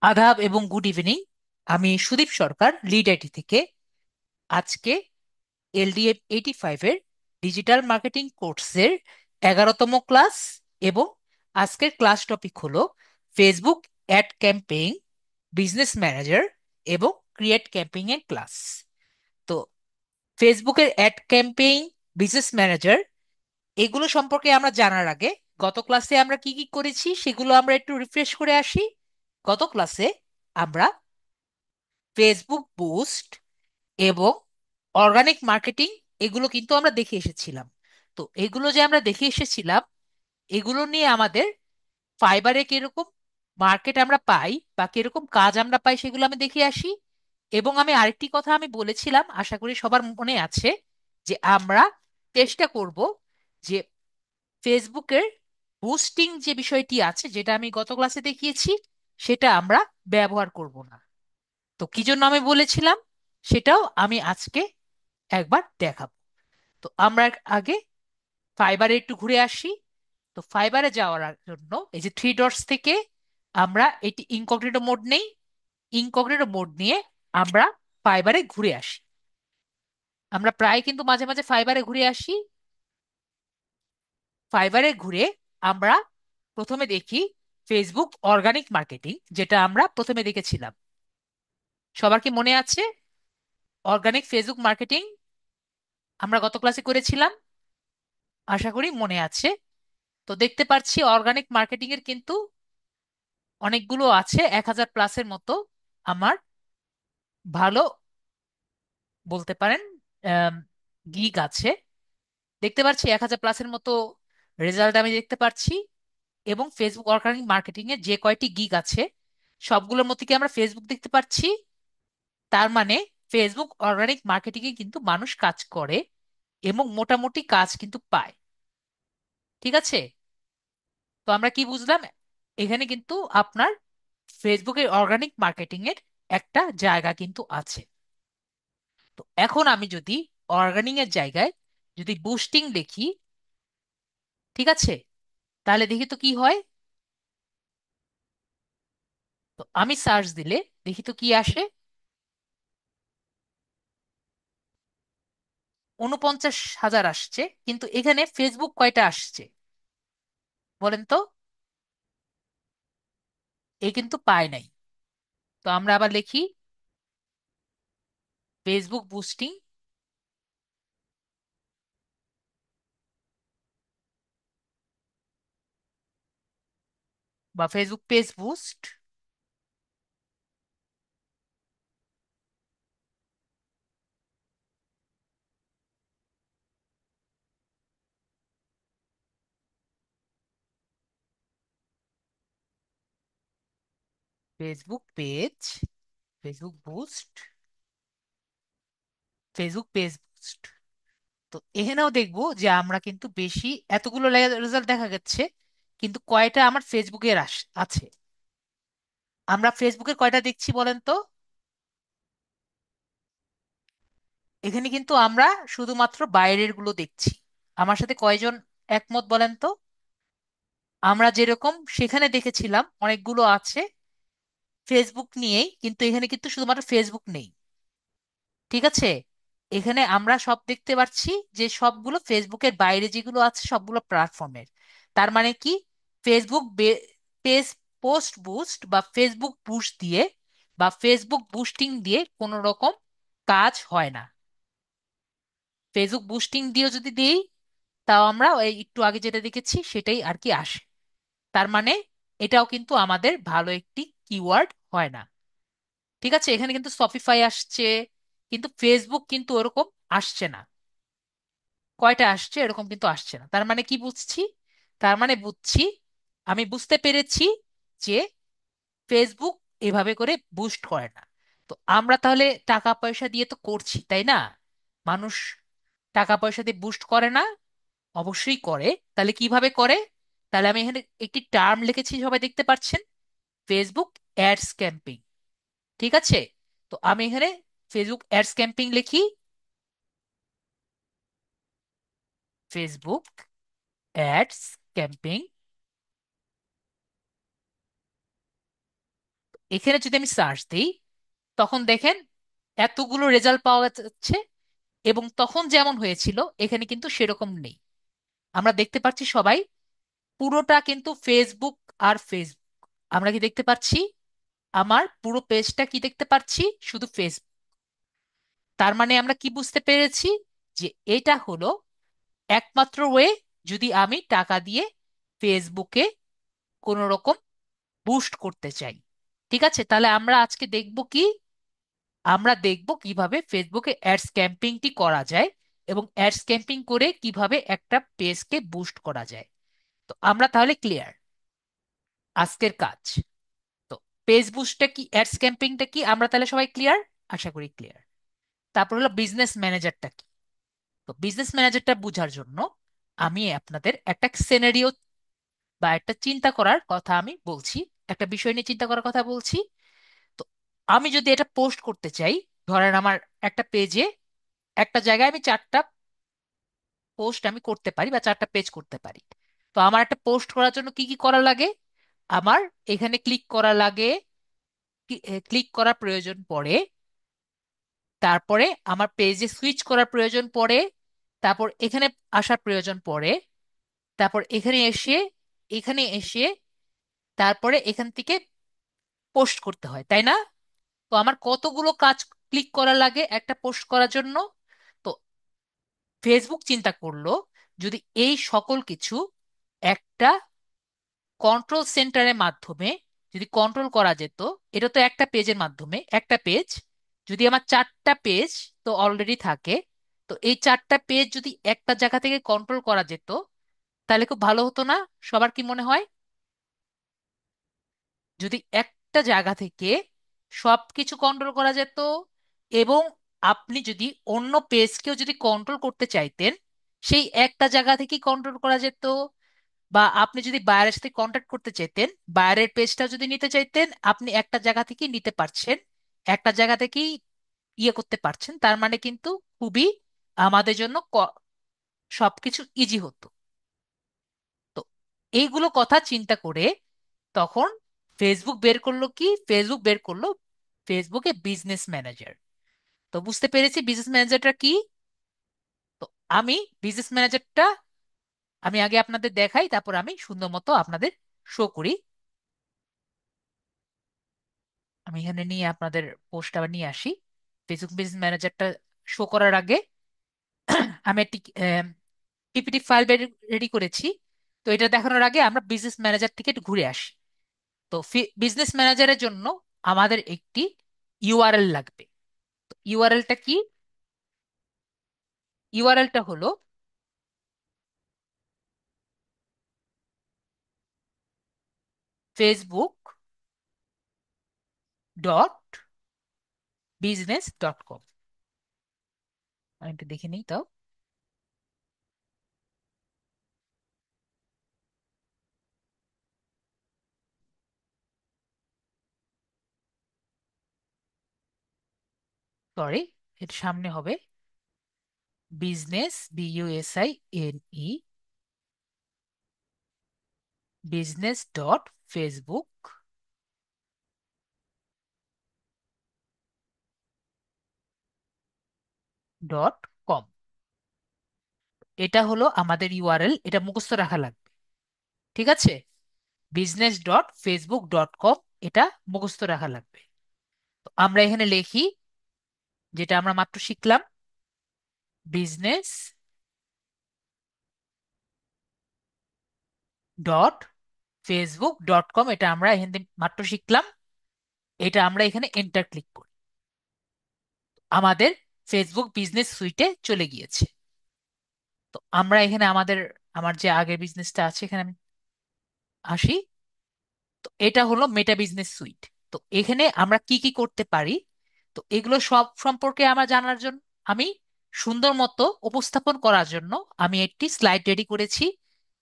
আদাব এবং good evening. আমি সুদীপ সরকার, লিড আইটি থেকে। আজকে LDF 85 এর ডিজিটাল মার্কেটিং কোর্সের 11তম ক্লাস, এবং আজকের ক্লাস টপিক হলো Facebook ad campaign, business manager এবং ক্রিয়েট ক্যাম্পেইন এর ক্লাস। তো ফেসবুকের অ্যাড ক্যাম্পেইন, বিজনেস ম্যানেজার, এগুলো সম্পর্কে আমরা জানার আগে গত ক্লাসে আমরা কি কি করেছি সেগুলো আমরা একটু রিফ্রেশ করে আসি। গত ক্লাসে আমরা ফেসবুক বুস্ট এবং অর্গানিক মার্কেটিং, এগুলো কিন্তু আমরা দেখে এসেছিলাম। তো এগুলো যে আমরা দেখে এসেছিলাম, এগুলো নিয়ে আমাদের ফাইবারে কিরকম মার্কেট আমরা পাই বা কিরকম কাজ আমরা পাই সেগুলো আমি দেখে আসি। এবং আমি আরেকটি কথা আমি বলেছিলাম, আশা করি সবার মনে আছে, যে আমরা চেষ্টা করব যে ফেসবুকের বুস্টিং যে বিষয়টি আছে, যেটা আমি গত ক্লাসে দেখিয়েছি, সেটা আমরা ব্যবহার করব না। তো কি জন্য আমি বলেছিলাম সেটাও আমি আজকে একবার দেখাবো। তো আমরা আগে ফাইবারে একটু ঘুরে আসি। তো ফাইবারে যাওয়ার জন্য এই যে থ্রি ডটস থেকে আমরা এটি ইনকগনিটো মোড নেই। ইনকগনিটো মোড নিয়ে আমরা ফাইবারে ঘুরে আসি। আমরা প্রায় কিন্তু মাঝে মাঝে ফাইবারে ঘুরে আসি। ফাইবারে ঘুরে আমরা প্রথমে দেখি ফেসবুক অর্গানিক মার্কেটিং, যেটা আমরা প্রথমে দেখেছিলাম। সবার কি মনে আছে অর্গানিক ফেসবুক মার্কেটিং আমরা গত ক্লাসে করেছিলাম? আশা করি মনে আছে। তো দেখতে পাচ্ছি অর্গানিক মার্কেটিং এর কিন্তু অনেকগুলো আছে, 1000 প্লাসের মতো আমার ভালো বলতে পারেন গিগ আছে। দেখতে পাচ্ছি 1000 প্লাসের মতো রেজাল্ট আমি দেখতে পাচ্ছি। এবং ফেসবুক অর্গানিক মার্কেটিং এ যে কয়টি গিগ আছে সবগুলোর মধ্যে কি আমরা ফেসবুক দেখতে পাচ্ছি। তার মানে ফেসবুক অর্গানিক মার্কেটিং এ কিন্তু মানুষ কাজ করে এবং মোটামুটি কাজ কিন্তু পায়। ঠিক আছে? তো আমরা কি বুঝলাম, এখানে কিন্তু আপনার ফেসবুকের অর্গানিক মার্কেটিং এর একটা জায়গা কিন্তু আছে। তো এখন আমি যদি অর্গানিক এর জায়গায় যদি বুস্টিং লিখি, ঠিক আছে, তাহলে দেখি তো কি হয়। তো আমি সার্চ দিলে দেখি তো কি আসে। 49,000 আসছে, কিন্তু এখানে ফেসবুক কয়টা আসছে বলেন তো? এ কিন্তু পায় নাই। তো আমরা আবার লিখি ফেসবুক বুস্টিং বা Facebook page boost. Facebook page, Facebook boost, Facebook page boost. তো এখানেও দেখবো যে আমরা কিন্তু বেশি এতগুলো রেজাল্ট দেখা যাচ্ছে, কিন্তু কয়টা আমার ফেসবুকের আছে। আমরা ফেসবুকের কয়টা দেখছি বলেন তো? এখানে কিন্তু আমরা শুধুমাত্র বাইরের গুলো দেখছি। আমার সাথে কয়জন একমত বলেন তো? আমরা যেরকম সেখানে দেখেছিলাম অনেকগুলো আছে ফেসবুক নিয়েই, কিন্তু এখানে কিন্তু শুধুমাত্র ফেসবুক নেই। ঠিক আছে? এখানে আমরা সব দেখতে পাচ্ছি যে সবগুলো ফেসবুকের বাইরে যেগুলো আছে সবগুলো প্ল্যাটফর্মের। তার মানে কি, ফেসবুক পেজ পোস্ট বুস্ট বা ফেসবুক পুশ দিয়ে বা ফেসবুক বুস্টিং দিয়ে কোনো রকম কাজ হয় না। ফেসবুক বুস্টিং দিয়েও যদি দিই, তাও আমরা ওই একটু আগে যেটা দেখেছি সেটাই আর কি আসে। তার মানে এটাও কিন্তু আমাদের ভালো একটি কিওয়ার্ড হয় না। ঠিক আছে? এখানে কিন্তু শপিফাই আসছে, কিন্তু ফেসবুক কিন্তু ওরকম আসছে না। কয়টা আসছে এরকম কিন্তু আসছে না। তার মানে কি বুঝছি? তার মানে বুঝছি, আমি বুঝতে পেরেছি যে ফেসবুক এভাবে করে বুস্ট করে না। তো আমরা তাহলে টাকা পয়সা দিয়ে তো করছি, তাই না? মানুষ টাকা পয়সা দিয়ে বুস্ট করে না? অবশ্যই করে। তাহলে কিভাবে করে? তাহলে আমি এখানে একটি টার্ম লিখেছি, সবাই দেখতে পাচ্ছেন, ফেসবুক অ্যাডস ক্যাম্পেইন। ঠিক আছে? তো আমি এখানে ফেসবুক অ্যাডস ক্যাম্পেইন লিখি, ফেসবুক অ্যাডস ক্যাম্পেইন। এখানে যদি আমি সার্চ দিই, তখন দেখেন এতগুলো রেজাল্ট পাওয়া যাচ্ছে, এবং তখন যেমন হয়েছিল এখানে কিন্তু সেরকম নেই। আমরা দেখতে পাচ্ছি সবাই পুরোটা কিন্তু ফেসবুক আর ফেসবুক। আমরা কি দেখতে পাচ্ছি? আমার পুরো পেজটা কি দেখতে পাচ্ছি? শুধু ফেসবুক। তার মানে আমরা কি বুঝতে পেরেছি? যে এটা হলো একমাত্র ওয়ে, যদি আমি টাকা দিয়ে ফেসবুকে কোনো রকম বুস্ট করতে চাই। ঠিক আছে, তাহলে আমরা আজকে দেখব কি, আমরা দেখব কিভাবে ফেসবুকে অ্যাডস ক্যাম্পেইনটি করা যায় এবং অ্যাডস ক্যাম্পেইন করে কিভাবে একটা পেজকে বুস্ট করা যায়। তো আমরা তাহলে ক্লিয়ার আজকের কাজ। তো পেজ বুস্টটা কি, অ্যাডস ক্যাম্পেইনটা কি, আমরা তাহলে সবাই ক্লিয়ার? আশা করি ক্লিয়ার। তারপর হলো বিজনেস ম্যানেজারটা কি। তো বিজনেস ম্যানেজারটা বোঝার জন্য আমি আপনাদের একটা সিনারিও বা একটা চিন্তা করার কথা আমি বলছি, একটা বিষয় নিয়ে চিন্তা করার কথা বলছি। তো আমি যদি এটা পোস্ট করতে চাই, ধরেন আমার একটা পেজে, একটা জায়গায় আমি 4টা পোস্ট আমি করতে পারি বা 4টা পেজ করতে পারি। তো আমার একটা পোস্ট করার জন্য কি কি করা লাগে? আমার এখানে ক্লিক করা লাগে, ক্লিক করার প্রয়োজন পড়ে। তারপরে আমার পেজে সুইচ করার প্রয়োজন পড়ে। তারপর এখানে আসার প্রয়োজন পড়ে। তারপর এখানে এসে তারপরে এখান থেকে পোস্ট করতে হয়, তাই না? তো আমার কতগুলো কাজ ক্লিক করা লাগে একটা পোস্ট করার জন্য? তো ফেসবুক চিন্তা করলো, যদি এই সকল কিছু একটা কন্ট্রোল সেন্টারের মাধ্যমে যদি কন্ট্রোল করা যেত। এটা তো একটা পেজের মাধ্যমে, একটা পেজ যদি আমার 4টা পেজ তো অলরেডি থাকে, তো এই 4টা পেজ যদি একটা জায়গা থেকে কন্ট্রোল করা যেত, তাহলে খুব ভালো হতো না? সবার কি মনে হয়? যদি একটা জায়গা থেকে সবকিছু কন্ট্রোল করা যেত, এবং আপনি যদি অন্য পেজকেও যদি কন্ট্রোল করতে চাইতেন, সেই একটা জায়গা থেকেই কন্ট্রোল করা যেত। বা আপনি যদি বাইরের সাথে কন্ট্যাক্ট করতে চাইতেন, বাইরের পেজটা যদি নিতে চাইতেন, আপনি একটা জায়গা থেকেই নিতে পারছেন, একটা জায়গা থেকেই ইয়ে করতে পারছেন। তার মানে কিন্তু খুবই আমাদের জন্য সবকিছু ইজি হতো। তো এইগুলো কথা চিন্তা করে তখন ফেসবুক বের করলো কি, ফেসবুক বের করলো ফেসবুকে বিজনেস ম্যানেজার। তো বুঝতে পেরেছি বিজনেস ম্যানেজারটা কি। তো আমি বিজনেস ম্যানেজারটা আমি আগে আপনাদের দেখাই, তারপর আমি সুন্দর মতো আপনাদের শো করি। আমি এখানে নিয়ে আপনাদের পোস্টটা আবার নিয়ে আসি। ফেসবুক বিজনেস ম্যানেজারটা শো করার আগে আমি একটি পিপিটি ফাইল রেডি করেছি। তো এটা দেখানোর আগে আমরা বিজনেস ম্যানেজার থেকে একটু ঘুরে আসি। তো বিজনেস ম্যানেজারের জন্য আমাদের একটি ইউআরএল লাগবে। তো ইউআরএলটা কি? ইউআরএলটা হলো facebook.business.com। আমি একটু দেখে নিই তাও। সরি, এর সামনে হবে বিজনেস, BUSINE, business.facebook.com। এটা হলো আমাদের ইউআরএল, এটা মুখস্থ রাখা লাগবে। ঠিক আছে, business.facebook.com, এটা মুখস্থ রাখা লাগবে। তো আমরা এখানে লিখি যেটা আমরা মাত্র শিখলাম, business.facebook.com, এটা আমরা এখানে মাত্র শিখলাম। এটা আমরা এখানে এন্টার ক্লিক করি, আমাদের ফেসবুক বিজনেস সুইটে চলে গিয়েছে। তো আমরা এখানে আমার যে আগের বিজনেসটা আছে এখানে আমি আসি। তো এটা হলো মেটা বিজনেস সুইট। তো এখানে আমরা কি কি করতে পারি, তো এগুলো সব সম্পর্কে আমার জানার জন্য, আমি সুন্দর মতো উপস্থাপন করার জন্য আমি একটি স্লাইড রেডি করেছি।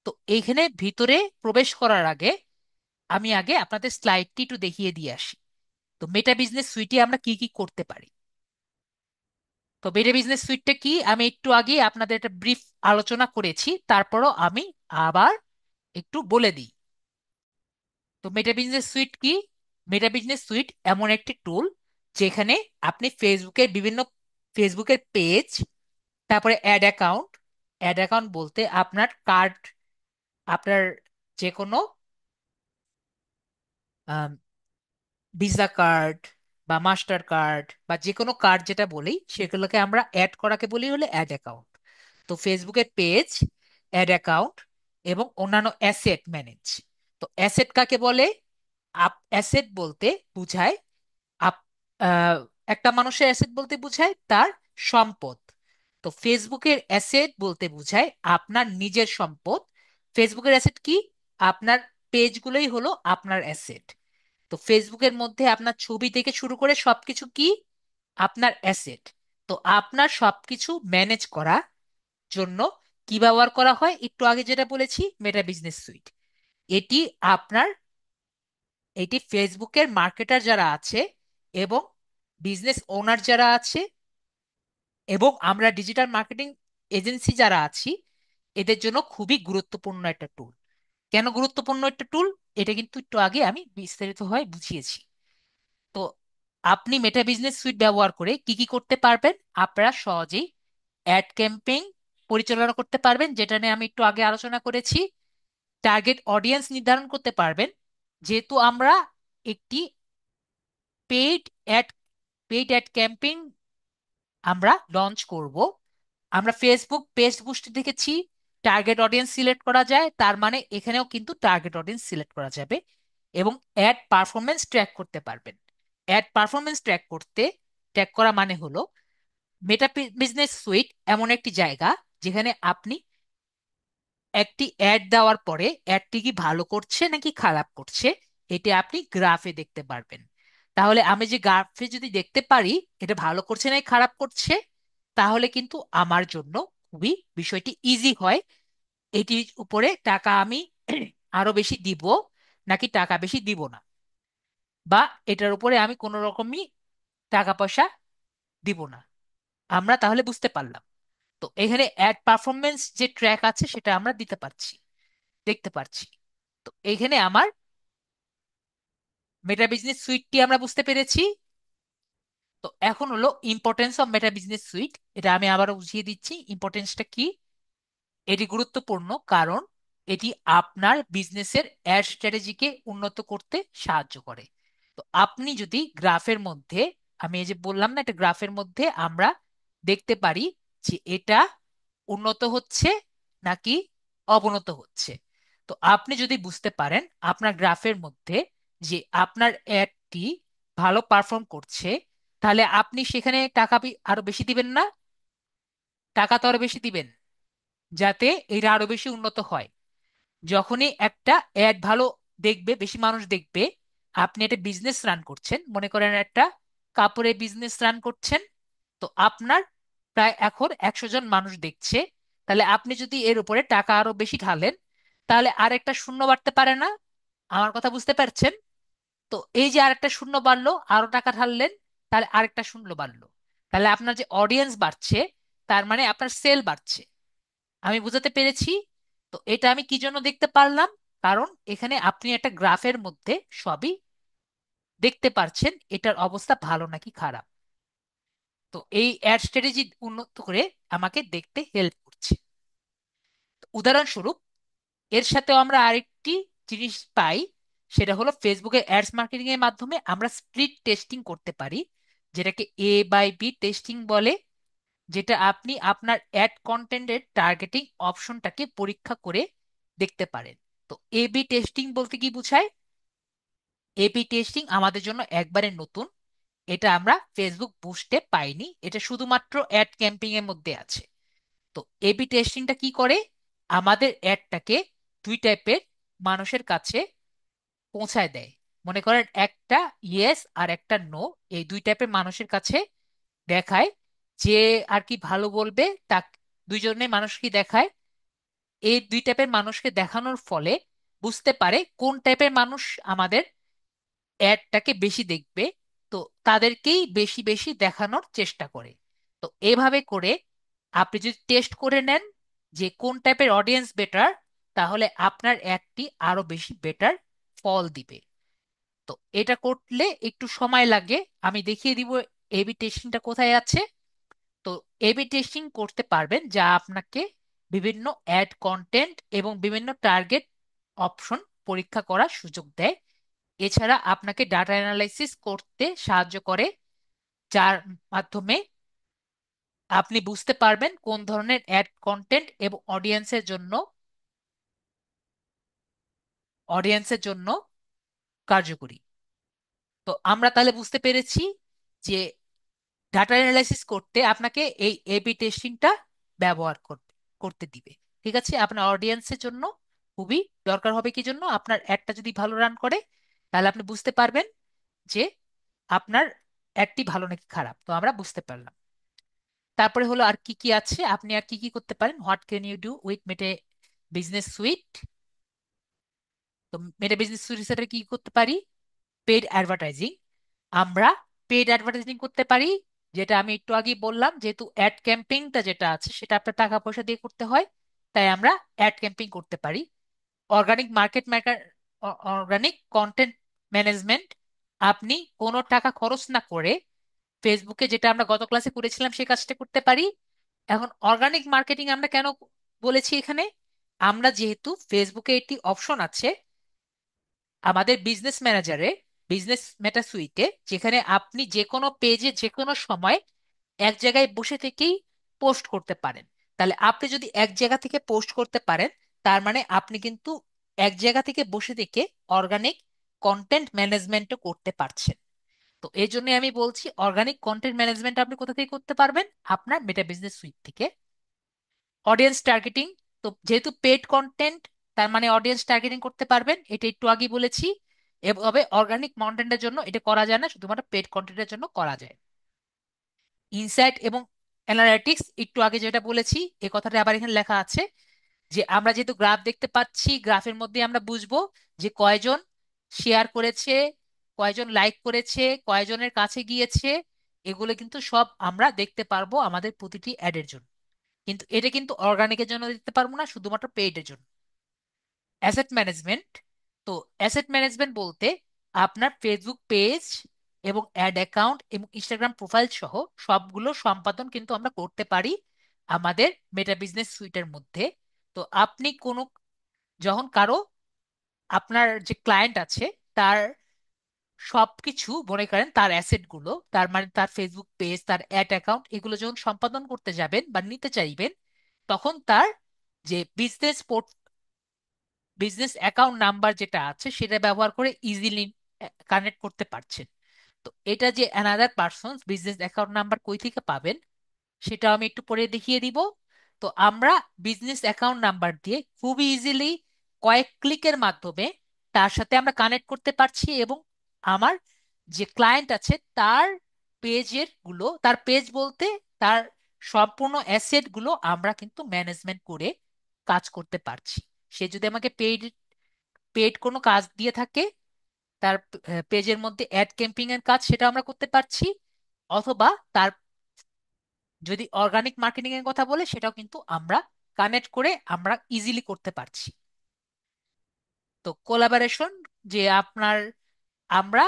তো এখানে ভিতরে প্রবেশ করার আগে আমি আগে আপনাদের স্লাইডটি একটু দেখিয়ে দিয়ে আসি। তো মেটা বিজনেস সুইটে আমরা কি কি করতে পারি। তো মেটা বিজনেস সুইটটা কি আমি একটু আগে আপনাদের একটা ব্রিফ আলোচনা করেছি, তারপরও আমি আবার একটু বলে দিই। তো মেটা বিজনেস সুইট কি? মেটা বিজনেস সুইট এমন একটি টুল যেখানে আপনি ফেসবুকের পেজ, তারপরে অ্যাড অ্যাকাউন্ট বলতে আপনার কার্ড, আপনার যে কোনো ভিসা কার্ড বা মাস্টার কার্ড বা যে কোনো কার্ড যেটা বলি সেগুলোকে আমরা অ্যাড করাকে বলি হলে অ্যাড অ্যাকাউন্ট। তো ফেসবুকের পেজ, অ্যাড অ্যাকাউন্ট এবং অন্যান্য অ্যাসেট ম্যানেজ। তো অ্যাসেট কাকে বলে? অ্যাসেট বলতে বুঝায় আপ আহ, একটা মানুষের অ্যাসেট বলতে বোঝায় তার সম্পদ। তো ফেসবুকের অ্যাসেট বলতে বোঝায় আপনার নিজের সম্পদ। ফেসবুকের অ্যাসেট কি? আপনার পেজগুলোই হলো আপনার অ্যাসেট। তো ফেসবুকের মধ্যে আপনার ছবি থেকে শুরু করে সবকিছু কি আপনার অ্যাসেট। তো আপনার সবকিছু ম্যানেজ করার জন্য কি ব্যবহার করা হয়? একটু আগে যেটা বলেছি, মেটা বিজনেস সুইট। এটি আপনার এটি ফেসবুকের মার্কেটার যারা আছে এবং বিজনেস ওনার যারা আছে এবং আমরা ডিজিটাল মার্কেটিং এজেন্সি যারা আছি এদের জন্য খুবই গুরুত্বপূর্ণ একটা টুল। কেন গুরুত্বপূর্ণ একটা টুল? এটা কিন্তু একটু আগে আমি বিস্তারিতভাবে বুঝিয়েছি। তো আপনি মেটা বিজনেস সুইট ব্যবহার করে কি কি করতে পারবেন? আপনারা সহজেই অ্যাড ক্যাম্পেইন পরিচালনা করতে পারবেন, যেটা নিয়ে আমি একটু আগে আলোচনা করেছি। টার্গেট অডিয়েন্স নির্ধারণ করতে পারবেন, যেহেতু আমরা একটি paid add paid ad campaign আমরা লঞ্চ করব। আমরা ফেসবুক পেজ বুস্টে দেখেছি টার্গেট অডিয়েন্স সিলেক্ট করা যায়, তার মানে এখানেও কিন্তু টার্গেট অডিয়েন্স সিলেক্ট করা যাবে। এবং অ্যাড পারফরমেন্স ট্র্যাক করতে পারবেন। অ্যাড পারফরমেন্স ট্র্যাক করা মানে হলো মেটা বিজনেস সুইট এমন একটি জায়গা যেখানে আপনি একটি অ্যাড দেওয়ার পরে অ্যাডটি কি ভালো করছে নাকি খারাপ করছে এটা আপনি গ্রাফে দেখতে পারবেন। তাহলে আমি যে গ্রাফে যদি দেখতে পারি এটা ভালো করছে নাকি খারাপ করছে, তাহলে কিন্তু আমার জন্য খুবই বিষয়টি ইজি হয়। এটির উপরে টাকা আমি আরো বেশি দিব নাকি টাকা বেশি দিব না, বা এটার উপরে আমি কোনো রকমই টাকা পয়সা দিব না, আমরা তাহলে বুঝতে পারলাম। তো এখানে অ্যাড পারফরমেন্স যে ট্র্যাক আছে সেটা আমরা দেখতে পারছি। তো এখানে আমার মেটা বিজনেস সুইটটি আমরা বুঝতে পেরেছি। তো এখন হলো importance of meta business suite. এটা আমি আবারও বুঝিয়ে দিচ্ছি ইম্পর্টেন্সটা কি। এটি গুরুত্বপূর্ণ কারণ এটি আপনার বিজনেসের অ্যাড স্ট্র্যাটেজিকে উন্নত করতে সাহায্য করে। তো আপনি যদি গ্রাফের মধ্যে, আমি এই যে বললাম না, একটা গ্রাফের মধ্যে আমরা দেখতে পারি যে এটা উন্নত হচ্ছে নাকি অবনত হচ্ছে। তো আপনি যদি বুঝতে পারেন আপনার গ্রাফের মধ্যে যে আপনার অ্যাডটি ভালো পারফর্ম করছে, তাহলে আপনি সেখানে টাকা আরো বেশি দিবেন না? টাকা তো আরো বেশি দিবেন যাতে এটা আরো বেশি উন্নত হয়। যখনই একটা অ্যাড ভালো দেখবে, বেশি মানুষ দেখবে, আপনি একটা বিজনেস রান করছেন, মনে করেন একটা কাপড়ের বিজনেস রান করছেন, তো আপনার প্রায় এখন 100 জন মানুষ দেখছে, তাহলে আপনি যদি এর উপরে টাকা আরো বেশি ঢালেন তাহলে আরেকটা শূন্য বাড়তে পারে না? আমার কথা বুঝতে পারছেন? তো এই যে আরেকটা শূন্য বাড়লো, আরো টাকা ঢাললেন, তাহলে আরেকটা শূন্য বাড়লো, তাহলে আপনার যে অডিয়েন্স বাড়ছে তার মানে আপনার সেল বাড়ছে। আমি বুঝাতে পেরেছি? তো এটা আমি কি জন্য দেখতে পারলাম? কারণ এখানে আপনি একটা গ্রাফের মধ্যে সবই দেখতে পারছেন এটার অবস্থা ভালো নাকি খারাপ। তো এই অ্যাড স্ট্র্যাটেজি উন্নত করে আমাকে দেখতে হেল্প করছে। তো উদাহরণস্বরূপ এর সাথেও আমরা আরেকটি জিনিস পাই, সেটা হলো ফেসবুকে অ্যাডস মার্কেটিং এর মাধ্যমে আমরা স্প্লিট টেস্টিং করতে পারি, যেটাকে A/B টেস্টিং বলে। যেটা আপনি আপনার অ্যাড কন্টেন্টের টার্গেটিং অপশনটাকে পরীক্ষা করে দেখতে পারেন। তো A/B টেস্টিং বলতে কি বোঝায়? A/B টেস্টিং আমাদের জন্য একবারে নতুন। এটা আমরা ফেসবুক বুস্টে পাইনি, এটা শুধুমাত্র অ্যাড ক্যাম্পিং এর মধ্যে আছে। তো A/B টেস্টিংটা কি করে? আমাদের অ্যাডটাকে দুই টাইপের মানুষের কাছে পৌঁছায় দেয়। মনে করেন একটা ইয়েস আর একটা নো, এই দুই টাইপের মানুষের কাছে দেখায়। যে আর কি ভালো বলবে তা দুইজনে মানুষকে দেখায়। এই দুই টাইপের মানুষকে দেখানোর ফলে বুঝতে পারে কোন টাইপের মানুষ আমাদের অ্যাডটাকে বেশি দেখবে, তো তাদেরকেই বেশি বেশি দেখানোর চেষ্টা করে। তো এভাবে করে আপনি যদি টেস্ট করে নেন যে কোন টাইপের অডিয়েন্স বেটার, তাহলে আপনার অ্যাডটি আরো বেশি বেটার ফল দিবে। তো এটা করলে একটু সময় লাগে। আমি দেখিয়ে দিব এবি টেস্টিংটা কোথায় আছে। তো এবি টেস্টিং করতে পারবেন যা আপনাকে বিভিন্ন অ্যাড কন্টেন্ট এবং বিভিন্ন টার্গেট অপশন পরীক্ষা করার সুযোগ দেয়। এছাড়া আপনাকে ডাটা অ্যানালাইসিস করতে সাহায্য করে, যার মাধ্যমে আপনি বুঝতে পারবেন কোন ধরনের অ্যাড কন্টেন্ট এবং অডিয়েন্সের জন্য কার্যকরী। তো আমরা তাহলে বুঝতে পেরেছি যে ডাটা অ্যানালাইসিস করতে আপনাকে এই এবি টেস্টিংটা ব্যবহার করতে দিবে। ঠিক আছে, আপনার অডিয়েন্সের জন্য খুবই দরকার হবে। কি জন্য? আপনার অ্যাডটা যদি ভালো রান করে তাহলে আপনি বুঝতে পারবেন যে আপনার অ্যাডটি ভালো নাকি খারাপ। তো আমরা বুঝতে পারলাম। তারপরে হলো আর কি কি আছে, আপনি আর কি কি করতে পারেন। What can you do with Meta business suite? তো মেটা বিজনেস সুইটের সাথে কি করতে পারি? Paid advertising. আমরা পেড অ্যাডভার্টাইজিং করতে পারি, যেটা আমি একটু আগে বললাম, যেহেতু অ্যাড ক্যাম্পেইনটা যেটা আছে সেটা আপনার টাকা পয়সা দিয়ে করতে হয়, তাই আমরা অ্যাড ক্যাম্পেইন করতে পারি। Organic market maker, organic content management. আপনি কোনো টাকা খরচ না করে ফেসবুকে, যেটা আমরা গত ক্লাসে করেছিলাম, সেই কাজটা করতে পারি। এখন অর্গানিক মার্কেটিং আমরা কেন বলেছি এখানে? আমরা যেহেতু ফেসবুকে একটি অপশন আছে আমাদের বিজনেস ম্যানেজারে, বিজনেস মেটা সুইটে, যেখানে আপনি যে কোনো পেজে যে কোনো সময় এক জায়গায় বসে থেকেই পোস্ট করতে পারেন। তাহলে আপনি যদি এক জায়গা থেকে পোস্ট করতে পারেন, তার মানে আপনি কিন্তু এক জায়গা থেকে বসে থেকে অর্গানিক কন্টেন্ট ম্যানেজমেন্টও করতে পারছেন। তো এই জন্য আমি বলছি অর্গানিক কন্টেন্ট ম্যানেজমেন্ট আপনি কোথা থেকে করতে পারবেন? আপনার মেটা বিজনেস সুইট থেকে। অডিয়েন্স টার্গেটিং, তো যেহেতু পেড কন্টেন্ট, তার মানে অডিয়েন্স টার্গেটিং করতে পারবেন, এটা একটু আগে বলেছি। এভাবে অর্গানিক কন্টেন্টের জন্য এটা করা যায় না, শুধুমাত্র পেড কন্টেন্টের জন্য করা যায়। ইনসাইট এবং অ্যানালিটিক্স, একটু আগে যেটা বলেছি এই কথাটা আবার এখানে লেখা আছে, যে আমরা যেহেতু গ্রাফ দেখতে পাচ্ছি, গ্রাফের মধ্যে আমরা বুঝবো যে কয়জন শেয়ার করেছে, কয়জন লাইক করেছে, কয়জনের কাছে গিয়েছে। এগুলো কিন্তু সব আমরা দেখতে পারবো আমাদের প্রতিটি অ্যাডের জন্য। কিন্তু এটা কিন্তু অর্গানিকের জন্য দিতে পারবো না, শুধুমাত্র পেইডের জন্য। অ্যাসেট ম্যানেজমেন্ট, তো অ্যাসেট ম্যানেজমেন্ট বলতে আপনার ফেসবুক পেজ এবং অ্যাড অ্যাকাউন্ট এবং ইনস্টাগ্রাম প্রোফাইল সহ সবগুলো সম্পাদন কিন্তু আমরা করতে পারি আমাদের মেটা বিজনেস সুইটের মধ্যে। তো আপনি কোনো, যখন কারো, আপনার যে ক্লায়েন্ট আছে তার সবকিছু মনে করেন, তার অ্যাসেট গুলো, তার মানে তার ফেসবুক পেজ, তার অ্যাড অ্যাকাউন্ট, এগুলো যখন সম্পাদন করতে যাবেন বা নিতে চাইবেন, তখন তার যে বিজনেস অ্যাকাউন্ট নাম্বার যেটা আছে সেটা ব্যবহার করে ইজিলি কানেক্ট করতে পারছেন। তো এটা যে another person business account number কই থেকে পাবেন সেটা আমি একটু পরে দেখিয়ে দিব। তো আমরা বিজনেস অ্যাকাউন্ট নাম্বার দিয়ে খুবই ইজিলি কয়েক ক্লিকের মাধ্যমে তার সাথে আমরা কানেক্ট করতে পারছি, এবং আমার যে ক্লায়েন্ট আছে তার তার পেজ বলতে তার সম্পূর্ণ অ্যাসেট গুলো আমরা কিন্তু ম্যানেজমেন্ট করে কাজ করতে পারছি। সে যদি আমাকে পেইড পেইড কোনো কাজ দিয়ে থাকে, তার পেজের মধ্যে অ্যাড ক্যাম্পিং এর কাজ, সেটা আমরা করতে পারছি। অথবা তার যদি অর্গানিক মার্কেটিং এর কথা বলে, সেটাও কিন্তু আমরা কানেক্ট করে আমরা ইজিলি করতে পারছি। তো কোলাবোরেশন, যে আপনার, আমরা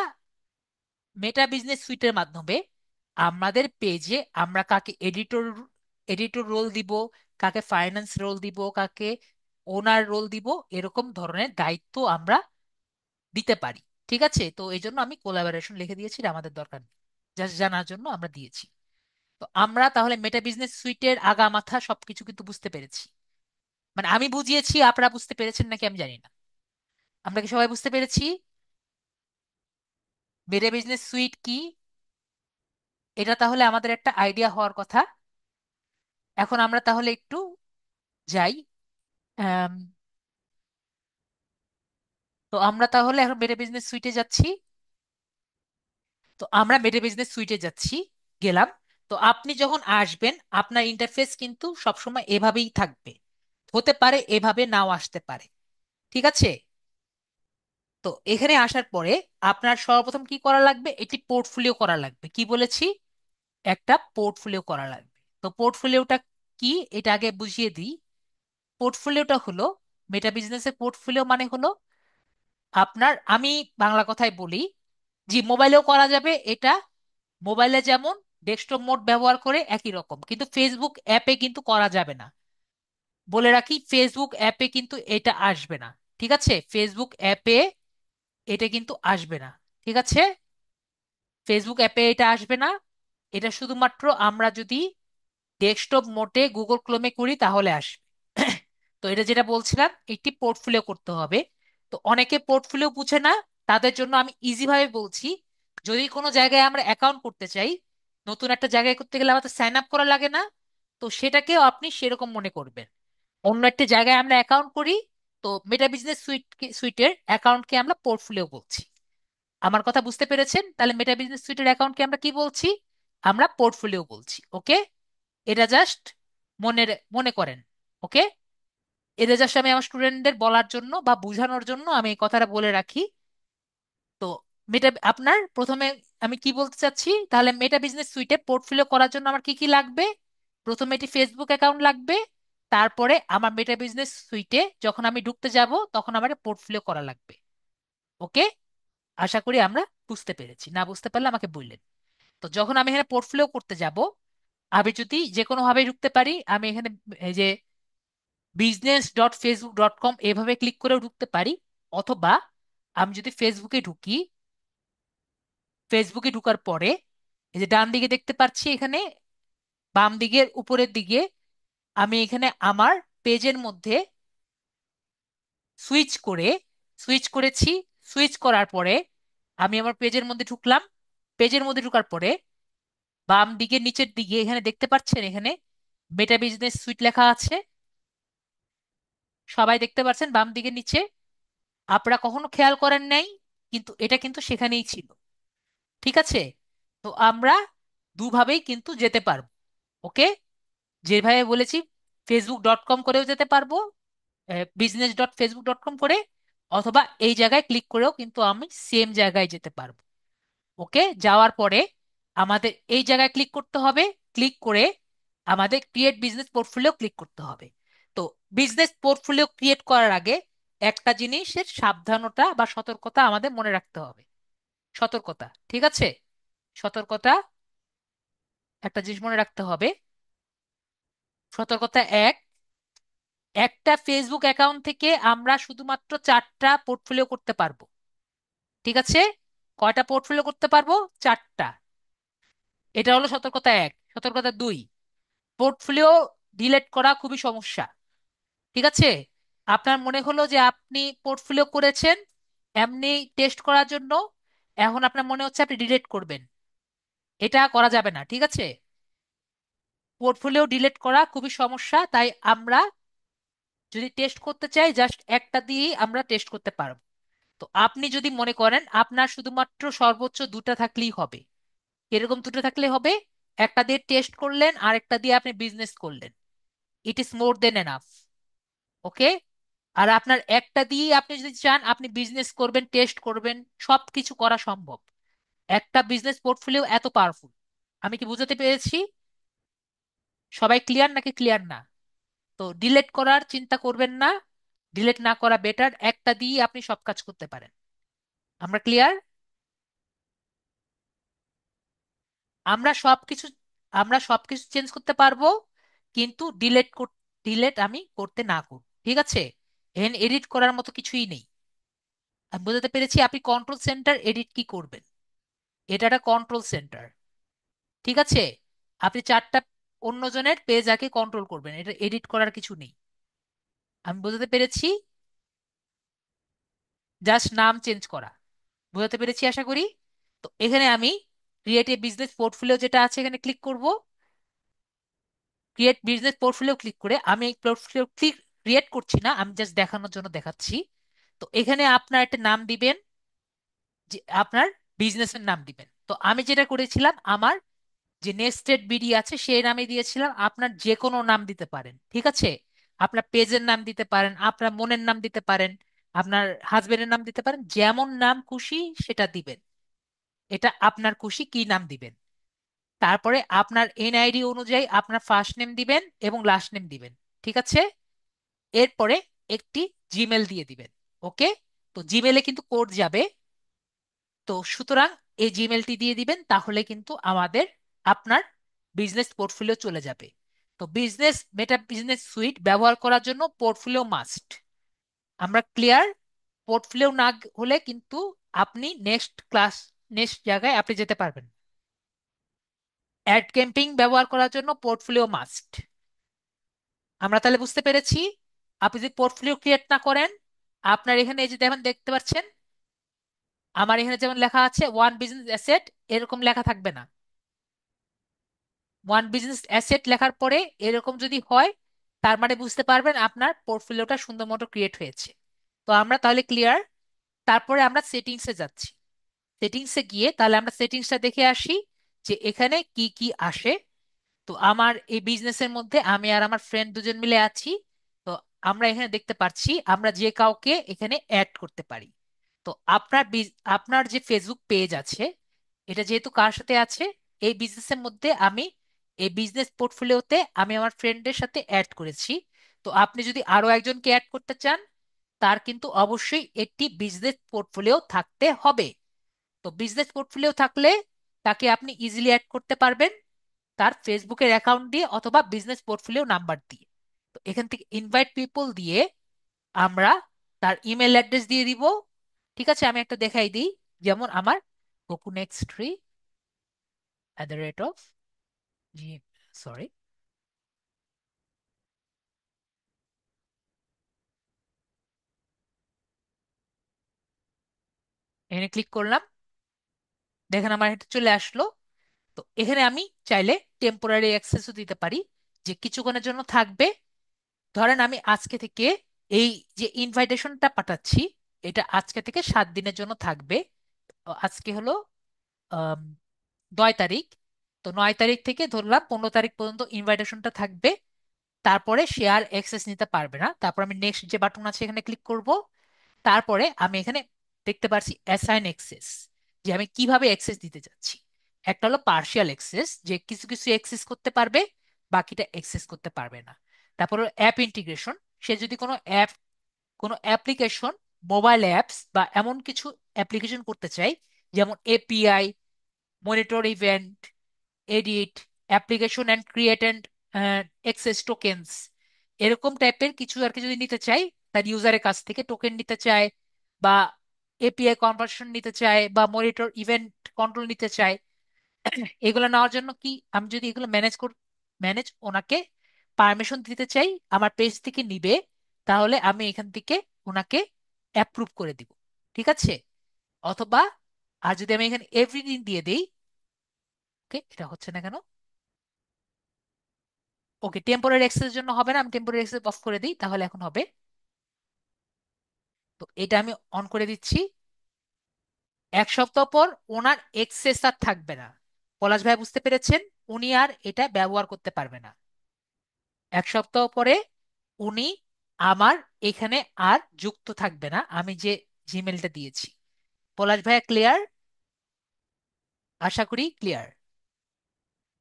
মেটা বিজনেস সুইটের মাধ্যমে আমাদের পেজে আমরা কাকে এডিটর এডিটর রোল দিব, কাকে ফাইন্যান্স রোল দিব, কাকে ওনার রোল দিব, এরকম ধরনের দায়িত্ব আমরা দিতে পারি। ঠিক আছে, তো এই জন্য আমি কোলাবোরেশন লিখে দিয়েছি, এটা আমাদের দরকার নেই, জাস্ট জানার জন্য আমরা দিয়েছি। তো আমরা তাহলে মেটা বিজনেস সুইটের আগা মাথা সবকিছু কিন্তু বুঝতে পেরেছি। মানে আমি বুঝিয়েছি, আপনারা বুঝতে পেরেছেন নাকি আমি জানি না। আমরা কি সবাই বুঝতে পেরেছি মেটা বিজনেস সুইট কি? এটা তাহলে আমাদের একটা আইডিয়া হওয়ার কথা। এখন আমরা তাহলে একটু যাই। আম, তো আমরা তাহলে এখন মেটা বিজনেস সুইটে যাচ্ছি। তো আমরা মেটা বিজনেস সুইটে যাচ্ছি, গেলাম। তো আপনি যখন আসবেন আপনার ইন্টারফেস কিন্তু সবসময় এভাবেই থাকবে, হতে পারে এভাবে নাও আসতে পারে। ঠিক আছে, তো এখানে আসার পরে আপনার সর্বপ্রথম কি করা লাগবে? একটি পোর্টফোলিও করা লাগবে। কি বলেছি? একটা পোর্টফোলিও করা লাগবে। তো পোর্টফোলিওটা কি এটা আগে বুঝিয়ে দিই। পোর্টফোলিওটা হলো, মেটা বিজনেসের পোর্টফোলিও মানে হলো আপনার আমি বাংলা কথায় বলি, জি মোবাইলেও করা যাবে এটা। মোবাইলে যেমন ডেস্কটপ মোড ব্যবহার করে একই রকম, কিন্তু ফেসবুক অ্যাপে কিন্তু করা যাবে না। বলে রাখি, ফেসবুক অ্যাপে কিন্তু এটা আসবে না। ঠিক আছে, ফেসবুক অ্যাপে এটা কিন্তু আসবে না। ঠিক আছে, ফেসবুক অ্যাপে এটা আসবে না। এটা শুধুমাত্র আমরা যদি ডেস্কটপ মোডে গুগল ক্রোমে করি তাহলে আসবে। তো এটা যেটা বলছিলাম, একটি পোর্টফোলিও করতে হবে। তো অনেকে পোর্টফোলিও বুঝে না, তাদের জন্য আমি ইজি ভাবে বলছি। যদি কোনো জায়গায় আমরা অ্যাকাউন্ট করতে চাই, নতুন একটা জায়গায় করতে গেলে আমাদের সাইন আপ করা লাগে না? তো সেটাকেও আপনি সেরকম মনে করবেন। অন্য একটা জায়গায় আমরা অ্যাকাউন্ট করি, তো মেটা বিজনেস সুইটের অ্যাকাউন্টকে আমরা পোর্টফোলিও বলছি। আমার কথা বুঝতে পেরেছেন? তাহলে মেটা বিজনেস সুইটের অ্যাকাউন্টকে আমরা কি বলছি? আমরা পোর্টফোলিও বলছি। ওকে, এটা জাস্ট মনে মনে করেন। ওকে, এটা জাস্ট আমি আমার স্টুডেন্টদের বলার জন্য বা বোঝানোর জন্য আমি এই কথাটা বলে রাখি। তো মেটা আপনার প্রথমে আমি কি বলতে চাচ্ছি, তাহলে মেটা বিজনেস সুইটে পোর্টফোলিও করার জন্য আমার কি কি লাগবে? প্রথমে এটি ফেসবুক অ্যাকাউন্ট লাগবে। তারপরে আমার মেটা বিজনেস সুইটে যখন আমি ঢুকতে যাব তখন আমার পোর্টফোলিও করা লাগবে। ওকে, আশা করি আমরা বুঝতে পেরেছি। না বুঝতে পারলে আমাকে বললেন। তো যখন আমি এখানে পোর্টফোলিও করতে যাব, আমি যদি যে কোনো ভাবে ঢুকতে পারি, আমি এখানে এই যে business.facebook.com এভাবে ক্লিক করেও ঢুকতে পারি। অথবা আমি যদি ফেসবুকে ঢুকি, ফেসবুকে ঢুকার পরে এই যে ডান দিকে দেখতে পাচ্ছি, এখানে বাম দিকের উপরের দিকে আমি এখানে আমার পেজের মধ্যে সুইচ করে সুইচ করেছি। সুইচ করার পরে আমি আমার পেজের মধ্যে ঢুকলাম। পেজের মধ্যে ঢুকার পরে বাম দিকে নিচের দিকে এখানে দেখতে পাচ্ছেন, এখানে মেটা বিজনেস সুইট লেখা আছে। সবাই দেখতে পাচ্ছেন বাম দিকে নিচে? আপনারা কখনো খেয়াল করেন নাই, কিন্তু এটা কিন্তু সেখানেই ছিল। ঠিক আছে, তো আমরা দুভাবেই কিন্তু যেতে পারবো। ওকে, যেভাবে বলেছি, facebook.com করেও যেতে পারবো, business.facebook.com করে, অথবা এই জায়গায় ক্লিক করেও কিন্তু আমি সেম জায়গায় যেতে পারবো। ওকে, যাওয়ার পরে আমাদের এই জায়গায় ক্লিক করতে হবে। ক্লিক করে আমাদের ক্রিয়েট বিজনেস পোর্টফোলিও ক্লিক করতে হবে। তো বিজনেস পোর্টফোলিও ক্রিয়েট করার আগে একটা জিনিসের সাবধানতা বা সতর্কতা আমাদের মনে রাখতে হবে। সতর্কতা, ঠিক আছে? সতর্কতা, একটা জিনিস মনে রাখতে হবে। সতর্কতা এক, একটা ফেসবুক অ্যাকাউন্ট থেকে আমরা শুধুমাত্র 4টা পোর্টফোলিও করতে পারবো। ঠিক আছে, কয়টা পোর্টফোলিও করতে পারবো? 4টা। এটা হলো সতর্কতা এক। সতর্কতা দুই, পোর্টফোলিও ডিলিট করা খুবই সমস্যা। ঠিক আছে, আপনার মনে হলো যে আপনি পোর্টফোলিও করেছেন এমনি টেস্ট করার জন্য, এখন আপনার মনে হচ্ছে আপনি ডিলিট করবেন। এটা করা যাবে না। ঠিক আছে, পোর্টফোলিও ডিলিট করা খুবই সমস্যা, তাই আমরা যদি টেস্ট করতে চাই জাস্ট একটা দিয়েই আমরা টেস্ট করতে পারবো। তো আপনি যদি মনে করেন আপনার শুধুমাত্র সর্বোচ্চ 2টা থাকলেই হবে, এরকম 2টা থাকলে হবে, একটা দিয়ে টেস্ট করলেন আর একটা দিয়ে আপনি বিজনেস করলেন, it is more than enough. ওকে, আর আপনার একটা দিয়ে আপনি যদি চান আপনি বিজনেস করবেন, টেস্ট করবেন, সবকিছু করা সম্ভব। একটা বিজনেস পোর্টফোলিও এত পাওয়ারফুল। আমি কি বুঝাতে পেরেছি? সবাই ক্লিয়ার নাকি ক্লিয়ার না? তো ডিলেট করার চিন্তা করবেন না, ডিলেট না করা বেটার। একটা দিয়ে আপনি সব কাজ করতে পারেন। আমরা ক্লিয়ার? আমরা সবকিছু আমরা সবকিছু চেঞ্জ করতে পারবো, কিন্তু ডিলেট আমি করতে না করব। ঠিক আছে, এখানে এডিট করার মতো কিছুই নেই। আমি বোঝাতে পেরেছি? আপনি কন্ট্রোল সেন্টার এডিট কি করবেন? এটা একটা কন্ট্রোল সেন্টার। ঠিক আছে, আপনি 4টা অন্যজনের পেজ আগে কন্ট্রোল করবেন, এটা এডিট করার কিছু নেই। আমি বোঝাতে পেরেছি? জাস্ট নাম চেঞ্জ করা। বোঝাতে পেরেছি আশা করি। তো এখানে আমি ক্রিয়েট এ বিজনেস পোর্টফোলিও যেটা আছে এখানে ক্লিক করব। ক্রিয়েট বিজনেস পোর্টফোলিও ক্লিক করে আমি এই পোর্টফোলিও ক্রিয়েট করছি না, আমি জাস্ট দেখানোর জন্য দেখাচ্ছি। তো এখানে আপনার একটা নাম দিবেন, যে আপনার বিজনেসের নাম দিবেন। তো আমি যেটা করেছিলাম, আমার যে নেস্টেড বিডি আছে সেই নামে দিয়েছিলাম। আপনার যে কোনো নাম দিতে পারেন। ঠিক আছে, আপনার পেজের নাম দিতে পারেন, আপনার মনের নাম দিতে পারেন, আপনার হাজবেন্ডের নাম দিতে পারেন, যেমন নাম খুশি সেটা দিবেন। এটা আপনার খুশি কি নাম দিবেন। তারপরে আপনার এনআইডি অনুযায়ী আপনার ফার্স্ট নেম দিবেন এবং লাস্ট নেম দিবেন। ঠিক আছে, এরপরে একটি জিমেল দিয়ে দিবেন। ওকে, তো জিমেলে কিন্তু কোড যাবে। তো সুতরাং এই জিমেলটি দিয়ে দিবেন, তাহলে কিন্তু আপনার বিজনেস পোর্টফোলিও চলে যাবে। তো মেটা বিজনেস সুইট ব্যবহার করার জন্য পোর্টফোলিও মাস্ট। আমরা ক্লিয়ার? পোর্টফোলিও না হলে কিন্তু আপনি নেক্সট জায়গায় আপনি যেতে পারবেন। অ্যাড ক্যাম্পিং ব্যবহার করার জন্য পোর্টফোলিও মাস্ট। আমরা তাহলে বুঝতে পেরেছি, আপনি যদি পোর্টফোলিও ক্রিয়েট না করেন, আপনার এখানে এই যে যেমন দেখতে পাচ্ছেন, আমার এখানে যেমন লেখা আছে ওয়ান বিজনেস অ্যাসেট, এরকম লেখা থাকবে না। ওয়ান বিজনেস অ্যাসেট লেখার পরে এরকম যদি হয়, তার মানে বুঝতে পারবেন আপনার পোর্টফোলিওটা সুন্দর মতো ক্রিয়েট হয়েছে। তো আমরা তাহলে ক্লিয়ার। তারপরে আমরা সেটিংসে যাচ্ছি। সেটিংসে গিয়ে তাহলে আমরা সেটিংসটা দেখে আসি যে এখানে কি কি আসে। তো আমার এই বিজনেসের মধ্যে আমি আর আমার ফ্রেন্ড দুজন মিলে আছি। তো আমরা এখানে দেখতে পাচ্ছি আমরা যে কাউকে এখানে অ্যাড করতে পারি। তো আপনার যে ফেসবুক পেজ আছে, এটা যেহেতু কার সাথে আছে, এই বিজনেসের মধ্যে আমি এই বিজনেস পোর্টফোলিওতে আমি আমার ফ্রেন্ডের সাথে অ্যাড করেছি। তো আপনি যদি আরো একজনকে অ্যাড করতে চান, তার কিন্তু অবশ্যই একটি বিজনেস পোর্টফোলিও থাকতে হবে। তো বিজনেস পোর্টফোলিও থাকলে তাকে আপনি ইজিলি অ্যাড করতে পারবেন, তার ফেসবুকের অ্যাকাউন্ট দিয়ে অথবা বিজনেস পোর্টফোলিও নাম্বার দিয়ে। তো এখান থেকে ইনভাইট পিপল দিয়ে আমরা তার ইমেল অ্যাড্রেস দিয়ে দিব। ঠিক আছে, আমি একটা দেখাই দিই। যেমন আমার gokunext3@, জি, সরি, এখানে ক্লিক করলাম, দেখেন আমার এটা চলে আসলো। তো এখানে আমি চাইলে টেম্পোরারি অ্যাক্সেসও দিতে পারি, যে কিছুক্ষণের জন্য থাকবে। ধরেন আমি আজকে থেকে এই যে ইনভাইটেশনটা পাঠাচ্ছি, এটা আজকে থেকে 7 দিনের জন্য থাকবে। আজকে হলো আম, 9 তারিখ। তো 9 তারিখ থেকে ধরলাম 15 তারিখ পর্যন্ত ইনভাইটেশনটা থাকবে। তারপরে সে আর অ্যাক্সেস নিতে পারবে না। তারপর আমি নেক্সট যে বাটন আছে এখানে ক্লিক করব। তারপরে আমি এখানে দেখতে পাচ্ছি অ্যাসাইন অ্যাক্সেস, যে আমি কিভাবে অ্যাক্সেস দিতে যাচ্ছি। একটা হলো পার্শিয়াল অ্যাক্সেস, যে কিছু কিছু অ্যাক্সেস করতে পারবে, বাকিটা অ্যাক্সেস করতে পারবে না। তারপর অ্যাপ ইন্টিগ্রেশন, সে যদি কোনো অ্যাপ্লিকেশন, মোবাইল অ্যাপস বা এমন কিছু অ্যাপ্লিকেশন করতে চাই, যেমন API, monitor event, edit, application and create and access tokens, এরকম টাইপের কিছু আর কি যদি নিতে চাই, তার ইউজারের কাছ থেকে টোকেন নিতে চায়, বা এপিআই কনভার্সন নিতে চায়, বা মনিটর ইভেন্ট কন্ট্রোল নিতে চায়, এগুলো নেওয়ার জন্য কি আমি যদি এগুলো ম্যানেজ ওনাকে পারমিশন দিতে চাই, আমার পেজ থেকে নিবে, তাহলে আমি এখান থেকে ওনাকে অ্যাপ্রুভ করে দিব। ঠিক আছে? অথবা আর যদি আমি এখানে এভরিথিং দিয়ে দিই, ওকে, এটা হচ্ছে না কেন? ওকে, টেম্পোরারি অ্যাক্সেসের জন্য হবে না, আমি টেম্পোরারি অ্যাক্সেস অফ করে দিই, তাহলে এখন হবে। তো এটা আমি অন করে দিচ্ছি। 1 সপ্তাহ পর ওনার এক্সেস আর থাকবে না। পলাশ ভাই বুঝতে পেরেছেন? উনি আর এটা ব্যবহার করতে পারবে না। 1 সপ্তাহ পরে উনি আমার এখানে আর যুক্ত থাকবে না, আমি যে জিমেলটা দিয়েছি। পলাশ ভাইয়া ক্লিয়ার? আশা করি ক্লিয়ার।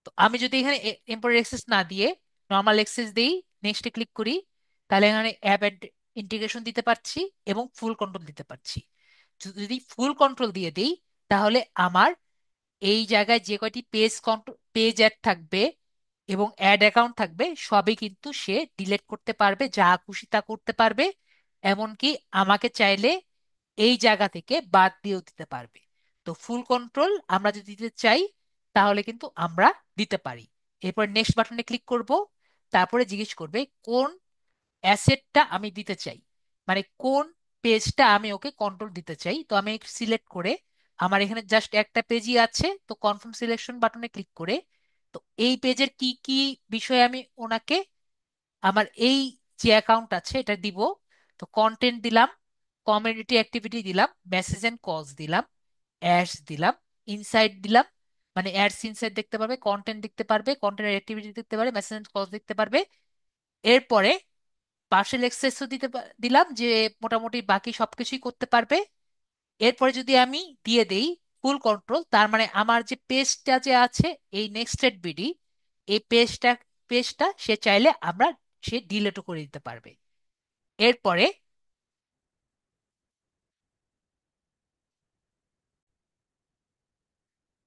তো আমি যদি এখানে টেম্পোরারি অ্যাক্সেস না দিয়ে নর্মাল অ্যাক্সেস দিই, নেক্সটে ক্লিক করি, তাহলে এখানে অ্যাপ ইন্টিগ্রেশন দিতে পারছি এবং ফুল কন্ট্রোল দিতে পারছি। যদি ফুল কন্ট্রোল দিয়ে দিই, তাহলে আমার এই জায়গায় যে কয়টি পেজ অ্যাড থাকবে এবং অ্যাড অ্যাকাউন্ট থাকবে, সবই কিন্তু সে ডিলিট করতে পারবে, যা খুশি তা করতে পারবে। এমনকি আমাকে চাইলে এই জায়গা থেকে বাদ দিয়েও দিতে পারবে। তো ফুল কন্ট্রোল আমরা যদি দিতে চাই, তাহলে কিন্তু আমরা দিতে পারি। এরপর নেক্সট বাটনে ক্লিক করব। তারপরে জিজ্ঞেস করবে কোন অ্যাসেটটা আমি দিতে চাই, মানে কোন পেজটা আমি ওকে কন্ট্রোল দিতে চাই। তো আমি সিলেক্ট করে, আমার এখানে জাস্ট একটা পেজই আছে, তো কনফার্ম সিলেকশন বাটনে ক্লিক করে, তো এই পেজের কি কি বিষয়ে আমি ওনাকে আমার এই যে অ্যাকাউন্ট আছে এটা দিব। তো কন্টেন্ট দিলাম, কমিউনিটি অ্যাক্টিভিটি দিলাম, মেসেজ এন্ড কলস দিলাম, অ্যাডস দিলাম, ইনসাইট দিলাম, মানে অ্যাডস ইনসাইট দেখতে পারবে, কন্টেন্ট দেখতে পারবে, কন্টেন্ট অ্যাক্টিভিটি দেখতে পারবে, মেসেজ এন্ড কলস দেখতে পারবে। এরপরে পার্সেল এক্সেসও দিলাম, যে মোটামুটি বাকি সবকিছুই করতে পারবে। এরপরে যদি আমি দিয়ে দেই ফুল কন্ট্রোল, তার মানে আমার যে পেজটা যে আছে, এই নেক্সটেড বিডি, এই পেজটা সে চাইলে সে ডিলেটও করে দিতে পারবে। এরপরে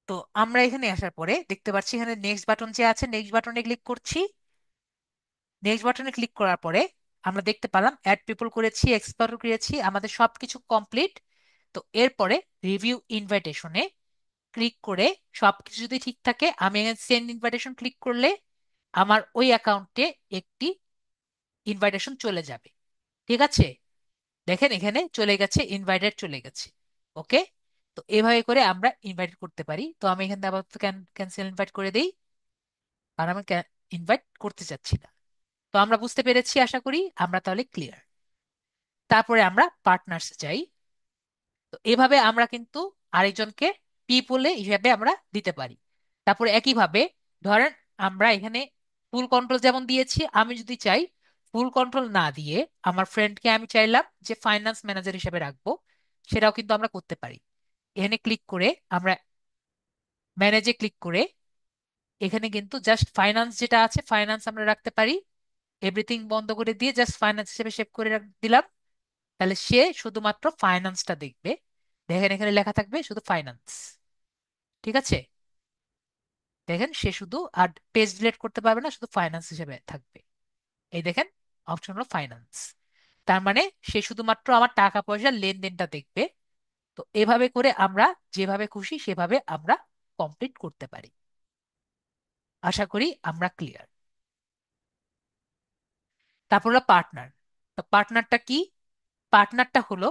তো আমরা এখানে আসার পরে দেখতে পাচ্ছি এখানে নেক্সট বাটন যে আছে, নেক্সট বাটনে ক্লিক করছি। নেক্সট বাটনে ক্লিক করার পরে আমরা দেখতে পেলাম অ্যাড পিপল করেছি, এক্সপ্লোর করেছি, আমাদের সবকিছু কমপ্লিট। তো এরপরে রিভিউ ইনভাইটেশনে ক্লিক করে সবকিছু যদি ঠিক থাকে, আমি এখানে সেন্ড ইনভাইটেশন ক্লিক করলে আমার ওই অ্যাকাউন্টে একটি ইনভাইটেশন চলে যাবে। ঠিক আছে, দেখেন এখানে চলে গেছে, ইনভাইটেড চলে গেছে। ওকে, তো এভাবে করে আমরা ইনভাইট করতে পারি। তো আমি এখানে আপাতত ক্যান্সেল ইনভাইট করে দিই, আর আমি ইনভাইট করতে চাচ্ছি না। তো আমরা বুঝতে পেরেছি, আশা করি আমরা তাহলে ক্লিয়ার। তারপরে আমরা পার্টনার্স যাই। তো এভাবে আমরা কিন্তু আরেকজনকে পিপলে হিসাবে আমরা দিতে পারি। তারপরে একইভাবে ধরেন আমরা এখানে ফুল কন্ট্রোল যেমন দিয়েছি, আমি যদি চাই ফুল কন্ট্রোল না দিয়ে আমার ফ্রেন্ডকে আমি চাইলাম যে ফাইন্যান্স ম্যানেজার হিসেবে রাখবো, সেটাও কিন্তু আমরা করতে পারি। এখানে ক্লিক করে আমরা ম্যানেজে ক্লিক করে এখানে কিন্তু জাস্ট ফাইন্যান্স যেটা আছে ফাইন্যান্স আমরা রাখতে পারি। এভরিথিং বন্ধ করে দিয়ে জাস্ট ফাইন্যান্স হিসেবে সেভ করে দিলাম। তাহলে সে শুধুমাত্র ফাইন্যান্সটা দেখবে। দেখেন এখানে লেখা থাকবে শুধু ফাইন্যান্স। ঠিক আছে, দেখেন সে শুধু আর পেজ ডিলিট করতে পারবে না, শুধু ফাইন্যান্স হিসেবে থাকবে। এই দেখেন অপশন হলো ফাইন্যান্স। তার মানে সে শুধুমাত্র আমার টাকা পয়সার লেনদেনটা দেখবে। তো এভাবে করে আমরা যেভাবে খুশি সেভাবে আমরা কমপ্লিট করতে পারি। আশা করি আমরা ক্লিয়ার। তারপর হলো পার্টনার। তো পার্টনারটা কি? পার্টনারটা হলো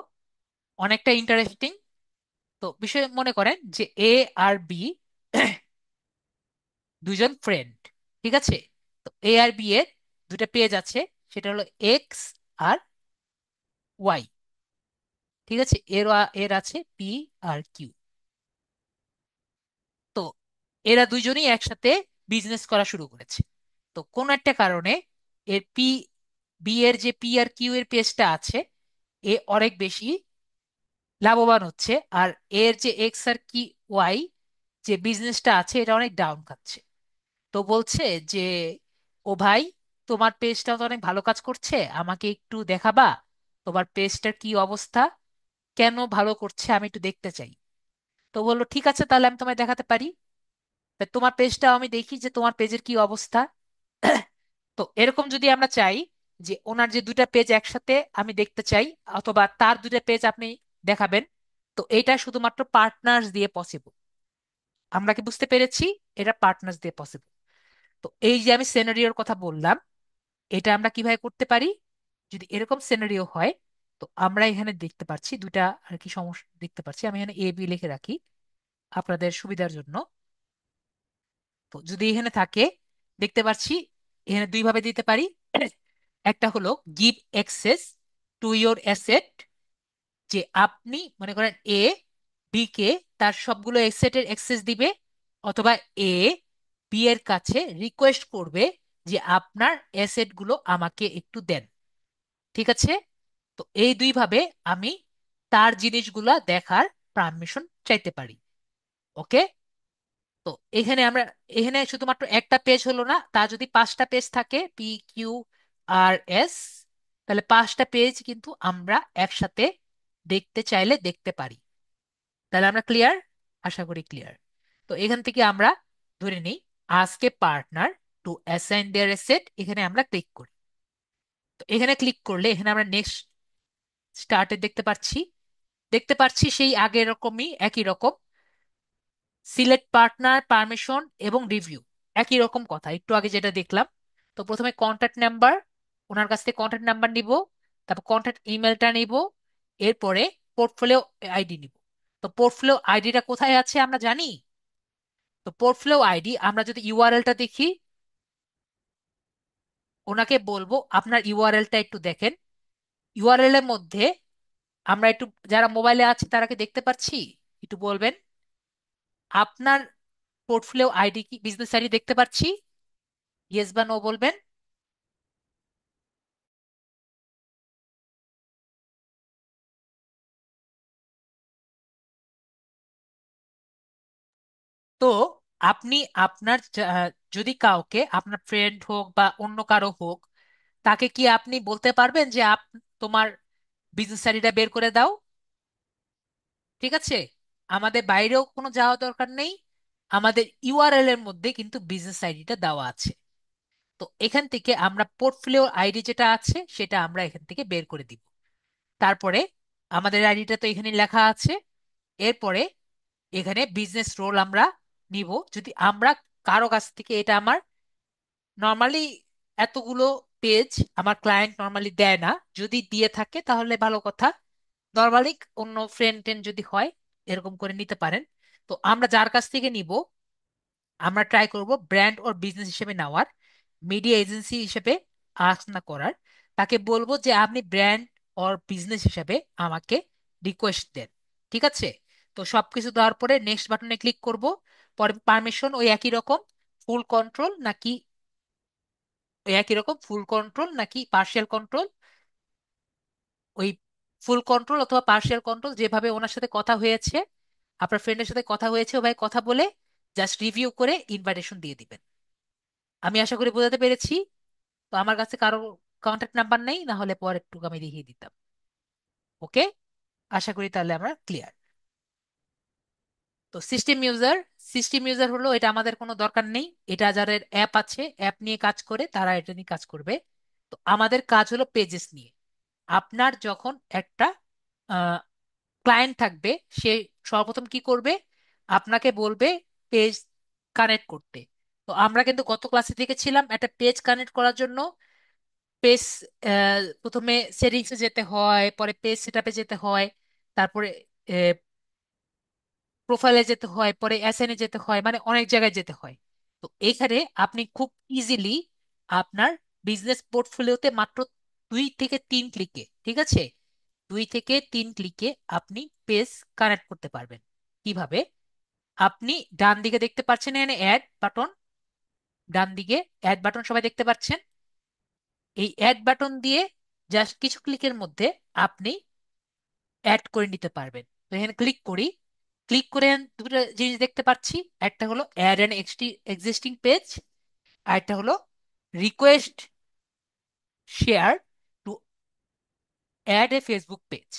অনেকটা ইন্টারেস্টিং। তো বিষয় মনে করেন যে এ আর বি দুজন ফ্রেন্ড। ঠিক আছে, তো এ আর বি এর দুটা পেজ আছে, সেটা হলো এক্স আর ওয়াই। ঠিক আছে, এর আছে পি আর কিউ। তো এরা দুজনেই একসাথে বিজনেস করা শুরু করেছে। তো কোন একটা কারণে এর বি এর যে পি আর কিউ এর পেজটা আছে, এ অনেক বেশি লাভবান হচ্ছে, আর এর যে এক্স আর কি ওয়াই যে বিজনেসটা আছে এটা অনেক ডাউন খাচ্ছে। তো বলছে যে ও ভাই, তোমার পেজটা তো অনেক ভালো কাজ করছে, আমাকে একটু দেখাবা তোমার পেজটার কি অবস্থা, কেন ভালো করছে আমি একটু দেখতে চাই। তো বললো ঠিক আছে, তাহলে আমি তোমায় দেখাতে পারি। তা তোমার পেজটা আমি দেখি যে তোমার পেজের কি অবস্থা। তো এরকম যদি আমরা চাই যে ওনার যে দুটা পেজ একসাথে আমি দেখতে চাই, অথবা তার দুটা পেজ আপনি দেখাবেন, তো এটা শুধুমাত্র পার্টনার্স দিয়ে পসিবল। আমরা কি বুঝতে পেরেছি? এটা পার্টনার্স দিয়ে পসিবল। তো এই যে আমি সিনারিওর কথা বললাম, এটা আমরা কিভাবে করতে পারি? যদি এরকম সিনারিও হয়, তো আমরা এখানে দেখতে পাচ্ছি দুটা আর কি সমস্যা দেখতে পাচ্ছি। আমি এখানে এ বি লিখে রাখি আপনাদের সুবিধার জন্য। তো যদি এখানে থাকে, দেখতে পাচ্ছি এখানে দুই ভাবে দিতে পারি। একটা হলো give access to your asset, যে আপনি মনে করেন এ বি কে তার সবগুলো অ্যাসেটের অ্যাক্সেস দিবে, অথবা এ বি এর কাছে রিকোয়েস্ট করবে যে আপনার অ্যাসেট গুলো আমাকে একটু দেন। ঠিক আছে, তো এই দুই ভাবে আমি তার জিনিসগুলা দেখার পারমিশন চাইতে পারি। ওকে, তো এখানে আমরা এখানে শুধুমাত্র একটা পেজ হলো না, তা যদি পাঁচটা পেজ থাকে পি কিউ আর এস, তাহলে পাঁচটা পেজ কিন্তু আমরা একসাথে দেখতে চাইলে দেখতে পারি। তাহলে আমরা ক্লিয়ার? আশা করি ক্লিয়ার। তো এখান থেকে আমরা ধরে নিই আজকে partner to assign their asset, এখানে আমরা ক্লিক করি। তো এখানে ক্লিক করলে এখানে আমরা নেক্সট স্টার্টে দেখতে পাচ্ছি সেই আগের রকমই, একই রকম সিলেক্ট পার্টনার, পারমিশন এবং রিভিউ, একই রকম কথা একটু আগে যেটা দেখলাম। তো প্রথমে কন্ট্যাক্ট নাম্বার, ওনার কাছ থেকে কন্ট্যাক্ট নাম্বার নিব, তারপর কন্ট্যাক্ট ইমেলটা নিব, এরপরে পোর্টফোলিও আইডি নিব। তো পোর্টফোলিও আইডিটা কোথায় আছে আমরা জানি। তো পোর্টফোলিও আইডি আমরা যদি ইউআরএলটা দেখি, ওনাকে বলবো আপনার ইউআরএলটা একটু দেখেন। ইউআরএল এর মধ্যে আমরা একটু, যারা মোবাইলে আছে তারা কি দেখতে পাচ্ছি? একটু বলবেন আপনার পোর্টফোলিও আইডি কি, বিজনেস আইডি দেখতে পাচ্ছি? ইয়েস বা নো বলবেন। তো আপনি আপনার যদি কাউকে, আপনার ফ্রেন্ড হোক বা অন্য কারো হোক, তাকে কি আপনি বলতে পারবেন যে তোমার বিজনেস আইডিটা বের করে দাও? ঠিক আছে, আমাদের বাইরেও কোনো যাওয়া দরকার নেই, আমাদের ইউআরএল এর মধ্যে কিন্তু বিজনেস আইডিটা দেওয়া আছে। তো এখান থেকে আমরা পোর্টফোলিও আইডি যেটা আছে সেটা আমরা এখান থেকে বের করে দিব। তারপরে আমাদের আইডিটা তো এখানে লেখা আছে। এরপরে এখানে বিজনেস রোল আমরা নিব। যদি আমরা কারো কাছ থেকে, এটা আমার নর্মালি এতগুলো পেজ আমার ক্লায়েন্ট নর্মালি দেয় না, যদি দিয়ে থাকে তাহলে ভালো কথা। নর্মালি অন্য ফ্রেন্ড টেন যদি হয় এরকম করে নিতে পারেন। তো আমরা যার কাছ থেকে নিব আমরা ট্রাই করব ব্র্যান্ড ওর বিজনেস হিসেবে নেওয়ার, মিডিয়া এজেন্সি হিসেবে আস্ক না করার। তাকে বলবো যে আপনি ব্র্যান্ড ওর বিজনেস হিসেবে আমাকে রিকোয়েস্ট দেন। ঠিক আছে? তো সবকিছু দেওয়ার পরে নেক্সট বাটনে ক্লিক করব। পরে পারমিশন ওই একই রকম, ফুল কন্ট্রোল নাকি ওই একই রকম ফুল কন্ট্রোল নাকি পার্শিয়াল কন্ট্রোল, ওই ফুল কন্ট্রোল অথবা পার্শিয়াল কন্ট্রোল, যেভাবে ওনার সাথে কথা হয়েছে, আপনার ফ্রেন্ডের সাথে কথা হয়েছে ওভাবে কথা বলে জাস্ট রিভিউ করে ইনভাইটেশন দিয়ে দিবেন। আমি আশা করি বোঝাতে পেরেছি। তো আমার কাছে কারো কন্ট্যাক্ট নাম্বার নেই, না হলে পরে একটু আমি দেখিয়ে দিতাম। ওকে, আশা করি তাহলে আমরা ক্লিয়ার। তো সিস্টেম ইউজার হলো, এটা আমাদের কোনো দরকার নেই। এটা যাদের অ্যাপ আছে, অ্যাপ নিয়ে কাজ করে, তারা এটা নিয়ে কাজ করবে। তো আমাদের কাজ হলো পেজেস নিয়ে। আপনার যখন একটা ক্লায়েন্ট থাকবে, সে সর্বপ্রথম কি করবে? আপনাকে বলবে পেজ কানেক্ট করতে। তো আমরা কিন্তু গত ক্লাসে দেখেছিলাম একটা পেজ কানেক্ট করার জন্য পেজ প্রথমে সেটিংসে যেতে হয়, পরে পেজ সেটআপে যেতে হয়, তারপরে প্রোফাইলে যেতে হয়, পরে এসএন এ যেতে হয়, মানে অনেক জায়গায় যেতে হয়। তো এখানে আপনি খুব ইজিলি আপনার বিজনেস পোর্টফোলিওতে মাত্র 2 থেকে 3 ক্লিকে, ঠিক আছে, 2 থেকে 3 ক্লিকে আপনি পেজ কানেক্ট করতে পারবেন। কিভাবে? আপনি ডান দিকে দেখতে পাচ্ছেন এখানে অ্যাড বাটন, ডান দিকে অ্যাড বাটন সবাই দেখতে পাচ্ছেন। এই অ্যাড বাটন দিয়ে জাস্ট কিছু ক্লিকের মধ্যে আপনি অ্যাড করে নিতে পারবেন। তো এখানে ক্লিক করি, ক্লিক করে দুটো জিনিস দেখতে পাচ্ছি। একটা হলো অ্যাড অ্যান এক্সিস্টিং পেজ, আর একটা হলো request share to add a Facebook page.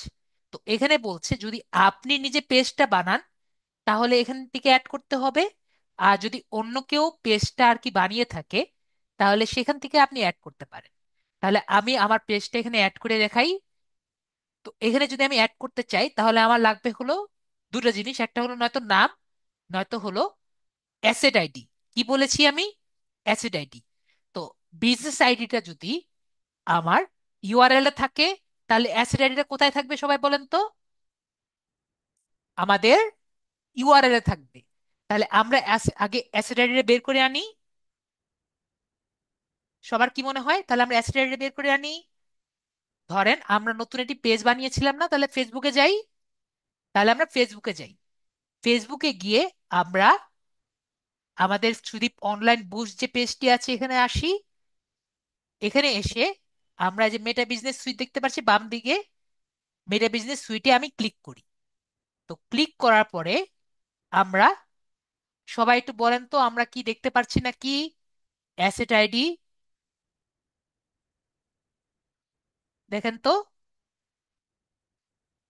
তো এখানে বলছে যদি আপনি নিজে পেজটা বানান তাহলে এখান থেকে অ্যাড করতে হবে, আর যদি অন্য কেউ পেজটা আর কি বানিয়ে থাকে তাহলে সেখান থেকে আপনি অ্যাড করতে পারেন। তাহলে আমি আমার পেজটা এখানে অ্যাড করে দেখাই। তো এখানে যদি আমি অ্যাড করতে চাই তাহলে আমার লাগবে হলো দুটো জিনিস, একটা হলো নয়তো নাম, নয়তো হলো অ্যাসেট আইডি। কি বলেছি আমি? Asset ID. তো বিজনেস আইডিটা যদি আমার ইউআরএল এ থাকে তাহলে অ্যাসেট আইডিটা কোথায় থাকবে সবাই বলেন তো? আমাদের ইউআরএল এ থাকবে। তাহলে আমরা আগে অ্যাসেট আইডিটা বের করে আনি। সবার কি মনে হয় তাহলে আমরা অ্যাসেট আইডিটা বের করে আনি? ধরেন আমরা নতুন একটি পেজ বানিয়েছিলাম না, তাহলে ফেসবুকে যাই। তাহলে আমরা ফেসবুকে যাই, ফেসবুকে গিয়ে আমরা আমাদের সুদীপ অনলাইন বুস্ট যে পেজটি আছে এখানে আসি। এখানে এসে আমরা যে মেটা বিজনেস সুইট দেখতে পাচ্ছি বাম দিকে, মেটা বিজনেস সুইটে আমি ক্লিক করি। তো ক্লিক করার পরে আমরা, সবাই একটু বলেন তো আমরা কি দেখতে পাচ্ছি না কি? অ্যাসেট আইডি দেখেন তো,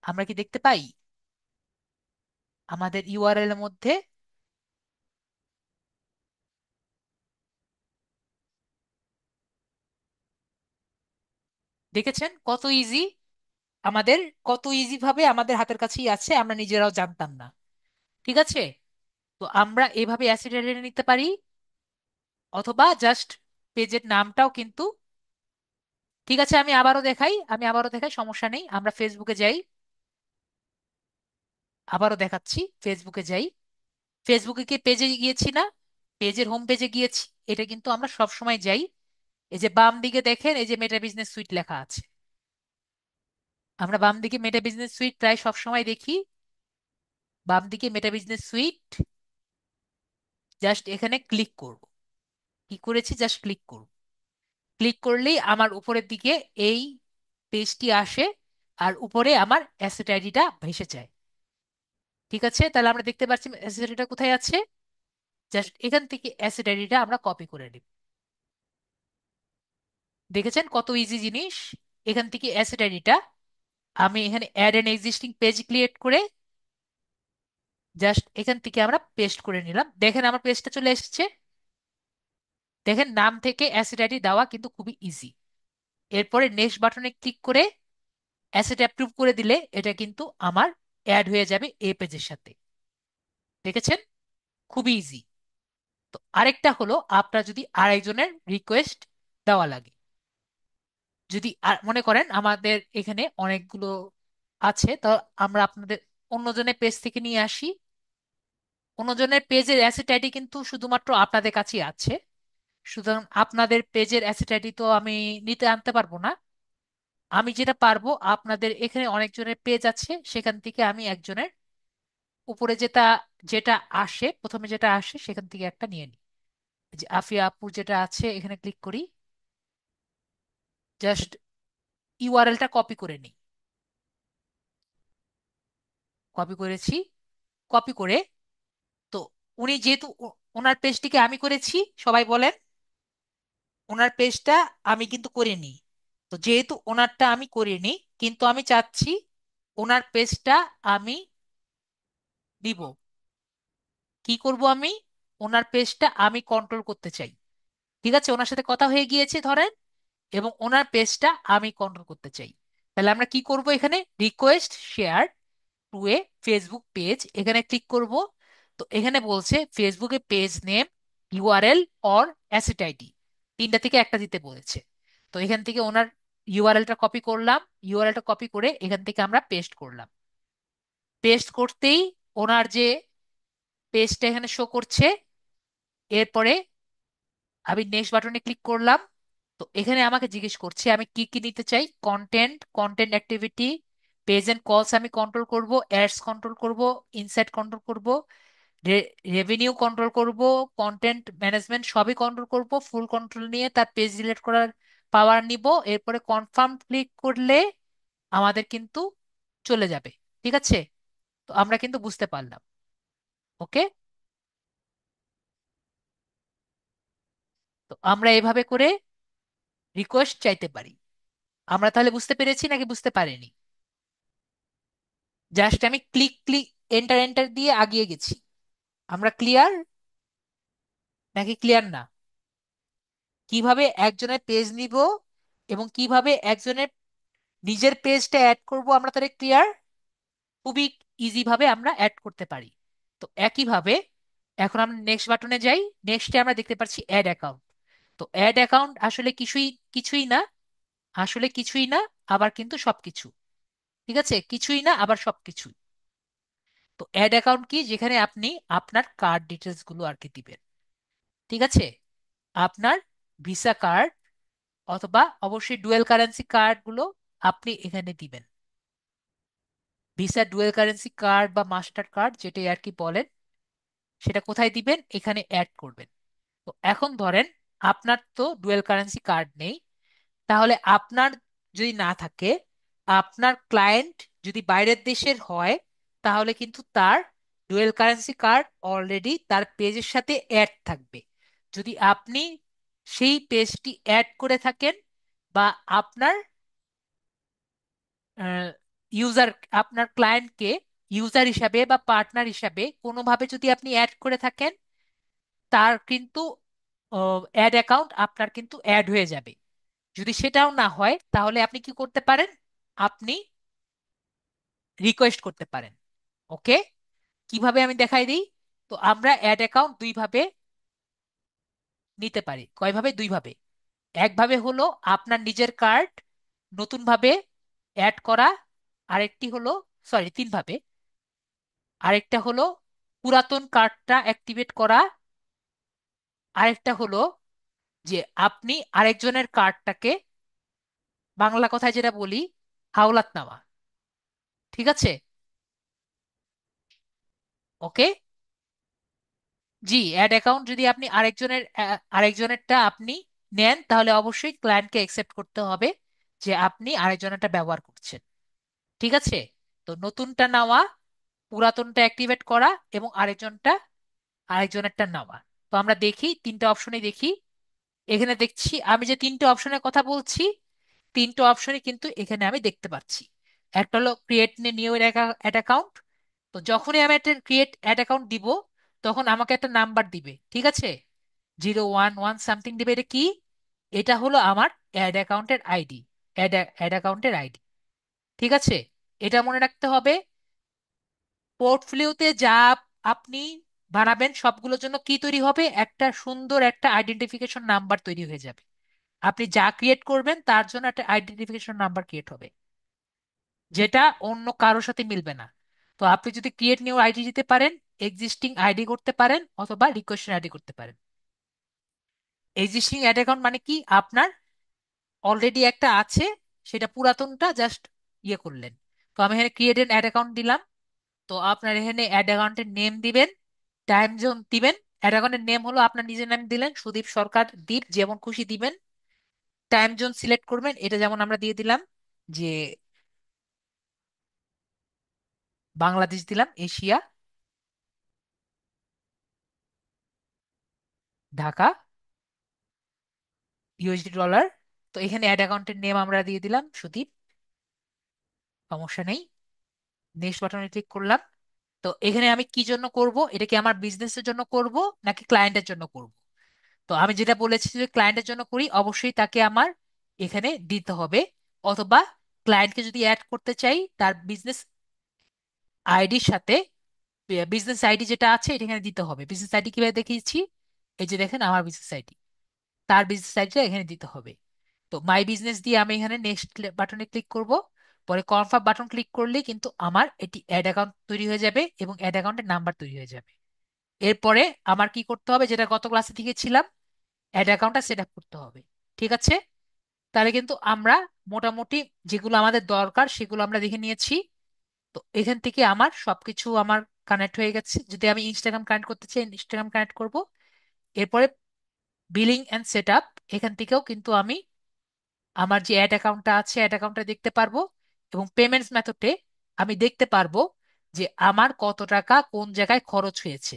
আমরা কি দেখতে পাই আমাদের ইউআরএল এর মধ্যে? দেখেছেন কত ইজি? আমাদের কত ইজি ভাবে আমাদের হাতের কাছেই আছে, আমরা নিজেরাও জানতাম না। ঠিক আছে? তো আমরা এভাবে অ্যাসেট আইডি নিতে পারি, অথবা জাস্ট পেজের নামটাও কিন্তু। ঠিক আছে, আমি আবারও দেখাই, সমস্যা নেই। আমরা ফেসবুকে যাই, আবারও দেখাচ্ছি, ফেসবুকে যাই। ফেসবুকে কি পেজে গিয়েছি না? পেজের হোম পেজে গিয়েছি। এটা কিন্তু আমরা সব সময় যাই। এই যে বাম দিকে দেখেন, এই যে মেটা বিজনেস সুইট লেখা আছে, আমরা বাম দিকে মেটা বিজনেস সুইট প্রায় সব সময় দেখি। বাম দিকে মেটা বিজনেস সুইট, জাস্ট এখানে ক্লিক করব। কি করেছি? জাস্ট ক্লিক করব। ক্লিক করলেই আমার উপরের দিকে এই পেজটি আসে, আর উপরে আমার অ্যাসেট আইডিটা ভেসে যায়। ঠিক আছে, তাহলে আমরা দেখতে পাচ্ছি অ্যাসেট আইডিটা কোথায় আছে। জাস্ট এখান থেকে অ্যাসেট আইডিটা আমরা কপি করে নিব। দেখেছেন কত ইজি জিনিস? এখান থেকে অ্যাসেট আইডিটা আমি এখানে add an existing page create করে জাস্ট এখান থেকে আমরা পেস্ট করে নিলাম, দেখেন আমার পেস্টটা চলে এসেছে। দেখেন নাম থেকে অ্যাসেট আইডি দেওয়া কিন্তু খুবই ইজি। এরপরে নেক্সট বাটনে ক্লিক করে অ্যাসেট অ্যাপ্রুভ করে দিলে এটা কিন্তু আমার অ্যাড হয়ে যাবে এই পেজের সাথে। দেখেছেন, খুবই ইজি। তো আরেকটা হলো, আপনার যদি আরেকজনের রিকোয়েস্ট দেওয়া লাগে, যদি মনে করেন আমাদের এখানে অনেকগুলো আছে, তো আমরা আপনাদের অন্যজনের পেজ থেকে নিয়ে আসি। অন্যজনের পেজের অ্যাসেট আইডি কিন্তু শুধুমাত্র আপনাদের কাছেই আছে, সুতরাং আপনাদের পেজের অ্যাসেট আইডি তো আমি নিতে আনতে পারবো না। আমি যেটা পারবো, আপনাদের এখানে অনেকজনের পেজ আছে, সেখান থেকে আমি একজনের উপরে যেটা যেটা আসে, প্রথমে যেটা আসে সেখান থেকে একটা নিয়ে নিই। এই যে আফিয়া আপুর যেটা আছে, এখানে ক্লিক করি, জাস্ট ইউআরএলটা কপি করে নিই। কপি করেছি। কপি করে, তো উনি যেহেতু ওনার পেজটিকে আমি করেছি, সবাই বলেন, ওনার পেজটা আমি কিন্তু করিনি। তো যেহেতু ওনারটা আমি করিনি, কিন্তু আমি চাচ্ছি ওনার পেজটা আমি দিব। কি করব আমি? ওনার পেজটা আমি কন্ট্রোল করতে চাই। ঠিক আছে, ওনার সাথে কথা হয়ে গিয়েছে ধরেন, এবং ওনার পেজটা আমি কন্ট্রোল করতে চাই। তাহলে আমরা কি করব? এখানে রিকোয়েস্ট শেয়ার টু এ ফেসবুক পেজ, এখানে ক্লিক করব। তো এখানে বলছে ফেসবুকে page name, URL or asset ID, তিনটা থেকে একটা দিতে বলেছে। তো এখান থেকে ওনার ইউআরএলটা কপি করলাম। ইউআরএলটা কপি করে এখান থেকে আমরা পেস্ট করলাম। পেস্ট করতেই ওনার যে পেজটা এখানে শো করছে। এরপরে আমি নেক্সট বাটনে ক্লিক করলাম। তো এখানে আমাকে জিজ্ঞেস করছে আমি কি কি নিতে চাই। Content, content activity, page and calls আমি কন্ট্রোল করব, অ্যাডস কন্ট্রোল করব, ইনসাইট কন্ট্রোল করব, রেভিনিউ কন্ট্রোল করব, কন্টেন্ট ম্যানেজমেন্ট সবই কন্ট্রোল করব। ফুল কন্ট্রোল নিয়ে তার পেজ ডিলিট করার পাওয়ার নিব। এরপরে কনফার্ম ক্লিক করলে আমাদের কিন্তু চলে যাবে। ঠিক আছে, তো আমরা কিন্তু বুঝতে পারলাম। ওকে, তো আমরা এভাবে করে রিকোয়েস্ট চাইতে পারি। আমরা তাহলে বুঝতে পেরেছি নাকি বুঝতে পারিনি? জাস্ট আমি ক্লিক ক্লিক এন্টার এন্টার দিয়ে আগিয়ে গেছি। আমরা ক্লিয়ার নাকি ক্লিয়ার না? কিভাবে একজনের পেজ নিব এবং কিভাবে একজনের নিজের পেজটা অ্যাড করব, আমরা তাহলে ক্লিয়ার। খুবই ইজি ভাবে আমরা অ্যাড করতে পারি। তো একইভাবে এখন আমরা নেক্সট বাটনে যাই। নেক্সটে আমরা দেখতে পাচ্ছি অ্যাড অ্যাকাউন্ট। তো অ্যাড অ্যাকাউন্ট আসলে কিছুই কিছুই না, আসলে কিছুই না, আবার কিন্তু সবকিছু। ঠিক আছে, কিছুই না আবার সবকিছু। তো অ্যাড অ্যাকাউন্ট কি? যেখানে আপনি আপনার কার্ড ডিটেলস গুলো আর কি দিবেন। ঠিক আছে, আপনার ভিসা কার্ড অথবা অবশ্যই ডুয়েল কারেন্সি কার্ড গুলো আপনি এখানে দিবেন। ভিসা ডুয়েল কারেন্সি কার্ড বা মাস্টার কার্ড যেটাই আর কি বলেন, সেটা কোথায় দিবেন? এখানে অ্যাড করবেন। তো এখন ধরেন আপনার তো ডুয়েল কারেন্সি কার্ড নেই, তাহলে আপনার যদি না থাকে, আপনার ক্লায়েন্ট যদি বাইরের দেশের হয়, তাহলে কিন্তু তার ডুয়েল কারেন্সি কার্ড অলরেডি তার পেজের সাথে অ্যাড থাকবে। যদি আপনি সেই পেজটি অ্যাড করে থাকেন, বা আপনার ইউজার, আপনার ক্লায়েন্টকে ইউজার হিসাবে বা পার্টনার হিসাবে কোনোভাবে যদি আপনি অ্যাড করে থাকেন, তার কিন্তু অ্যাড অ্যাকাউন্ট আপনার কিন্তু অ্যাড হয়ে যাবে। যদি সেটাও না হয়, তাহলে আপনি কি করতে পারেন? আপনি রিকোয়েস্ট করতে পারেন। ওকে, কিভাবে আমি দেখাই দিই। তো আমরা অ্যাড অ্যাকাউন্ট দুই ভাবে নিতে পারি। কয়ভাবে? দুই ভাবে। একভাবে হলো আপনার নিজের কার্ড নতুন ভাবে অ্যাড করা, আরেকটি হলো, সরি, তিন ভাবে। আরেকটা হলো পুরাতন কার্ডটা অ্যাক্টিভেট করা, আরেকটা হলো যে আপনি আরেকজনের কার্ডটাকে, বাংলা কথায় যেটা বলি, হাওলাত নেওয়া। ঠিক আছে, ওকে। জি, অ্যাড অ্যাকাউন্ট যদি আপনি আরেকজনেরটা আপনি নেন, তাহলে অবশ্যই ক্লায়েন্টকে অ্যাকসেপ্ট করতে হবে যে আপনি আরেকজনেরটা ব্যবহার করছেন। ঠিক আছে, তো নতুনটা নেওয়া, পুরাতনটা অ্যাক্টিভেট করা, এবং আরেকজনেরটা নেওয়া। তো আমরা দেখি তিনটা অপশনই দেখি। এখানে দেখছি আমি যে তিনটে অপশনের কথা বলছি, তিনটে অপশনই কিন্তু এখানে আমি দেখতে পাচ্ছি। একটা হলো ক্রিয়েট নিউ অ্যাড অ্যাকাউন্ট। তো তো যখনই আমি একটা ক্রিয়েট অ্যাড অ্যাকাউন্ট দিব, তখন আমাকে একটা নাম্বার দিবে, ঠিক আছে? 011 সামথিং দিবে। এটা কি? এটা হলো আমার অ্যাড অ্যাকাউন্টের আইডি। অ্যাড অ্যাড অ্যাকাউন্টের আইডি, ঠিক আছে? এটা মনে রাখতে হবে। পোর্টফোলিওতে যা আপনি বানাবেন সবগুলোর জন্য কি তৈরি হবে? একটা সুন্দর একটা আইডেন্টিফিকেশন নাম্বার তৈরি হয়ে যাবে। আপনি যা ক্রিয়েট করবেন তার জন্য একটা আইডেন্টিফিকেশন নাম্বার ক্রিয়েট হবে, যেটা অন্য কারোর সাথে মিলবে না। তো আপনি যদি ক্রিয়েট নিউ আইডি দিতে পারেন, এক্সিস্টিং আইডি করতে পারেন, অথবা রিকোয়েস্ট আইডি করতে পারেন। এক্সিস্টিং অ্যাড অ্যাকাউন্ট মানে কি? আপনার অলরেডি একটা আছে, সেটা পুরাতনটা জাস্ট ইয়ে করলেন। তো আমি এখানে ক্রিয়েট এন অ্যাড অ্যাকাউন্ট দিলাম। তো আপনার এখানে অ্যাড অ্যাকাউন্টের নেম দিবেন, টাইম জোন দিবেন। অ্যাড অ্যাকাউন্টের নেম হলো আপনার নিজের নাম দিলেন, সুদীপ সরকার দ্বীপ, যেমন খুশি দিবেন। টাইম জোন সিলেক্ট করবেন, এটা যেমন আমরা দিয়ে দিলাম যে বাংলাদেশ দিলাম, এশিয়া, ঢাকা, ইউএসডি ডলার। তো এখানে অ্যাড অ্যাকাউন্টের নেম আমরা দিয়ে দিলাম সুদীপ, সমস্যা নেই। নেক্সট বাটনে ক্লিক করলাম। তো এখানে আমি কি জন্য করব? এটা কি আমার বিজনেসের জন্য করব নাকি ক্লায়েন্টের জন্য করব? তো আমি যেটা বলেছি, যদি ক্লায়েন্টের জন্য করি অবশ্যই তাকে আমার এখানে দিতে হবে। অথবা ক্লায়েন্টকে যদি অ্যাড করতে চাই তার বিজনেস আইডির সাথে, বিজনেস আইডি যেটা আছে এটা এখানে দিতে হবে। বিজনেস আইডি কিভাবে দেখিয়েছি, এই যে দেখেন আমার বিজনেস আইডি, তার বিজনেস আইডিটা এখানে দিতে হবে। তো মাই বিজনেস দিয়ে আমি এখানে নেক্সট বাটনে ক্লিক করব। পরে কনফার্ম বাটন ক্লিক করলে কিন্তু আমার এটি অ্যাড অ্যাকাউন্ট তৈরি হয়ে যাবে এবং অ্যাড অ্যাকাউন্টের নাম্বার তৈরি হয়ে যাবে। এরপরে আমার কি করতে হবে, যেটা গত ক্লাসে শিখেছিলাম, অ্যাড অ্যাকাউন্টটা সেট আপ করতে হবে, ঠিক আছে? তাহলে কিন্তু আমরা মোটামুটি যেগুলো আমাদের দরকার সেগুলো আমরা দেখে নিয়েছি। তো এখান থেকে আমার সবকিছু আমার কানেক্ট হয়ে গেছে। যদি আমি ইনস্টাগ্রাম কানেক্ট করতে চাই, ইনস্টাগ্রাম কানেক্ট করব। এরপরে বিলিং অ্যান্ড সেট আপ, এখান থেকেও কিন্তু আমি আমার যে অ্যাড অ্যাকাউন্টটা আছে অ্যাড অ্যাকাউন্টটা দেখতে পারবো। এবং পেমেন্টস মেথডে আমি দেখতে পারবো যে আমার কত টাকা কোন জায়গায় খরচ হয়েছে,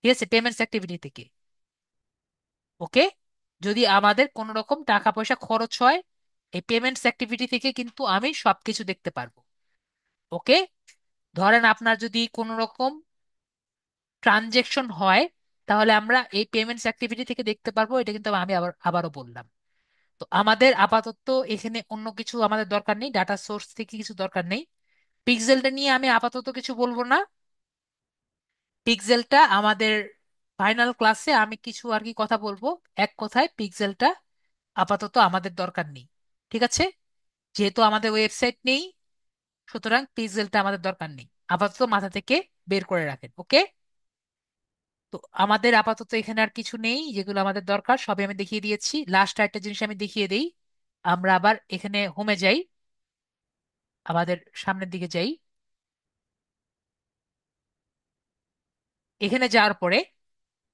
ঠিক আছে, পেমেন্টস অ্যাক্টিভিটি থেকে। ওকে, যদি আমাদের কোনো রকম টাকা পয়সা খরচ হয়, এই পেমেন্টস অ্যাক্টিভিটি থেকে কিন্তু আমি সবকিছু দেখতে পারবো। ওকে, ধরেন আপনার যদি কোনো রকম ট্রানজেকশন হয়, তাহলে আমরা এই পেমেন্টস অ্যাক্টিভিটি থেকে দেখতে পারবো। এটা কিন্তু আমি আবারও বললাম। তো আমাদের আপাতত এখানে অন্য কিছু আমাদের দরকার নেই, ডাটা সোর্স থেকে কিছু দরকার নেই। পিক্সেলটা নিয়ে আমি আপাতত কিছু বলবো না। পিক্সেলটা আমাদের ফাইনাল ক্লাসে আমি কিছু আর কি কথা বলবো। এক কথায় পিক্সেলটা আপাতত আমাদের দরকার নেই, ঠিক আছে? যেহেতু আমাদের ওয়েবসাইট নেই, সুতরাং পিক্সেলটা আমাদের দরকার নেই, আপাতত মাথা থেকে বের করে রাখেন। ওকে, তো আমাদের আপাতত এখানে আর কিছু নেই, যেগুলো আমাদের দরকার সবই আমি দেখিয়ে দিয়েছি। লাস্ট একটা জিনিস আমি দেখিয়ে দিই। আমরা আবার এখানে হোমে যাই, আমাদের সামনের দিকে যাই। এখানে যাওয়ার পরে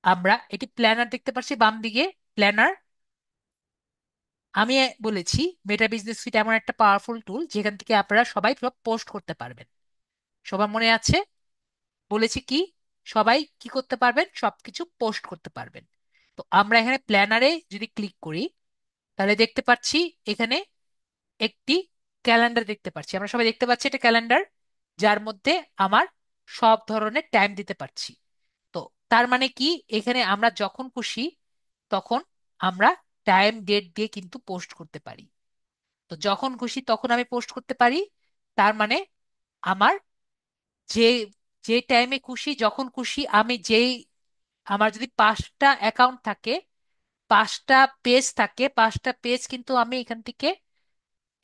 আমরা এটি প্ল্যানার দেখতে পাচ্ছি বাম দিকে, প্ল্যানার। আমি বলেছি মেটা বিজনেস সুইট এমন একটা পাওয়ারফুল টুল যেখান থেকে আপনারা সবাই সব পোস্ট করতে পারবেন। সবার মনে আছে বলেছি কি? সবাই কি করতে পারবেন? সবকিছু পোস্ট করতে পারবেন। তো আমরা এখানে প্ল্যানারে যদি ক্লিক করি, তাহলে দেখতে পাচ্ছি এখানে একটি ক্যালেন্ডার দেখতে পাচ্ছি। আমরা সবাই দেখতে পাচ্ছি এটা ক্যালেন্ডার, যার মধ্যে আমার সব ধরনের টাইম দিতে পারছি। তো তার মানে কি, এখানে আমরা যখন খুশি তখন আমরা টাইম ডেট দিয়ে কিন্তু পোস্ট করতে পারি। তো যখন খুশি তখন আমি পোস্ট করতে পারি। তার মানে আমার যে যে টাইমে খুশি যখন খুশি আমি যেই, আমার যদি 5টা অ্যাকাউন্ট থাকে, 5টা পেজ থাকে, 5টা পেজ কিন্তু আমি এখান থেকে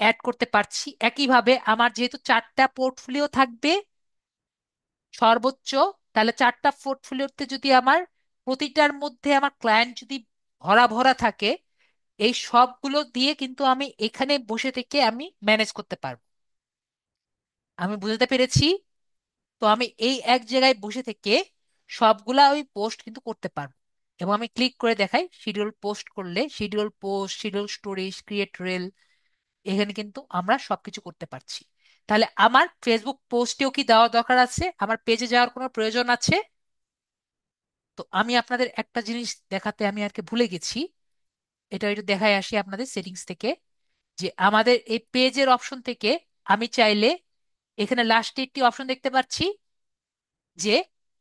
অ্যাড করতে পারছি। একইভাবে আমার যেহেতু 4টা পোর্টফোলিও থাকবে সর্বোচ্চ, তাহলে 4টা পোর্টফোলিওতে যদি আমার প্রতিটার মধ্যে আমার ক্লায়েন্ট যদি ভরা ভরা থাকে, এই সবগুলো দিয়ে কিন্তু আমি এখানে বসে থেকে আমি ম্যানেজ করতে পারবো। আমি বুঝতে পেরেছি? তো আমি এই এক জায়গায় বসে থেকে সবগুলা ওই পোস্ট কিন্তু করতে পারবো। এবং আমি ক্লিক করে দেখাই, শিডিউল পোস্ট করলে schedule post, schedule storage, create rail, এখানে কিন্তু আমরা সবকিছু করতে পারছি। তাহলে আমার ফেসবুক পোস্টেও কি দেওয়ার দরকার আছে? আমার পেজে যাওয়ার কোনো প্রয়োজন আছে? তো আমি আপনাদের একটা জিনিস দেখাতে আমি আর কি ভুলে গেছি। এটা একটু দেখাই আসি আপনাদের সেটিংস থেকে, যে আমাদের এই পেজের অপশন থেকে আমি চাইলে এখানে লাস্টে একটি অপশন দেখতে পাচ্ছি, যে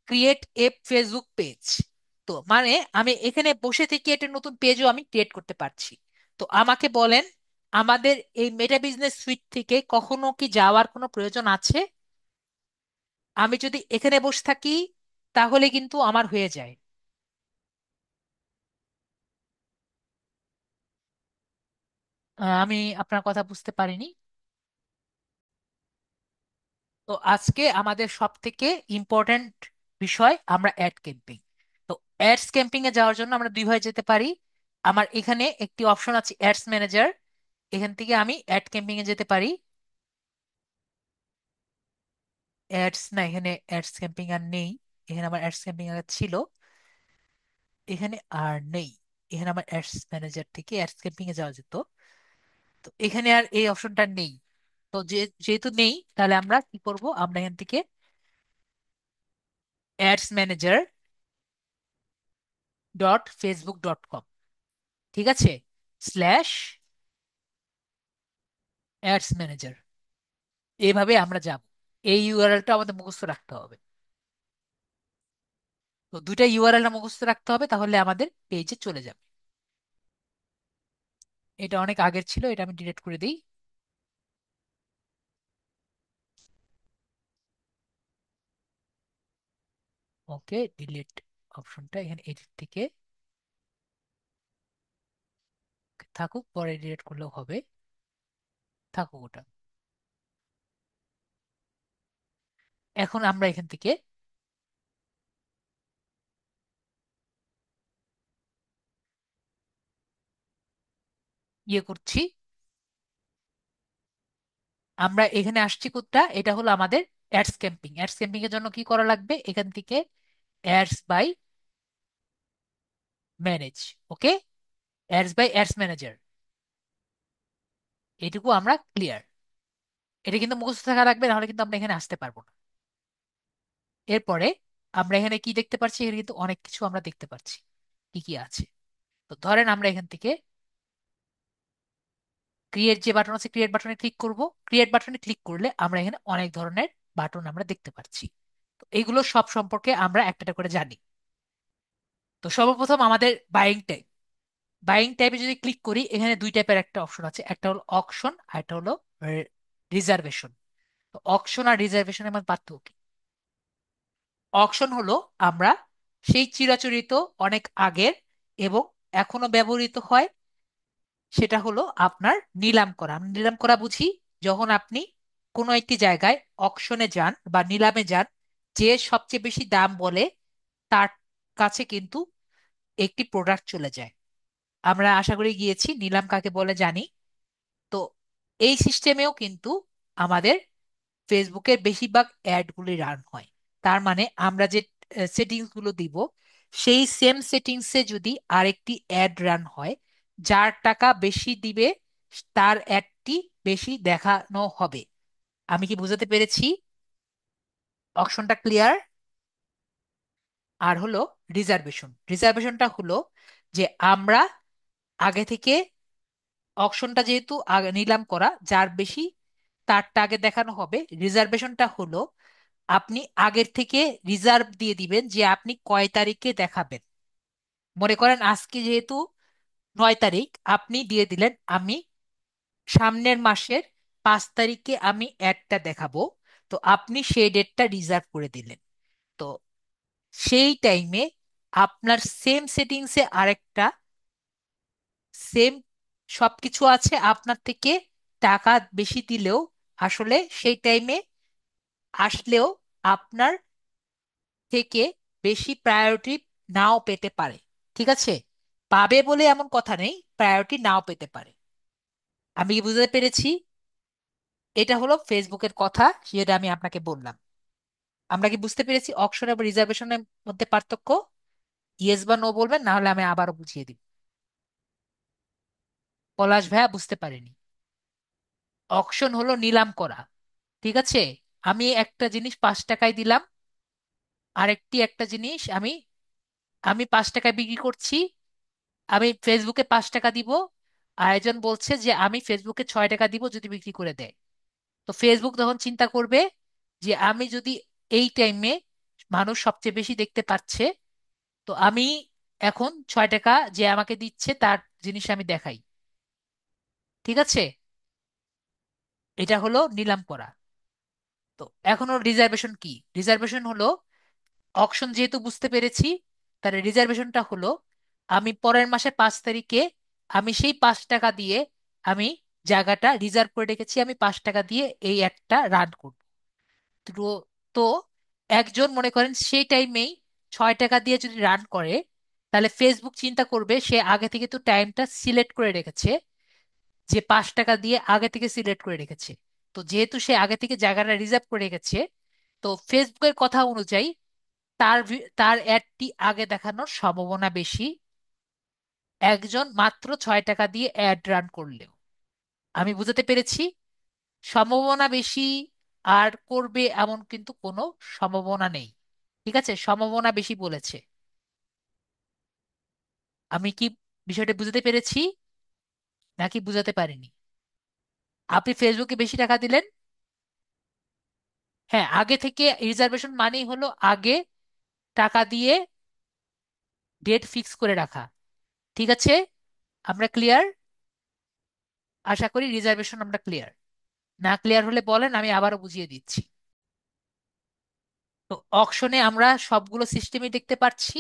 ক্রিয়েট এ ফেসবুক পেজ। তো মানে আমি এখানে বসে থেকে একটা নতুন পেজও আমি ক্রিয়েট করতে পারছি। তো আমাকে বলেন, আমাদের এই মেটা বিজনেস সুইট থেকে কখনো কি যাওয়ার কোনো প্রয়োজন আছে? আমি যদি এখানে বসে থাকি তাহলে কিন্তু আমার হয়ে যায়। আমি আপনার কথা বুঝতে পারিনি। তো আজকে আমাদের সব থেকে ইম্পর্ট্যান্ট বিষয় আমরা অ্যাড ক্যাম্পিং। তো অ্যাডস ক্যাম্পিং এ যাওয়ার জন্য আমরা দুইভাবে যেতে পারি। আমার এখানে একটি অপশন আছে অ্যাডস ম্যানেজার, এখান থেকে আমি অ্যাড ক্যাম্পিং এ যেতে পারি। অ্যাডস না, এখানে অ্যাডস ক্যাম্পিং আর নেই। এখানে আমার অ্যাডস ক্যাম্পিং আগে ছিল, এখানে আর নেই। এখানে আমার অ্যাডস ম্যানেজার থেকে অ্যাডস ক্যাম্পিং এ যাওয়া যেত। তো এখানে আর এই অপশনটা নেই। তো যেহেতু নেই, তাহলে আমরা কি করব, আমরা এখান থেকে অ্যাডস ম্যানেজার .facebook.com, ঠিক আছে, স্ল্যাশ অ্যাডস ম্যানেজার, এইভাবে আমরা যাব। এই ইউআরএলটা আমাদের মুখস্থ রাখতে হবে। তো দুইটা ইউআরএল মুখস্থ রাখতে হবে, তাহলে আমাদের পেজে চলে যাবে। এটা অনেক আগের ছিল, এটা আমি ডিলিট করে দিই। ওকে, ডিলিট অপশনটা এখানে এডিট থেকে থাকুক, পরে ডিলিট করলেও হবে, থাকুক ওটা। এখন আমরা এখান থেকে ইয়ে করছি, আমরা এখানে আসছি কোনটা, এটা হলো আমাদের অ্যাডস ক্যাম্পিং। অ্যাডস ক্যাম্পিং এর জন্য কি করা লাগবে, এখান থেকে ads by manage. Okay, ads by ads manager, এটুকু আমরা ক্লিয়ার। এটা কিন্তু মুখস্থ থাকা লাগবে, নাহলে কিন্তু আমরা এখানে আসতে পারবো না। এরপরে আমরা এখানে কি দেখতে পাচ্ছি, এখানে কিন্তু অনেক কিছু আমরা দেখতে পাচ্ছি, কি কি আছে। তো ধরেন আমরা এখান থেকে ক্রিয়েট যে বাটন আছে, ক্রিয়েট বাটনে ক্লিক করব। ক্রিয়েট বাটনে ক্লিক করলে আমরা এখানে অনেক ধরনের বাটন আমরা দেখতে পাচ্ছি। তো এইগুলো সব সম্পর্কে আমরা একটা একটা করে জানি। তো সর্বপ্রথম আমাদের বাইং টাইপ। বাইং টাইপে যদি ক্লিক করি, এখানে দুই টাইপের একটা অপশন আছে, একটা হলো অকশন আর একটা হলো রিজার্ভেশন। তো অকশন আর রিজার্ভেশনের মধ্যে পার্থক্য কি? অকশন হলো আমরা সেই চিরাচরিত অনেক আগের এবং এখনো ব্যবহৃত হয়, সেটা হলো আপনার নিলাম করা। আমরা নিলাম করা বুঝি যখন আপনি কোনো একটি জায়গায় অকশনে যান বা নিলামে যান, যে সবচেয়ে বেশি দাম বলে তার কাছে কিন্তু একটি প্রোডাক্ট চলে যায়। আমরা আশা করি গিয়েছি, নিলাম কাকে বলে জানি। তো এই সিস্টেমেও কিন্তু আমাদের ফেসবুকের বেশিরভাগ অ্যাডগুলি রান হয়। তার মানে আমরা যে সেটিংস গুলো দিব, সেই সেম সেটিংসে যদি আরেকটি অ্যাড রান হয়, যার টাকা বেশি দিবে তার অ্যাডটি বেশি দেখানো হবে। আমি কি বুঝাতে পেরেছি? অপশনটা ক্লিয়ার? আর হলো রিজার্ভেশন। রিজার্ভেশনটা হলো যে আমরা আগে থেকে অকশনটা যেহেতু আগে নিলাম করা, যার বেশি তারটা আগে দেখানো হবে। রিজার্ভেশনটা হলো আপনি আগের থেকে রিজার্ভ দিয়ে দিবেন যে আপনি কয় তারিখে দেখাবেন। মনে করেন আজকে যেহেতু 9 তারিখ, আপনি দিয়ে দিলেন আমি সামনের মাসের 5 তারিখে আমি অ্যাডটা দেখাবো। তো আপনি সেই ডেটটা রিজার্ভ করে দিলেন। তো সেই টাইমে আপনার সেম সেটিংসে আরেকটা সেম সবকিছু আছে, আপনার থেকে টাকা বেশি দিলেও আসলে সেই টাইমে আসলেও আপনার থেকে বেশি প্রায়োরিটি নাও পেতে পারে। ঠিক আছে, পাবে বলে এমন কথা নেই, প্রায়োরিটি নাও পেতে পারে। আমি কি বুঝতে পেরেছি? এটা হলো ফেসবুকের কথা, যেটা আমি আপনাকে বললাম। আমরা কি বুঝতে পেরেছি অকশন এবং রিজার্ভেশনের মধ্যে পার্থক্য? ইয়েস বা নো বলবেন, না হলে আমি আবারও বুঝিয়ে দিব। পলাশ ভাইয়া বুঝতে পারেনি। অকশন হলো নিলাম করা, ঠিক আছে। আমি একটা জিনিস 5 টাকায় দিলাম, আরেকটি একটা জিনিস আমি আমি 5 টাকায় বিক্রি করছি। আমি ফেসবুকে 5 টাকা দিব, আরেকজন বলছে যে আমি ফেসবুকে 6 টাকা দিব যদি বিক্রি করে দেয়। তো ফেসবুক তখন চিন্তা করবে যে আমি যদি এই টাইমে মানুষ সবচেয়ে বেশি দেখতে পাচ্ছে। তো আমি এখন 6 টাকা যে আমাকে দিচ্ছে তার জিনিস আমি দেখাই। ঠিক আছে, এটা হলো নিলাম করা। তো এখন হলো রিজার্ভেশন কি? রিজার্ভেশন হলো অকশন যেহেতু বুঝতে পেরেছি, তাহলে রিজার্ভেশনটা হলো আমি পরের মাসে 5 তারিখে আমি সেই 5 টাকা দিয়ে আমি জায়গাটা রিজার্ভ করে রেখেছি, আমি 5 টাকা দিয়ে এই একটা রান করব। তো তো একজন মনে করেন সেই টাইমেই 6 টাকা দিয়ে যদি রান করে, তাহলে ফেসবুক চিন্তা করবে সে আগে থেকে তো টাইমটা সিলেক্ট করে রেখেছে, যে 5 টাকা দিয়ে আগে থেকে সিলেক্ট করে রেখেছে। তো যেহেতু সে আগে থেকে জায়গাটা রিজার্ভ করে রেখেছে, তো ফেসবুকের কথা অনুযায়ী তার অ্যাডটি আগে দেখানোর সম্ভাবনা বেশি একজন মাত্র 6 টাকা দিয়ে অ্যাড রান করলেও। আমি বুঝাতে পেরেছি? সম্ভাবনা বেশি আর করবে এমন কিন্তু কোনো সম্ভাবনা নেই। ঠিক আছে, সম্ভাবনা বেশি বলেছে। আমি কি বিষয়টা বুঝাতে পেরেছি নাকি বুঝাতে পারিনি? আপনি ফেসবুকে বেশি টাকা দিলেন। হ্যাঁ, আগে থেকে রিজার্ভেশন মানেই হলো আগে টাকা দিয়ে ডেট ফিক্স করে রাখা। ঠিক আছে, আমরা ক্লিয়ার? আশা করি রিজার্ভেশন আমরা ক্লিয়ার। না ক্লিয়ার হলে বলেন, আমি আবারও বুঝিয়ে দিচ্ছি। তো অকশনে আমরা সবগুলো সিস্টেমই দেখতে পাচ্ছি,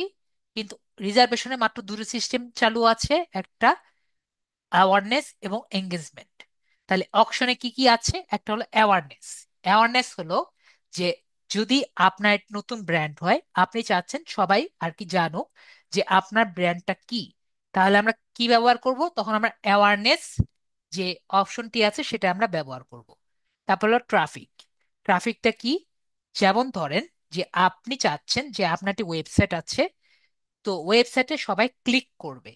কিন্তু রিজার্ভেশনে মাত্র দুটো সিস্টেম চালু আছে, একটা অ্যাওয়ারনেস এবং এঙ্গেজমেন্ট। তাহলে অকশনে কি কি আছে? একটা হলো অ্যাওয়ারনেস। অ্যাওয়ারনেস হলো যে যদি আপনার একটা নতুন ব্র্যান্ড হয়, আপনি চাচ্ছেন সবাই আর কি জানুক যে আপনার ব্র্যান্ডটা কি, তাহলে আমরা কি ব্যবহার করব? তখন আমরা অ্যাওয়ারনেস যে অপশনটি আছে সেটা আমরা ব্যবহার করব। তারপর হলো ট্রাফিক। ট্রাফিকটা কি? যেমন ধরেন যে আপনি চাচ্ছেন যে আপনার একটি ওয়েবসাইট আছে, তো ওয়েবসাইটে সবাই ক্লিক করবে,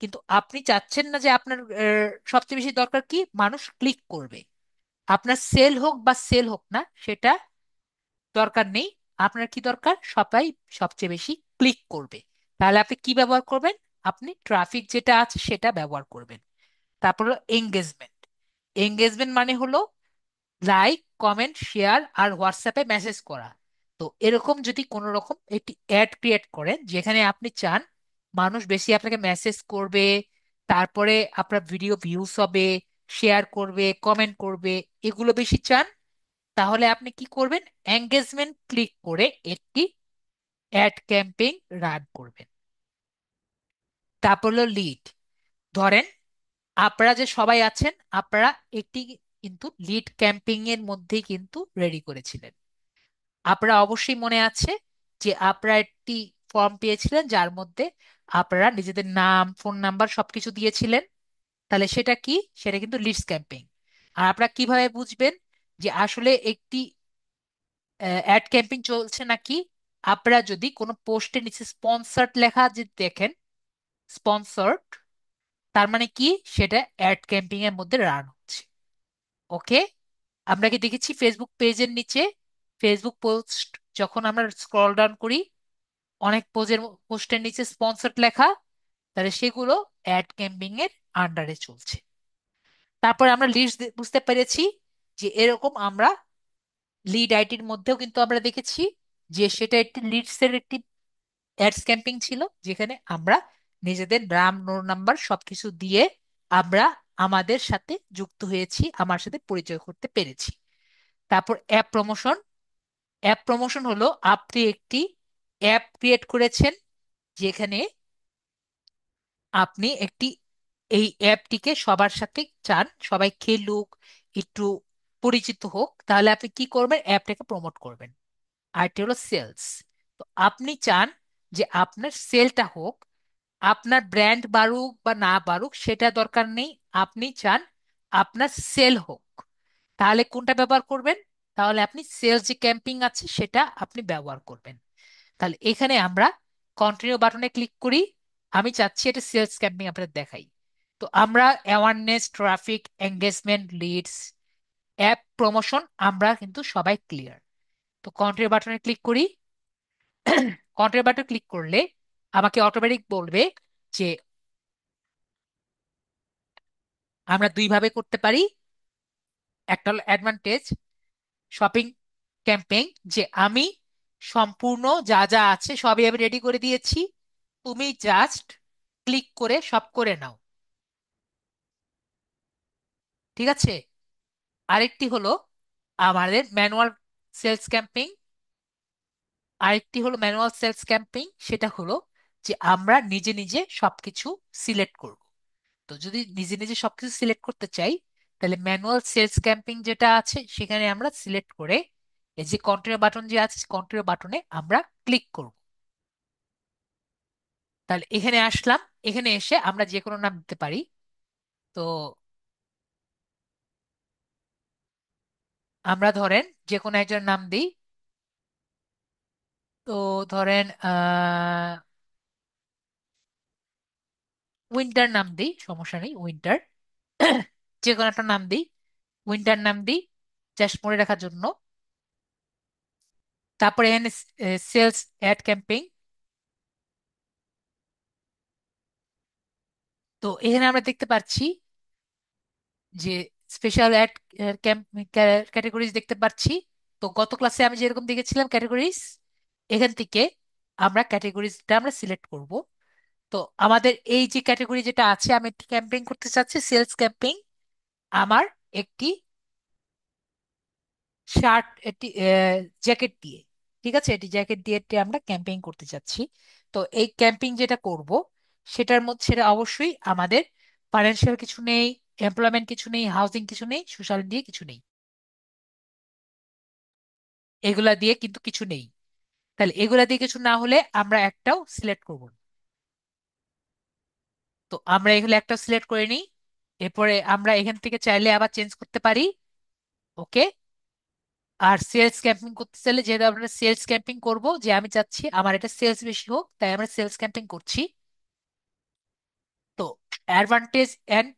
কিন্তু আপনি চাচ্ছেন না যে আপনার সবচেয়ে বেশি দরকার কি মানুষ ক্লিক করবে। আপনার সেল হোক বা সেল হোক না সেটা দরকার নেই। আপনার কি দরকার? সবাই সবচেয়ে বেশি ক্লিক করবে। তাহলে আপনি কি ব্যবহার করবেন? আপনি ট্রাফিক যেটা আছে সেটা ব্যবহার করবেন। তারপর হলো এঙ্গেজমেন্ট। এঙ্গেজমেন্ট মানে হলো লাইক, কমেন্ট, শেয়ার আর হোয়াটসঅ্যাপে মেসেজ করা। তো এরকম যদি কোনো রকম একটি অ্যাড ক্রিয়েট করেন যেখানে আপনি চান মানুষ বেশি আপনাকে মেসেজ করবে, তারপরে আপনার ভিডিও ভিউজ হবে, শেয়ার করবে, কমেন্ট করবে, এগুলো বেশি চান, তাহলে আপনি কি করবেন? এঙ্গেজমেন্ট ক্লিক করে একটি অ্যাড ক্যাম্পেইন রান করবেন। তারপর হলো লিড। ধরেন আপনারা যে সবাই আছেন, আপনারা একটি কিন্তু লিড ক্যাম্পেইন এর মধ্যেই কিন্তু রেডি করেছিলেন। আপনারা অবশ্যই মনে আছে যে আপনারা একটি ফর্ম পেয়েছিলেন যার মধ্যে আপনারা নিজেদের নাম, ফোন নাম্বার সবকিছু দিয়েছিলেন। তাহলে সেটা কি? সেটা কিন্তু লিডস ক্যাম্পেইন। আর আপনারা কিভাবে বুঝবেন যে আসলে একটি অ্যাড ক্যাম্পেইন চলছে নাকি? আপনারা যদি কোনো পোস্টের নিচে স্পন্সর্ড লেখা যে দেখেন, স্পন্সর্ড, তার মানে কি সেটা অ্যাড ক্যাম্পেইন এর মধ্যে রান হচ্ছে। ওকে, আমরা কি দেখেছি ফেসবুক পেজের নিচে ফেসবুক পোস্ট যখন আমরা স্ক্রল ডাউন করি অনেক পোস্টের নিচে স্পন্সর্ড লেখা, তাহলে সেগুলো অ্যাড ক্যাম্পেইন এর আন্ডারে চলছে। তারপর আমরা লিস্ট বুঝতে পেরেছি যে এরকম আমরা লিড আইটির মধ্যেও কিন্তু আমরা দেখেছি যে সেটা একটি লিডস এর একটি অ্যাডস ক্যাম্পেইন ছিল, যেখানে আমরা নিজেদের নাম, রোল নাম্বার সবকিছু দিয়ে আমরা আমাদের সাথে যুক্ত হয়েছি, আমার সাথে পরিচয় করতে পেরেছি। তারপর অ্যাপ প্রমোশন। অ্যাপ প্রমোশন হলো আপনি একটি অ্যাপ ক্রিয়েট করেছেন যেখানে আপনি একটি এই অ্যাপটিকে সবার সাথে চান সবাই খেলুক, একটু পরিচিত হোক, তাহলে আপনি কি করবেন? অ্যাপটাকে প্রমোট করবেন। আর এটি হলো সেলস। তো আপনি চান যে আপনার সেলটা হোক, আপনার ব্র্যান্ড বাড়ুক বা না বাড়ুক সেটা দরকার নেই, আপনি চান আপনার সেল হোক, তাহলে কোনটা ব্যবহার করবেন? তাহলে আপনি সেলস যে ক্যাম্পিং আছে সেটা আপনি ব্যবহার করবেন। তাহলে এখানে আমরা কন্টিনিউ বাটনে ক্লিক করি। আমি চাচ্ছি এটা সেলস ক্যাম্পেইন আপনাদের দেখাই। তো আমরা awareness, traffic, engagement, leads, app promotion আমরা কিন্তু সবাই ক্লিয়ার। তো কন্টিনিউ বাটনে ক্লিক করি। কন্টিনিউ বাটনে ক্লিক করলে আমাকে অটোমেটিক বলবে যে আমরা দুইভাবে করতে পারি। একটা হলো অ্যাডভান্টেজ শপিং ক্যাম্পেইন, যে আমি সম্পূর্ণ যা যা আছে সবই আমি রেডি করে দিয়েছি। তুমি জাস্ট ক্লিক করে সব করে নাও। ঠিক আছে। আরেকটি হলো আমাদের ম্যানুয়াল সেলস ক্যাম্পেইন। সেটা হলো যে আমরা নিজে নিজে সবকিছু সিলেক্ট করব। তো যদি নিজে নিজে সবকিছু সিলেক্ট করতে চাই, তাহলে ম্যানুয়াল সেলস ক্যাম্পেইন যেটা আছে সেখানে আমরা সিলেক্ট করে এই যে কন্টিনিউ বাটন যে আছে কন্টিনিউ বাটনে আমরা ক্লিক করব। তাহলে এখানে আসলাম। এখানে এসে আমরা যে কোনো নাম দিতে পারি। তো আমরা ধরেন যে কোনো একজন নাম দিই। তো ধরেন উইন্টার নাম দিই, সমস্যা নেই, উইন্টার। যে কোনো একটা নাম দিই, উইন্টার নাম দিই, জাস্ট মনে রাখার জন্য। তারপরে এখানে সেলস অ্যাড ক্যাম্পেইন। তো এখানে আমরা দেখতে পাচ্ছি যে স্পেশাল অ্যাড ক্যাটাগরিজ দেখতে পাচ্ছি। তো গত ক্লাসে আমি যেরকম দেখেছিলাম ক্যাটাগরিজ, এখান থেকে আমরা সিলেক্ট করব। তো আমাদের এই যে ক্যাটাগরি যেটা আছে, আমি একটি ক্যাম্পেইন করতে চাচ্ছি, সেলস ক্যাম্পেইন। আমার একটি শার্ট, একটি জ্যাকেট দিয়ে, ঠিক আছে, এটি জ্যাকেট দিয়ে একটি আমরা ক্যাম্পেইন করতে চাচ্ছি। তো এই ক্যাম্পেইন যেটা করব সেটার মধ্যে সেটা অবশ্যই আমাদের ফাইন্যান্সিয়াল কিছু নেই, এমপ্লয়মেন্ট কিছু নেই, হাউজিং কিছু নেই, সোশ্যাল দিয়ে কিছু নেই, এগুলা দিয়ে কিন্তু কিছু নেই। তাহলে এগুলা দিয়ে কিছু না হলে আমরা একটাও সিলেক্ট করব না। তো আমরা এগুলো একটাও সিলেক্ট করে নিই। এরপরে আমরা এখান থেকে চাইলে আবার চেঞ্জ করতে পারি। ওকে। আর সেলস ক্যাম্পিং করতে চাইলে, যেহেতু আমরা সেলস ক্যাম্পিং করব, যে আমি চাচ্ছি আমার এটা সেলস বেশি হোক, তাই আমরা সেলস ক্যাম্পিং করছি। তো অ্যাডভান্টেজ এন্ড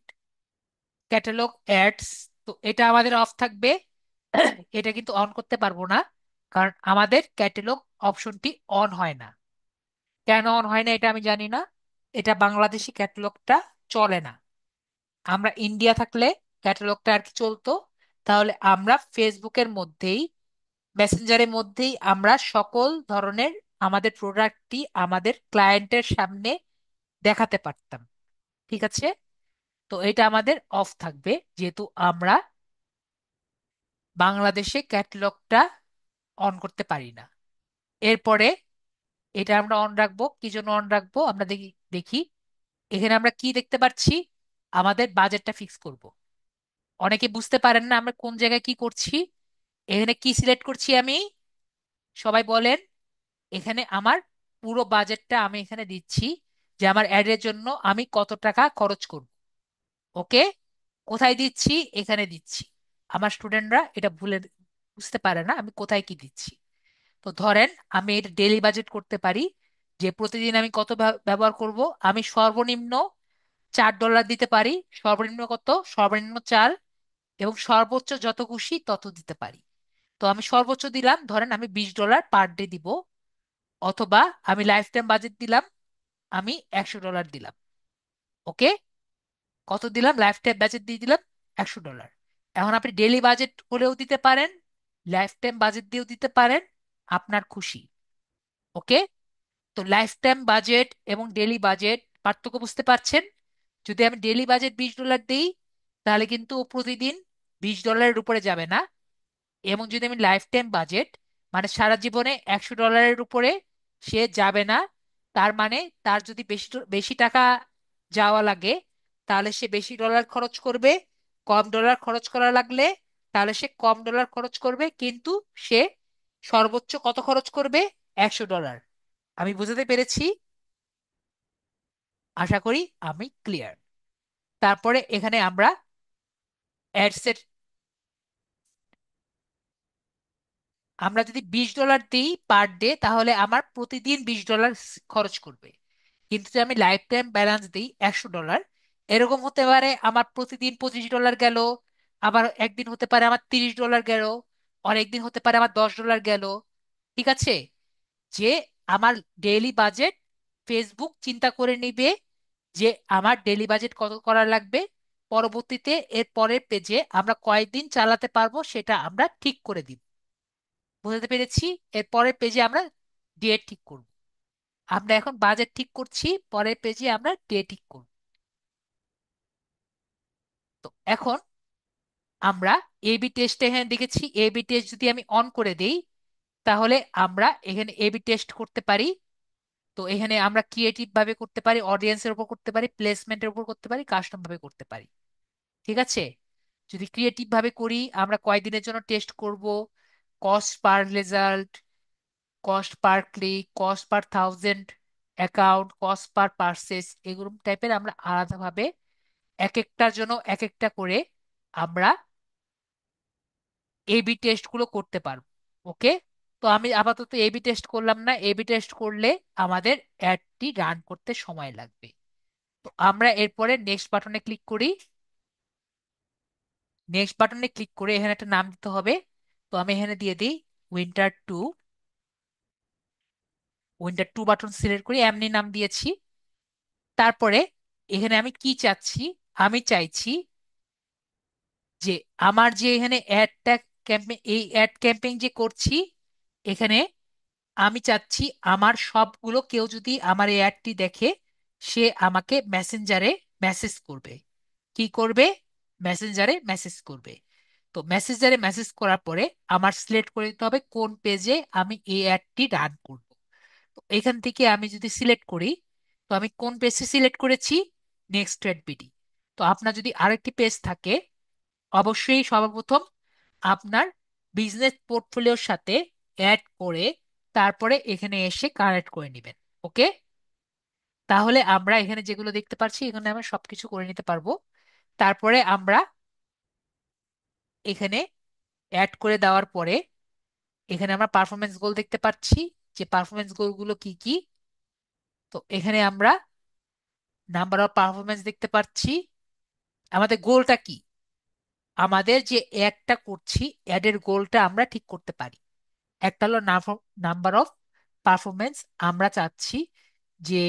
ক্যাটালগ অ্যাডস, তো এটা আমাদের অফ থাকবে। এটা কিন্তু অন করতে পারবো না, কারণ আমাদের ক্যাটালগ অপশনটি অন হয় না। কেন অন হয় না এটা আমি জানি না। এটা বাংলাদেশি ক্যাটালগটা চলে না। আমরা ইন্ডিয়া থাকলে ক্যাটালগটা আর কি চলতো। তাহলে আমরা ফেসবুকের মধ্যেই, মেসেঞ্জারের মধ্যেই আমরা সকল ধরনের আমাদের প্রোডাক্টটি আমাদের ক্লায়েন্টের সামনে দেখাতে পারতাম। ঠিক আছে। তো এটা আমাদের অফ থাকবে, যেহেতু আমরা বাংলাদেশে ক্যাটালগটা অন করতে পারি না। এরপরে এটা আমরা অন রাখবো। কি জন্য অন রাখবো আমরা দেখি দেখি এখানে আমরা কি দেখতে পাচ্ছি, আমাদের বাজেটটা ফিক্স করব। অনেকে বুঝতে পারেন না আমরা কোন জায়গায় কি করছি। এখানে কি সিলেক্ট করছি আমি, সবাই বলেন। এখানে আমার পুরো বাজেটটা আমি এখানে দিচ্ছি, যে আমার অ্যাডের জন্য আমি কত টাকা খরচ করব। ওকে। কোথায় দিচ্ছি, এখানে দিচ্ছি। আমার স্টুডেন্টরা এটা ভুলে বুঝতে পারে না আমি কোথায় কি দিচ্ছি। তো ধরেন আমি এটা ডেইলি বাজেট করতে পারি, যে প্রতিদিন আমি কত ব্যবহার করব। আমি সর্বনিম্ন $4 দিতে পারি। সর্বনিম্ন কত? সর্বনিম্ন 4। এবং সর্বোচ্চ যত খুশি তত দিতে পারি। তো আমি সর্বোচ্চ দিলাম, ধরেন আমি $20 পার ডে দিব। অথবা আমি লাইফ টাইম বাজেট দিলাম, আমি $100 দিলাম। ওকে। কত দিলাম? লাইফ টাইম বাজেট দিয়ে দিলাম $100। এখন আপনি ডেইলি বাজেট হলেও দিতে পারেন, লাইফ টাইম বাজেট দিয়েও দিতে পারেন, আপনার খুশি। ওকে। তো লাইফ টাইম বাজেট এবং ডেইলি বাজেট পার্থক্য বুঝতে পারছেন? যদি আমি ডেইলি বাজেট $20 দিই, তাহলে কিন্তু ও প্রতিদিন $20 উপরে যাবে না। এবং যদি আমি লাইফ টাইম বাজেট, মানে সারা জীবনে $100 উপরে সে যাবে না। তার মানে তার যদি বেশি বেশি টাকা যাওয়া লাগে, তাহলে সে বেশি ডলার খরচ করবে। কম ডলার খরচ করা লাগলে তাহলে সে কম ডলার খরচ করবে, কিন্তু সে সর্বোচ্চ কত খরচ করবে? $100। আমি বুঝাতে পেরেছি? আশা করি আমি ক্লিয়ার। তারপরে এখানে আমরা অ্যাডসেট, আমরা যদি $20 দিই পার ডে, তাহলে আমার প্রতিদিন $20 খরচ করবে। কিন্তু যদি আমি লাইফ টাইম ব্যালেন্স দিই $100, এরকম হতে পারে আমার প্রতিদিন $25 গেল, আবার একদিন হতে পারে আমার $30 গেল, অনেকদিন হতে পারে আমার $10 গেল। ঠিক আছে। যে আমার ডেইলি বাজেট ফেসবুক চিন্তা করে নিবে, যে আমার ডেইলি বাজেট কত করা লাগবে। পরবর্তীতে এর পরের পেজে আমরা কয়েকদিন চালাতে পারবো সেটা আমরা ঠিক করে দিব। বোঝাতে পেরেছি? এর পরের পেজে আমরা ডেট ঠিক করব। আমরা এখন বাজেট ঠিক করছি, পরের পেজে আমরা ডেট ঠিক করব। তো এখন আমরা এবি টেস্ট এখানে দেখেছি, এবি টেস্ট যদি আমি অন করে দেই তাহলে আমরা এখানে এবি টেস্ট করতে পারি। তো এখানে আমরা ক্রিয়েটিভ ভাবে করতে পারি, অডিয়েন্সের উপর করতে পারি, প্লেসমেন্টের উপর করতে পারি, কাস্টম ভাবে করতে পারি। ঠিক আছে? যদি ক্রিয়েটিভ ভাবে করি, আমরা কয়দিনের জন্য টেস্ট করব, cost per result, cost per click, cost per thousand account, cost per purchase, এগুলো টাইপের আমরা আলাদাভাবে এক একটার জন্য এক একটা করে আমরা এবি টেস্ট গুলো করতে পারবো। ওকে? তো আমি আপাতত এবি টেস্ট করলাম না, এবি টেস্ট করলে আমাদের অ্যাডটি রান করতে সময় লাগবে। তো আমরা এরপরে নেক্সট বাটনে ক্লিক করি। নেক্সট বাটনে ক্লিক করে এখানে একটা নাম দিতে হবে। তো আমি এখানে দিয়ে দিই উইন্টার 2। উইন্টার 2 বাটন সিলেক্ট করি, এমনি নাম দিয়েছি। তারপরে এখানে আমি কি চাচ্ছি? আমি চাইছি যে আমার যে এখানে অ্যাডটা ক্যাম্পেইন, এই অ্যাড ক্যাম্পেইন যে করছি, এখানে আমি চাচ্ছি আমার সবগুলো কেউ যদি আমার এই অ্যাডটি দেখে, সে আমাকে মেসেঞ্জারে মেসেজ করবে। কি করবে? মেসেঞ্জারে মেসেজ করবে। তো মেসেঞ্জারে মেসেজ করার পরে আমার সিলেক্ট করে দিতে হবে কোন পেজে আমি এই অ্যাডটি রান করব। তো এখান থেকে আমি যদি সিলেক্ট করি, তো আমি কোন পেজে সিলেক্ট করেছি? Next ad BD. তো আপনার যদি আরেকটি পেজ থাকে, অবশ্যই সর্বপ্রথম আপনার বিজনেস পোর্টফোলিওর সাথে অ্যাড করে তারপরে এখানে এসে কানেক্ট করে নেবেন। ওকে? তাহলে আমরা এখানে যেগুলো দেখতে পাচ্ছি এখানে আমরা সবকিছু করে নিতে পারবো। তারপরে আমরা এখানে অ্যাড করে দেওয়ার পরে এখানে আমরা পারফরমেন্স গোল দেখতে পাচ্ছি, যে পারফরমেন্স গোলগুলো কি কি। তো এখানে আমরা নাম্বার অফ পারফরমেন্স দেখতে পাচ্ছি। আমাদের গোলটা কি? আমাদের যে অ্যাডটা করছি, অ্যাডের গোলটা আমরা ঠিক করতে পারি। একটা হলো নাম্বার অফ পারফরমেন্স। আমরা চাচ্ছি যে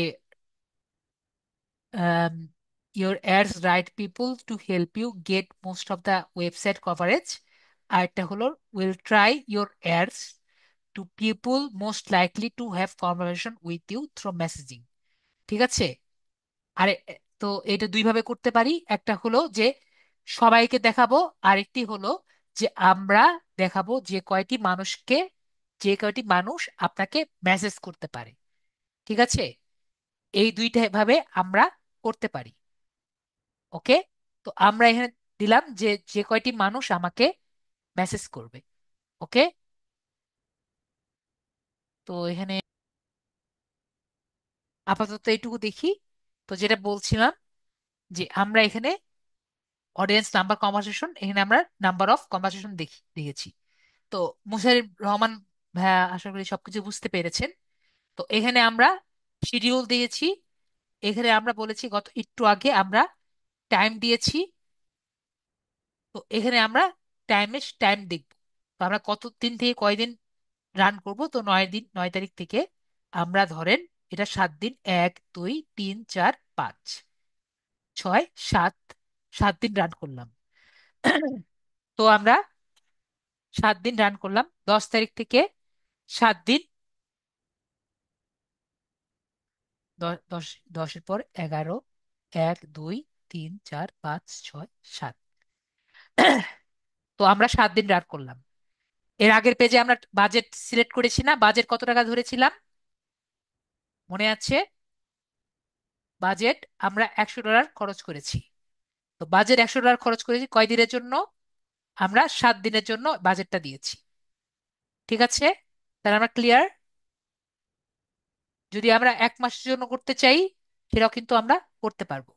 um, your ads right people to help you get most of the website coverage। আর একটা হলো will try your ads to people most likely to have conversation with you through messaging। ঠিক আছে? আরে তো এটা দুইভাবে করতে পারি, একটা হলো যে সবাইকে দেখাবো, আরেকটি হলো যে আমরা দেখাবো যে কয়টি মানুষ আপনাকে মেসেজ করতে পারে। ঠিক আছে? এই দুইটা ভাবে আমরা করতে পারি। ওকে? তো আমরা এখানে দিলাম যে যে কয়টি মানুষ আমাকে মেসেজ করবে। ওকে? তো এখানে আপাতত এইটুকু দেখি। তো যেটা বলছিলাম যে আমরা এখানে অডিয়েন্স নাম্বার কনভারসেশন, এখানে আমরা নাম্বার অফ কনভারসেশন দেখেছি। তো মুশারিফ রহমান ভাইয়া আশা করি সবকিছু বুঝতে পেরেছেন। তো এখানে আমরা শিডিউল দিয়েছি। এখানে আমরা বলেছি গত একটু আগে আমরা টাইম দিয়েছি। তো এখানে আমরা টাইম দেখব। তো আমরা কত দিন থেকে কয়দিন রান করব? তো 9 দিন, 9 তারিখ থেকে আমরা ধরেন এটা 7 দিন, 1 2 3 4 5 6 7, 7 দিন রান করলাম। তো আমরা 7 দিন রান করলাম, 10 তারিখ থেকে 7 দিন, 10 10-এর পর 11, 1 2 3 4 5 6 7। তো আমরা 7 দিন রান করলাম। এর আগের পেজে আমরা বাজেট সিলেক্ট করেছি না? বাজেট কত টাকা ধরেছিলাম মনে আছে? বাজেট আমরা $100 খরচ করেছি। তো বাজেট $100 খরচ করেছি কয়দিনের জন্য? আমরা 7 দিনের জন্য বাজেটটা দিয়েছি। ঠিক আছে? তাহলে আমরা ক্লিয়ার। যদি আমরা 1 মাসের জন্য করতে চাই, সেটাও কিন্তু আমরা করতে পারবো।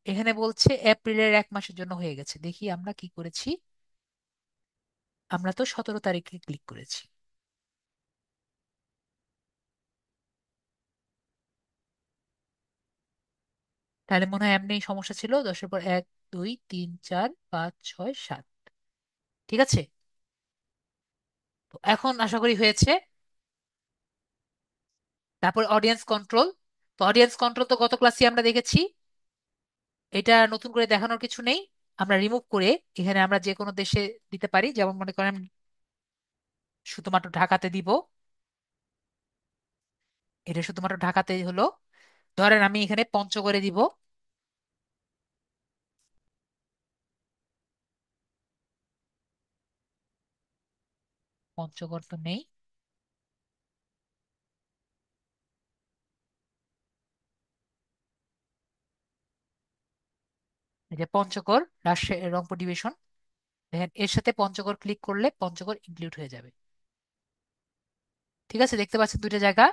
এখানে বলছে এপ্রিলের 1 মাসের জন্য হয়ে গেছে। দেখি আমরা কি করেছি। আমরা তো 17 তারিখে ক্লিক করেছি। তাহলে মনে হয় এমনি সমস্যা ছিল। 10-এর পর 1 2 3 4 5 6 7। ঠিক আছে? তো এখন আশা করি হয়েছে। তারপর অডিয়েন্স কন্ট্রোল। তো অডিয়েন্স কন্ট্রোল তো গত ক্লাসে আমরা দেখেছি। এটা নতুন করে দেখানোর কিছু নেই। আমরা রিমুভ করে এখানে আমরা যে কোনো দেশে দিতে পারি। যেমন মনে করেন শুধুমাত্র ঢাকাতে দিব। এটা শুধুমাত্র ঢাকাতে হলো। ধরেন আমি এখানে পঞ্চগড়ে দিব। পঞ্চগড় তো নেই। এই যে পঞ্চগড়, রাজশাহী, রংপুর ডিভিশন। দেখেন এর সাথে পঞ্চগড় ক্লিক করলে পঞ্চগড় ইনক্লুড হয়ে যাবে। ঠিক আছে, দেখতে পাচ্ছেন দুইটা জায়গা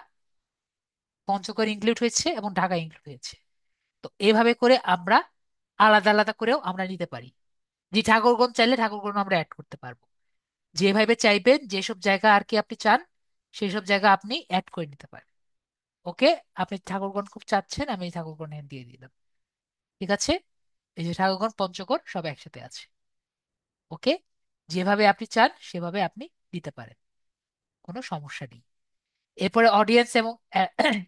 পঞ্চগড় ইনক্লুড হয়েছে এবং ঢাকা ইনক্লুড হয়েছে। তো এভাবে করে আমরা আলাদা আলাদা করেও আমরা নিতে পারি। যে ঠাকুরগঞ্জ চাইলে ঠাকুরগঞ্জ আমরা অ্যাড করতে পারবো। যেভাবে চাইবেন, যেসব জায়গা আর কি আপনি চান সেই সব জায়গা আপনি অ্যাড করে নিতে পারেন। ওকে, আপনি ঠাকুরগঞ্জ খুব চাচ্ছেন, আমি ঠাকুরগঞ্জ এখানে দিয়ে দিলাম। ঠিক আছে, এই যে ঠাকুরগঞ্জ পঞ্চগড় সব একসাথে আছে। ওকে, যেভাবে আপনি চান সেভাবে আপনি দিতে পারেন, কোনো সমস্যা নেই। এরপরে অডিয়েন্স এবং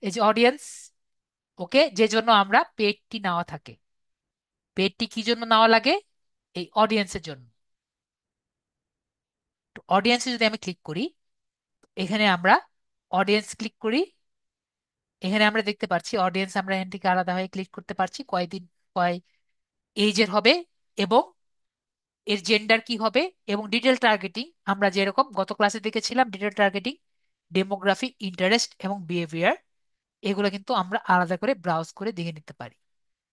এই যে অডিয়েন্স, ওকে, যে জন্য আমরা পেডটি নেওয়া থাকে। পেডটি কি জন্য নেওয়া লাগে? এই অডিয়েন্সের জন্য। তো অডিয়েন্সে যদি আমি ক্লিক করি, এখানে আমরা অডিয়েন্স ক্লিক করি। এখানে আমরা দেখতে পাচ্ছি অডিয়েন্স, আমরা এখান থেকে আলাদাভাবে ক্লিক করতে পারছি কয়দিন, কয় এজের হবে, এবং এর জেন্ডার কি হবে, এবং ডিটেল টার্গেটিং। আমরা যেরকম গত ক্লাসে দেখেছিলাম ডিটেল টার্গেটিং, ডেমোগ্রাফি, ইন্টারেস্ট এবং বিহেভিয়ার, এগুলো কিন্তু আমরা আলাদা করে ব্রাউজ করে দেখে নিতে পারি।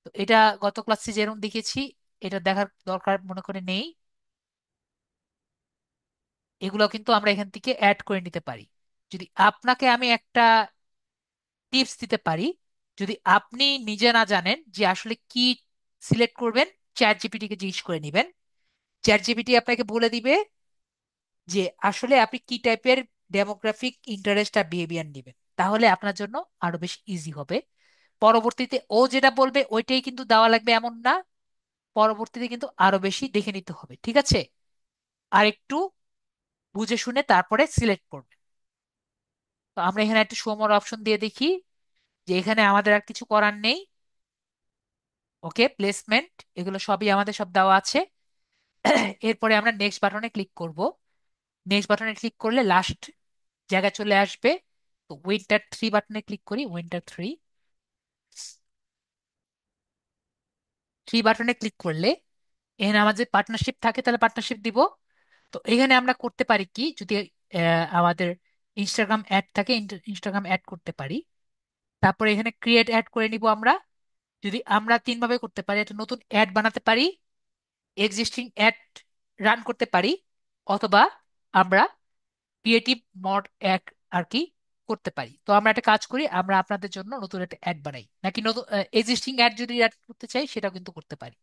তো এটা গত ক্লাসে যেরকম দেখেছি, এটা দেখার দরকার মনে করে নেই। এগুলো কিন্তু আমরা এখান থেকে অ্যাড করে নিতে পারি। যদি আপনাকে আমি একটা টিপস দিতে পারি, যদি আপনি নিজে না জানেন যে আসলে কি সিলেক্ট করবেন, চ্যাট জিপিটি কে জিজ্ঞেস করে নেবেন। চ্যাট জিপিটি আপনাকে বলে দিবে যে আসলে আপনি কি টাইপের ডেমোগ্রাফিক ইন্টারেস্ট আর বিহেভিয়ার নেবেন। তাহলে আপনার জন্য আরো বেশি ইজি হবে। পরবর্তীতে ও যেটা বলবে ওইটাই কিন্তু দেওয়া লাগবে এমন না, পরবর্তীতে কিন্তু আরো বেশি দেখে নিতে হবে। ঠিক আছে, আর একটু বুঝে শুনে তারপরে সিলেক্ট করবেন। তো আমরা এখানে একটা শো মোর অপশন দিয়ে দেখি যে এখানে আমাদের আর কিছু করার নেই। ওকে, প্লেসমেন্ট, এগুলো সবই আমাদের সব দেওয়া আছে। এরপরে আমরা নেক্সট বাটনে ক্লিক করব। নেক্সট বাটনে ক্লিক করলে লাস্ট জায়গায় চলে আসবে। তো উইন্টার 3 বাটনে ক্লিক করি, উইন্টার 3। 3 বাটনে ক্লিক করলে এখানে আমাদের পার্টনারশিপ থাকে, তাহলে পার্টনারশিপ দিব। তো এখানে আমরা করতে পারি কি, যদি আমাদের ইনস্টাগ্রাম অ্যাড থাকে, ইনস্টাগ্রাম অ্যাড করতে পারি। তারপরে এখানে ক্রিয়েট অ্যাড করে নিব আমরা। যদি আমরা তিন ভাবে করতে পারি, একটা নতুন অ্যাড বানাতে পারি, এক্সিস্টিং অ্যাড রান করতে পারি, অথবা আমরা ক্রিয়েটিভ মড অ্যাড আর কি করতে পারি। তো আমরা একটা কাজ করি, আমরা আপনাদের জন্য নতুন একটা অ্যাড বানাই, নাকি নতুন এক্সিস্টিং অ্যাড যদি অ্যাড করতে চাই সেটাও কিন্তু করতে পারি।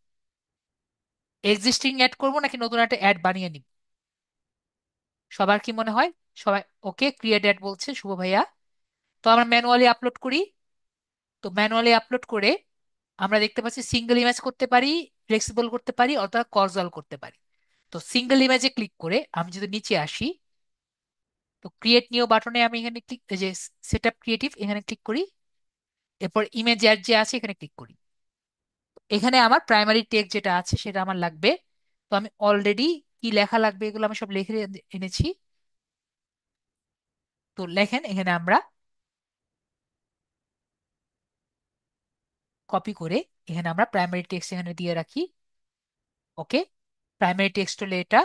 এক্সিস্টিং অ্যাড করবো নাকি নতুন একটা অ্যাড বানিয়ে নিব, সবার কি মনে হয়? সবাই ওকে, ক্রিয়েট অ্যাড বলছে শুভ ভাইয়া। তো আমরা ম্যানুয়ালি আপলোড করি। তো ম্যানুয়ালি আপলোড করে আমরা দেখতে পাচ্ছি সিঙ্গেল ইমেজ করতে পারি, ফ্লেক্সিবল করতে পারি, অথবা কর্জাল করতে পারি। তো সিঙ্গেল ইমেজে ক্লিক করে আমি যদি নিচে আসি, তো ক্রিয়েট নিউ বাটনে আমি এখানে ক্লিক, যে সেট আপ ক্রিয়েটিভ, এখানে ক্লিক করি। এরপর ইমেজ অ্যাড যে আছে এখানে ক্লিক করি। এখানে আমার প্রাইমারি টেক্সট যেটা আছে সেটা আমার লাগবে। তো আমি অলরেডি কি লেখা লাগবে এগুলো আমি সব লিখে এনেছি। তো লেখেন, এখানে আমরা কপি করে এখানে আমরা প্রাইমারি টেক্সট এখানে দিয়ে রাখি। ওকে, প্রাইমারি টেক্সট হলে এটা।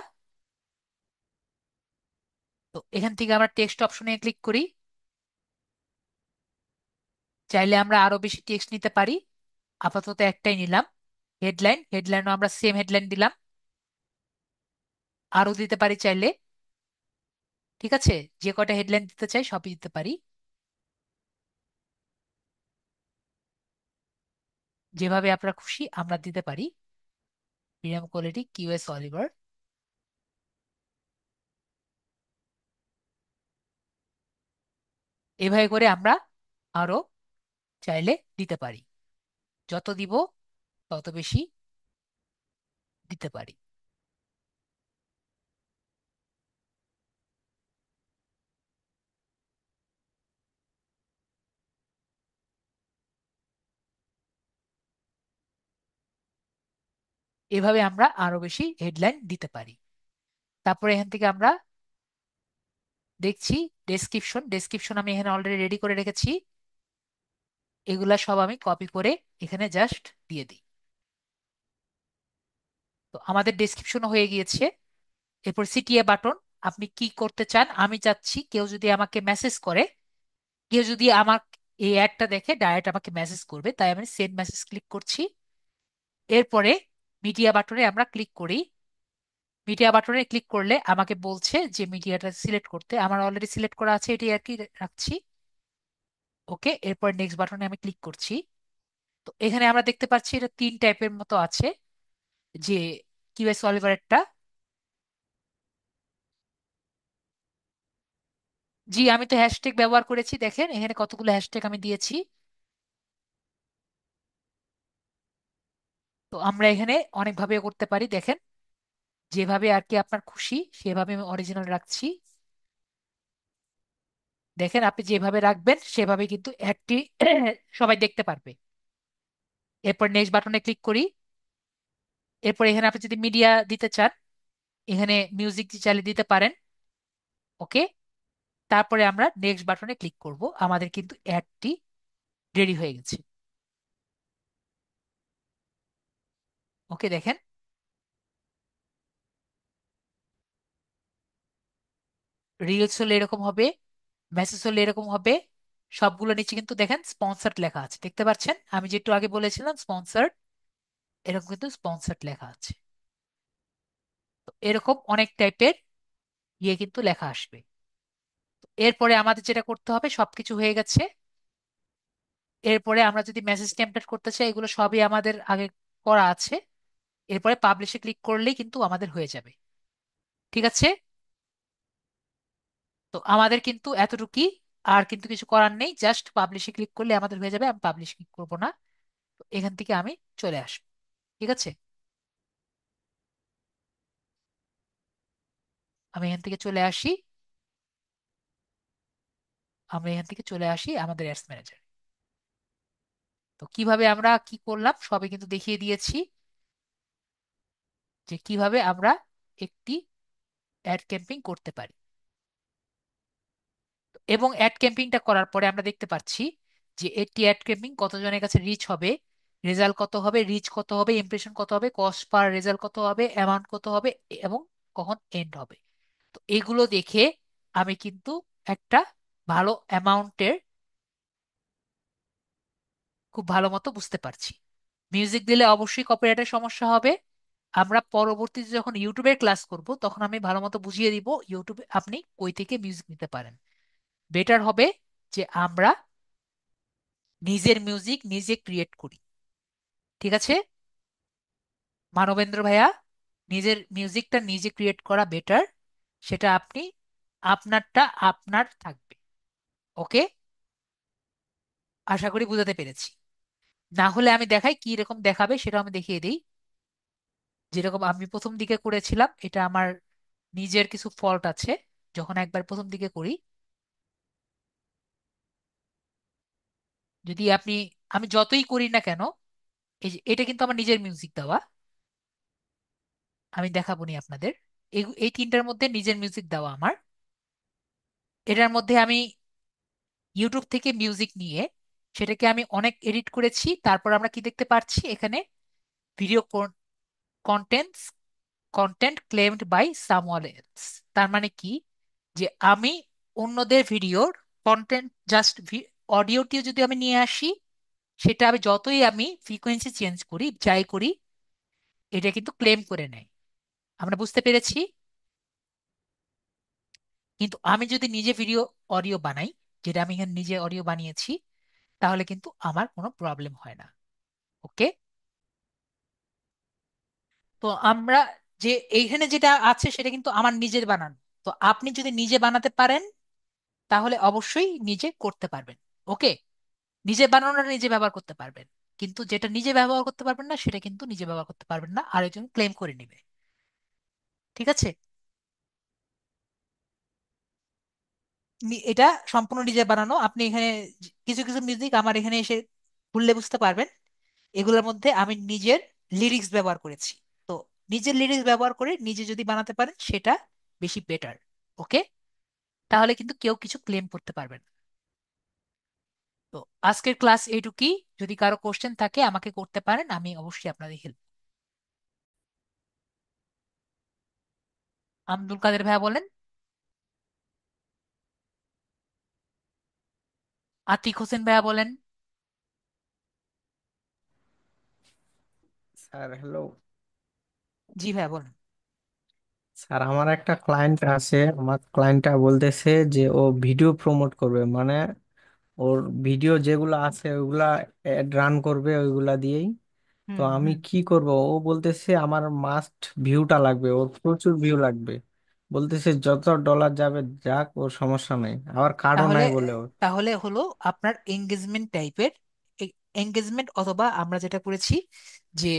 তো এখান থেকে আমরা টেক্সট অপশনে ক্লিক করি। চাইলে আমরা আরো বেশি টেক্সট নিতে পারি, আপাতত একটাই নিলাম। হেডলাইন, হেডলাইনও আমরা সেম হেডলাইন দিলাম, আরো দিতে পারি চাইলে। ঠিক আছে, যে কয়টা হেডলাইন দিতে চাই সবই দিতে পারি, যেভাবে আপনারা খুশি আমরা দিতে পারি। Premium quality, QS Oliver. এভাবে করে আমরা আরো চাইলে দিতে পারি, যত দিব তত বেশি দিতে পারি। এভাবে আমরা আরো বেশি হেডলাইন দিতে পারি। তারপরে এখান থেকে আমরা দেখছি ডেসক্রিপশন, ডেসক্রিপশন আমি এখানে অলরেডি রেডি করে রেখেছি। এগুলা সব আমি কপি করে এখানে জাস্ট দিয়ে দিই। তো আমাদের ডেসক্রিপশন হয়ে গিয়েছে। এরপর সিটিএ বাটন। আপনি কি করতে চান? আমি চাচ্ছি কেউ যদি আমাকে মেসেজ করে, কেউ যদি আমার এই অ্যাডটা দেখে ডাইরেক্ট আমাকে মেসেজ করবে, তাই আমি সেন্ড মেসেজ ক্লিক করছি। এরপরে মিডিয়া বাটনে আমরা ক্লিক করি। মিডিয়া বাটনে ক্লিক করলে আমাকে বলছে যে মিডিয়াটা সিলেক্ট করতে, আমার অলরেডি সিলেক্ট করা আছে, এটি আর কি রাখছি। ওকে, এরপর নেক্সট বাটনে আমি ক্লিক করছি। তো এখানে আমরা দেখতে পাচ্ছি এটা তিন টাইপের মতো আছে, যে কিউএস সলভারেরটা। জি, আমি তো হ্যাশট্যাগ ব্যবহার করেছি, দেখেন এখানে কতগুলো হ্যাশট্যাগ আমি দিয়েছি। তো আমরা এখানে অনেকভাবে করতে পারি, দেখেন যেভাবে আর কি আপনার খুশি সেভাবে আমি অরিজিনাল রাখছি। দেখেন আপনি যেভাবে রাখবেন সেভাবে কিন্তু অ্যাডটি সবাই দেখতে পারবে। এরপর নেক্সট বাটনে ক্লিক করি। এরপর এখানে আপনি যদি মিডিয়া দিতে চান, এখানে মিউজিক চালিয়ে দিতে পারেন। ওকে, তারপরে আমরা নেক্সট বাটনে ক্লিক করব, আমাদের কিন্তু অ্যাডটি রেডি হয়ে গেছে। ওকে, দেখেন রিলস হলে এরকম হবে, মেসেজ হলে এরকম হবে। সবগুলো নিচে কিন্তু দেখেন স্পন্সার্ড লেখা আছে, দেখতে পাচ্ছেন আমি যে একটু আগে বলেছিলাম স্পন্সার্ড, এরকম কিন্তু স্পন্সার্ড লেখা আছে। তো এরকম অনেক টাইপের ইয়ে কিন্তু লেখা আসবে। এরপরে আমাদের যেটা করতে হবে, সবকিছু হয়ে গেছে। এরপরে আমরা যদি মেসেজ টেমপ্লেট করতে চাই, এগুলো সবই আমাদের আগে করা আছে। এরপরে পাবলিশে ক্লিক করলেই কিন্তু আমাদের হয়ে যাবে। ঠিক আছে, তো আমাদের কিন্তু এতটুকুই, আর কিন্তু কিছু করার নেই, জাস্ট পাবলিশে ক্লিক করলে আমাদের হয়ে যাবে। আমি পাবলিশ ক্লিক করবো না, তো এখান থেকে আমি চলে আসবো। ঠিক আছে, আমি এখান থেকে চলে আসি। আমরা এখান থেকে চলে আসি আমাদের অ্যাডস ম্যানেজার। তো কিভাবে আমরা কি করলাম সবই কিন্তু দেখিয়ে দিয়েছি, যে কিভাবে আমরা একটি অ্যাড ক্যাম্পিং করতে পারি। এবং অ্যাড ক্যাম্পিংটা করার পরে আমরা দেখতে পাচ্ছি যে এটি অ্যাড ক্যাম্পিং কতজনের কাছে রিচ হবে, রেজাল্ট কত হবে, রিচ কত হবে, ইমপ্রেশন কত হবে, কস্ট পার রেজাল্ট কত হবে, অ্যামাউন্ট কত হবে, এবং কখন এন্ড হবে। তো এগুলো দেখে আমি কিন্তু একটা ভালো অ্যামাউন্টের খুব ভালো মতো বুঝতে পারছি। মিউজিক দিলে অবশ্যই কপিরাইটের সমস্যা হবে। আমরা পরবর্তীতে যখন ইউটিউবের ক্লাস করব তখন আমি ভালো মতো বুঝিয়ে দিব ইউটিউবে আপনি কই থেকে মিউজিক নিতে পারেন। বেটার হবে যে আমরা নিজের মিউজিক নিজে ক্রিয়েট করি। ঠিক আছে মানবেন্দ্র ভাইয়া, নিজের মিউজিকটা নিজে ক্রিয়েট করা বেটার। সেটা আপনি, আপনারটা আপনার থাকবে। ওকে, আশা করি বুঝাতে পেরেছি। না হলে আমি দেখাই কি রকম দেখাবে, সেটা আমি দেখিয়ে দিই। যেরকম আমি প্রথম দিকে করেছিলাম, এটা আমার নিজের কিছু ফল্ট আছে। যখন একবার প্রথম দিকে করি, যদি আপনি, আমি যতই করি না কেন, এই যে এটা কিন্তু আমার নিজের মিউজিক দেওয়া, আমি দেখাবো নি আপনাদের। এই তিনটার মধ্যে নিজের মিউজিক দেওয়া আমার। এটার মধ্যে আমি ইউটিউব থেকে মিউজিক নিয়ে সেটাকে আমি অনেক এডিট করেছি। তারপর আমরা কি দেখতে পাচ্ছি এখানে, video contents, content claimed by someone else. তার মানে কি, যে আমি অন্যদের ভিডিওর কন্টেন্ট জাস্ট অডিওটিও যদি আমি নিয়ে আসি, সেটা আমি যতই আমি ফ্রিকোয়েন্সি চেঞ্জ করি যাই করি, এটা কিন্তু ক্লেম করে নেয়। আমরা বুঝতে পেরেছি। কিন্তু আমি যদি নিজে ভিডিও অডিও বানাই, যেটা আমি এখানে নিজে অডিও বানিয়েছি, তাহলে কিন্তু আমার কোনো প্রবলেম হয় না। ওকে, তো আমরা যে এইখানে যেটা আছে সেটা কিন্তু আমার নিজের বানানো। তো আপনি যদি নিজে বানাতে পারেন তাহলে অবশ্যই নিজে করতে পারবেন। ওকে, নিজে বানানোটা নিজে ব্যবহার করতে পারবেন, কিন্তু যেটা নিজে ব্যবহার করতে পারবেন না সেটা কিন্তু নিজে ব্যবহার করতে পারবেন না, আরেকজন ক্লেম করে নেবে। ঠিক আছে, এটা সম্পূর্ণ নিজে বানানো। আপনি এখানে কিছু কিছু মিউজিক আমার এখানে এসে খুললে বুঝতে পারবেন, এগুলোর মধ্যে আমি নিজের লিরিক্স ব্যবহার করেছি। তো নিজের লিরিক্স ব্যবহার করে নিজে যদি বানাতে পারেন সেটা বেশি বেটার। ওকে, তাহলে কিন্তু কেউ কিছু ক্লেম করতে পারবে না। তো আজকের ক্লাস এইটুকুই। যদি কারো কোশ্চেন থাকে আমাকে করতে পারেন, আমি অবশ্যই আপনাদের হেল্প। আব্দুল কাদের ভাইয়া বলেন। আতিক হোসেন ভাইয়া বলেন। Sir hello. জি ভাইয়া বলেন। স্যার আমার একটা ক্লায়েন্ট আছে, আমার ক্লায়েন্টটা বলতেছে যে ও ভিডিও প্রমোট করবে, মানে ওর ভিডিও যেগুলো আছে ওইগুলা অ্যাড রান করবে ওইগুলা দিয়েই। তো হুম আমি হুম। কি করব? ও বলতেছে আমার মাস্ট ভিউটা লাগবে, ওর প্রচুর ভিউ লাগবে। বলতেছে যত ডলার যাবে যাক, ওর সমস্যা নেই, আবার কার্ডও তাহলে নাই বলে ওর। তাহলে হলো আপনার এঙ্গেজমেন্ট টাইপের, এঙ্গেজমেন্ট, অথবা আমরা যেটা করেছি যে,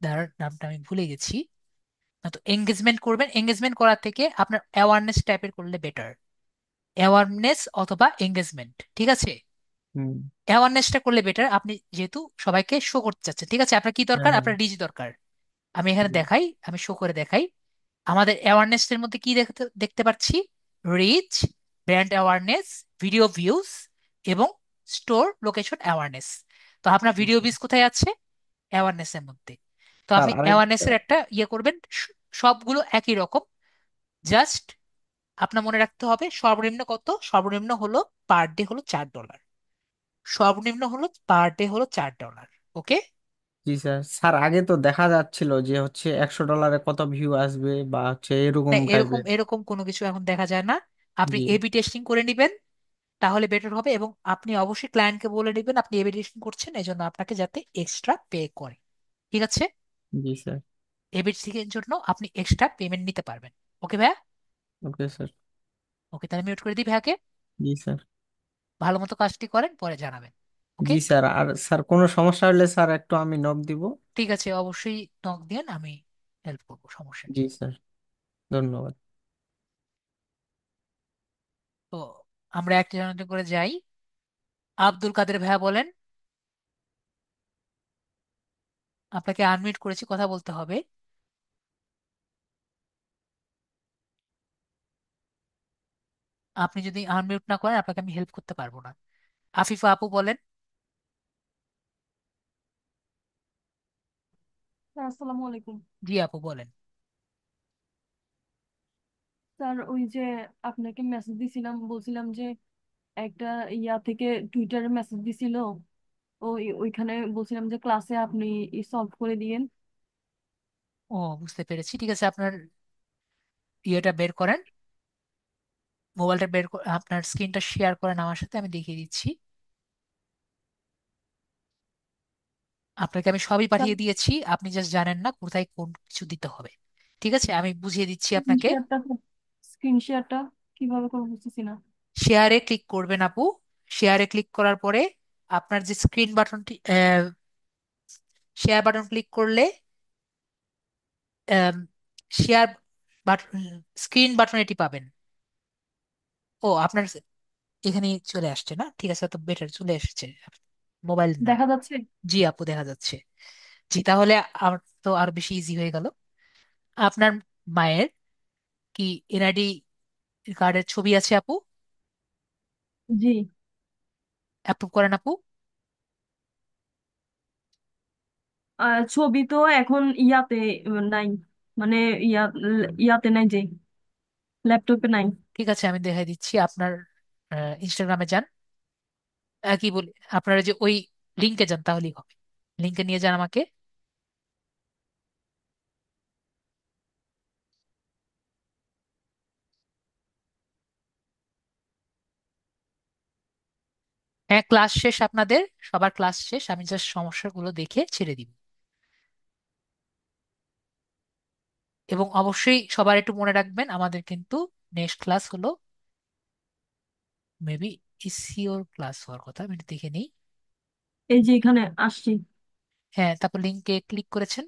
দাঁড়ান নামটা আমি ভুলে গেছি। না, তো এঙ্গেজমেন্ট করবেন। এঙ্গেজমেন্ট করার থেকে আপনার অ্যাওয়ারনেস টাইপের করলে বেটার। অ্যাওয়ারনেস অথবা এঙ্গেজমেন্ট, ঠিক আছে? হুম। অ্যাওয়ারনেসটা করলে বেটার, আপনি যেহেতু সবাইকে শো করতে চাচ্ছেন। ঠিক আছে, আপনার কি হ্যাঁ দরকার? হ্যাঁ। আপনার রিচ দরকার। আমি এখানে জি দেখাই, আমি শো করে দেখাই। আমাদের অ্যাওয়ারনেস এর মধ্যে কি দেখতে দেখতে পাচ্ছি? Reach, brand awareness, video views, এবং স্টোর লোকেশন অ্যাওয়ারনেস। তো আপনার ভিডিও ভিউজ কোথায় আছে? অ্যাওয়ারনেস এর মধ্যে। তো স্যার আপনি আরেকটা। অ্যাওয়ারনেসের একটা ইয়ে করবেন। সবগুলো একই রকম। জাস্ট আপনার মনে রাখতে হবে সর্বনিম্ন কত। সর্বনিম্ন হলো পার ডে হলো $4। সর্বনিম্ন হলো পার ডে হলো $4। ওকে। জি স্যার, স্যার আগে তো দেখা যাচ্ছিল যে হচ্ছে $100 কত ভিউ আসবে বা হচ্ছে না, এরকম এরকম টাইপের। এরকম কোনো কিছু এখন দেখা যায় না। আপনি জি এবি টেস্টিং করে নেবেন, তাহলে বেটার হবে। এবং আপনি অবশ্যই ক্লায়েন্টকে বলে নেবেন আপনি এবি টেস্টিং করছেন, এই জন্য আপনাকে যাতে এক্সট্রা পে করে। ঠিক আছে? জি স্যার। এবি টেস্টিং এর জন্য আপনি এক্সট্রা পেমেন্ট নিতে পারবেন। ওকে ভাইয়া? Okay sir. ওকে, তাহলে মিউট করে দিই ভাইয়াকে। জি স্যার। ভালো মতো কাজটি করেন, পরে জানাবেন। ওকে। জি স্যার, আর স্যার কোনো সমস্যা হলে স্যার একটু আমি নক দিব। ঠিক আছে, অবশ্যই নক দিন, আমি হেল্প করবো, সমস্যা নেই। জি স্যার। ধন্যবাদ। তো আমরা একটা জনতে করে যাই। আব্দুল কাদের ভাইয়া বলেন। আপনাকে আনমিউট করেছি, কথা বলতে হবে। আপনি যদি আনমিউট না করেন আপনাকে আমি হেল্প করতে পারবো না। আফিফা আপু বলেন। স্যার আসসালামু আলাইকুম। জি আপু বলেন। স্যার ওই যে আপনাকে মেসেজ দিছিলাম, বলছিলাম যে একটা ইয়া থেকে টুইটারে মেসেজ দিছিল, ওইখানে বলছিলাম যে ক্লাসে আপনি সলভ করে দিয়েন। ও, বুঝতে পেরেছি। ঠিক আছে, আপনার ইয়েটা বের করেন, মোবাইলটা আপনার স্ক্রিনটা শেয়ার করেন আমার সাথে, আমি দেখিয়ে দিচ্ছি। আপনাকে আমি সবই স্যার পাঠিয়ে দিয়েছি, আপনি জাস্ট জানেন না কোথায় কোন কিছু দিতে হবে। ঠিক আছে, আমি বুঝিয়ে দিচ্ছি স্ক্রিন আপনাকে। শেয়ারটা স্ক্রিন শেয়ারটা কিভাবে করবো বুঝতেছি না। শেয়ারে ক্লিক করবেন আপু। শেয়ারে ক্লিক করার পরে আপনার যে স্ক্রিন বাটনটি, শেয়ার বাটন ক্লিক করলে শেয়ার বাটন, স্ক্রিন বাটন এটি পাবেন। ও, আপনার এখানে চলে আসছে না? ঠিক আছে, তো বেটার, চলে এসেছে। মোবাইল না। দেখা যাচ্ছে? জি আপু, দেখা যাচ্ছে। জি, তাহলে আমার তো আরো বেশি ইজি হয়ে গেল। আপনার মায়ের কি এনআইডি কার্ডের ছবি আছে আপু? জি। অ্যাপ্রুভ করেন আপু। ছবি তো এখন ইয়াতে নাই, মানে ইয়া ইয়াতে নাই, যে ল্যাপটপে নাই। ঠিক আছে, আমি দেখাই দিচ্ছি। আপনার ইনস্টাগ্রামে যান। কি বলি, আপনারা যে ওই লিঙ্কে যান তাহলেই হবে। লিঙ্কে নিয়ে যান আমাকে। হ্যাঁ, ক্লাস শেষ আপনাদের, সবার ক্লাস শেষ। আমি জাস্ট সমস্যাগুলো দেখে ছেড়ে দিব। এবং অবশ্যই সবার একটু মনে রাখবেন, আমাদের কিন্তু নেক্সট ক্লাস হলো মেবি ইসিওর ক্লাস হওয়ার কথা, আমি একটু দেখে নিই। এই যে এখানে আসছি। হ্যাঁ, তারপর লিঙ্কে ক্লিক করেছেন।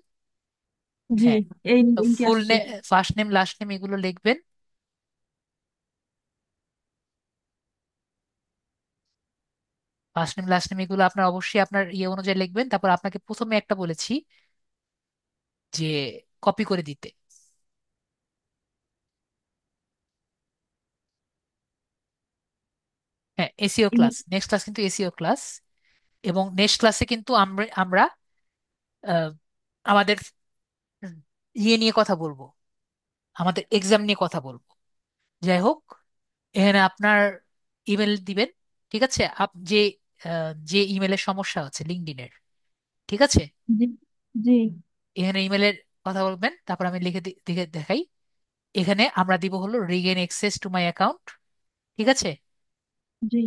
জি, হ্যাঁ, এই তো লিঙ্কে ফুল আসছি। Name, first name, last name এগুলো লিখবেন। ফার্স্ট নেম লাস্ট নেম এগুলো আপনার অবশ্যই আপনার ইয়ে অনুযায়ী লিখবেন। তারপর আপনাকে প্রথমে একটা বলেছি যে কপি করে দিতে। এসিও ক্লাস, নেক্সট ক্লাস কিন্তু এসিও ক্লাস। এবং নেক্সট ক্লাসে কিন্তু আমরা আমরা আহ, আমাদের ইয়ে নিয়ে কথা বলবো, আমাদের এক্সাম নিয়ে কথা বলবো। যাই হোক, এখানে আপনার ইমেল দিবেন। ঠিক আছে, যে ইমেলের সমস্যা আছে লিঙ্কডইনের, ঠিক আছে, জি। জি। এখানে ইমেলের কথা বলবেন। তারপর আমি লিখে লিখে দেখাই। এখানে আমরা দিব হলো regain access to my account. ঠিক আছে, জি।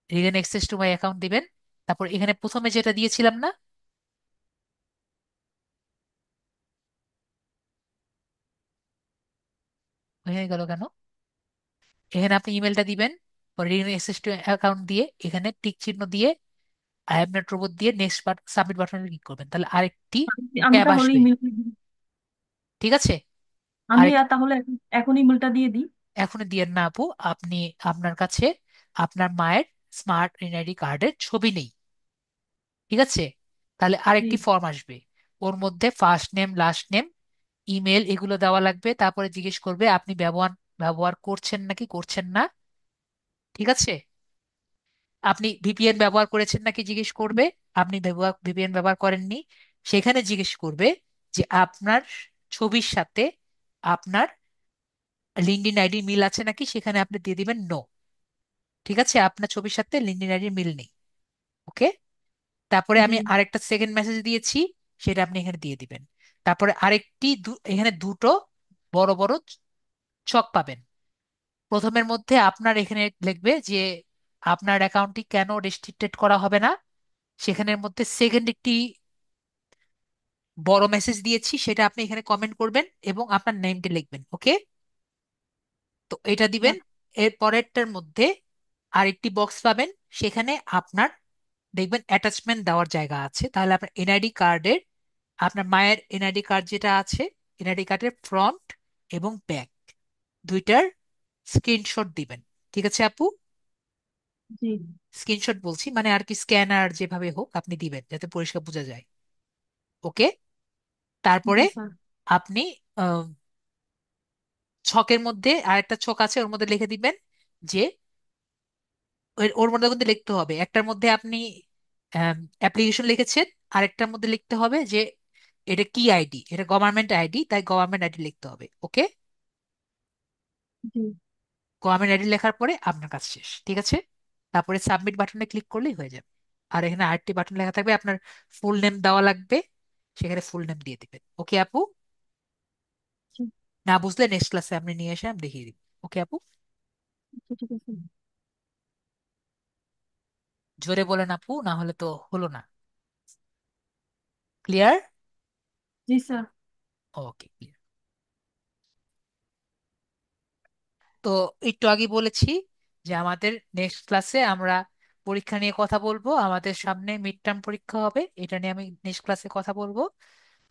Regain access to my account দিবেন। তারপর এখানে প্রথমে যেটা দিয়েছিলাম না, হয়ে গেল কেন, এখানে আপনি ইমেলটা দিবেন। পরে রিগেন অ্যাক্সেস টু অ্যাকাউন্ট দিয়ে এখানে টিক চিহ্ন দিয়ে আই এম নট রোবট দিয়ে নেক্সট সাবমিট বাটনে ক্লিক করবেন, তাহলে আরেকটি আমি ট্যাব তাহলে আসবে। ইমেলটা ঠিক আছে, আমি আরেক আর তাহলে এখন ইমেলটা দিয়ে দিই। এখনই দিয়েন না আপু। আপনি, আপনার কাছে আপনার মায়ের স্মার্ট এনআইডি কার্ডের ছবি নেই। ঠিক আছে, তাহলে জি। আরেকটি ফর্ম আসবে। ওর মধ্যে first name, last name, email এগুলো দেওয়া লাগবে। তারপরে জিজ্ঞেস করবে আপনি ব্যবহার ব্যবহার করছেন নাকি করছেন না। ঠিক আছে, আপনি ভিপিএন ব্যবহার করেছেন নাকি জিজ্ঞেস করবে। আপনি ভিপিএন ব্যবহার করেননি, সেখানে জিজ্ঞেস করবে যে আপনার ছবির সাথে আপনার লিঙ্কডইন আইডি মিল আছে নাকি, সেখানে আপনি দিয়ে দিবেন নো। ঠিক আছে, আপনার ছবির সাথে লিঙ্কডইন আইডির মিল নেই। ওকে, তারপরে জি। আমি আরেকটা সেকেন্ড মেসেজ দিয়েছি, সেটা আপনি এখানে দিয়ে দিবেন। তারপরে আরেকটি এখানে দুটো বড় বড় ছক পাবেন। প্রথমের মধ্যে আপনার এখানে লিখবে যে আপনার অ্যাকাউন্টটি কেন রেস্ট্রিক্টেড করা হবে না। সেখানের মধ্যে সেকেন্ড একটি বড় মেসেজ দিয়েছি, সেটা আপনি এখানে কমেন্ট করবেন এবং আপনার নেমটি লিখবেন। ওকে, তো এটা দিবেন। এর পরেরটার মধ্যে আরেকটি বক্স পাবেন, সেখানে আপনার দেখবেন অ্যাটাচমেন্ট দেওয়ার জায়গা আছে। তাহলে আপনার এনআইডি কার্ডের, আপনার মায়ের এনআইডি কার্ড যেটা আছে, এনআইডি কার্ডের ফ্রন্ট এবং ব্যাক দুইটার স্ক্রিনশট দিবেন। ঠিক আছে আপু, জি। স্ক্রিনশট বলছি মানে আর কি, স্ক্যানার যেভাবে হোক আপনি দিবেন যাতে পরিষ্কার বোঝা যায়। ওকে, তারপরে জি স্যার। আপনি আহ, ছকের মধ্যে আরেকটা ছক আছে, ওর মধ্যে লিখে দিবেন যে ওর মধ্যে কিন্তু লিখতে হবে, একটার মধ্যে আপনি অ্যাপ্লিকেশন লিখেছেন, আরেকটার মধ্যে লিখতে হবে যে এটা কি আইডি, এটা গভর্নমেন্ট আইডি, তাই গভর্নমেন্ট আইডি লিখতে হবে। ওকে, জি। গভর্নমেন্ট আইডি লেখার পরে আপনার কাজ শেষ। ঠিক আছে, তারপরে সাবমিট বাটনে ক্লিক করলেই হয়ে যাবে। আর এখানে আরেকটি বাটন লেখা থাকবে, আপনার ফুল নেম দেওয়া লাগবে, সেখানে ফুল নেম দিয়ে দিবেন। ওকে আপু, জি। না বুঝলে নেক্সট ক্লাসে আপনি নিয়ে এসে আমি দেখিয়ে দিব। ওকে আপু, আচ্ছা, ঠিক আছে। জোরে বলেন আপু, না হলে তো হলো না। ক্লিয়ার? জি স্যার। ওকে, ক্লিয়ার। তো একটু আগে বলেছি যে আমাদের নেক্সট ক্লাসে আমরা পরীক্ষা নিয়ে কথা বলবো, আমাদের সামনে মিড টার্ম পরীক্ষা হবে, এটা নিয়ে আমি নেক্সট ক্লাসে কথা বলবো।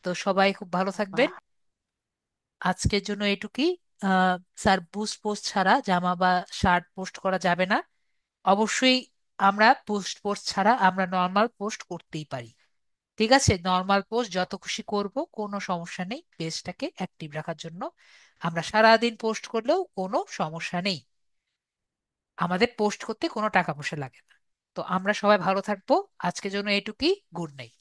তো সবাই খুব ভালো থাকবেন। আজকের জন্য এটুকুই। স্যার বুস্ট পোস্ট ছাড়া জামা বা শার্ট পোস্ট করা যাবে না। অবশ্যই আমরা পোস্ট পোস্ট ছাড়া আমরা নর্মাল পোস্ট করতেই পারি। ঠিক আছে, নর্মাল পোস্ট যত খুশি করব, কোনো সমস্যা নেই, পেজটাকে অ্যাক্টিভ রাখার জন্য। আমরা সারাদিন পোস্ট করলেও কোনো সমস্যা নেই, আমাদের পোস্ট করতে কোনো টাকা পয়সা লাগে না। তো আমরা সবাই ভালো থাকবো। আজকের জন্য এটুকুই। Good night.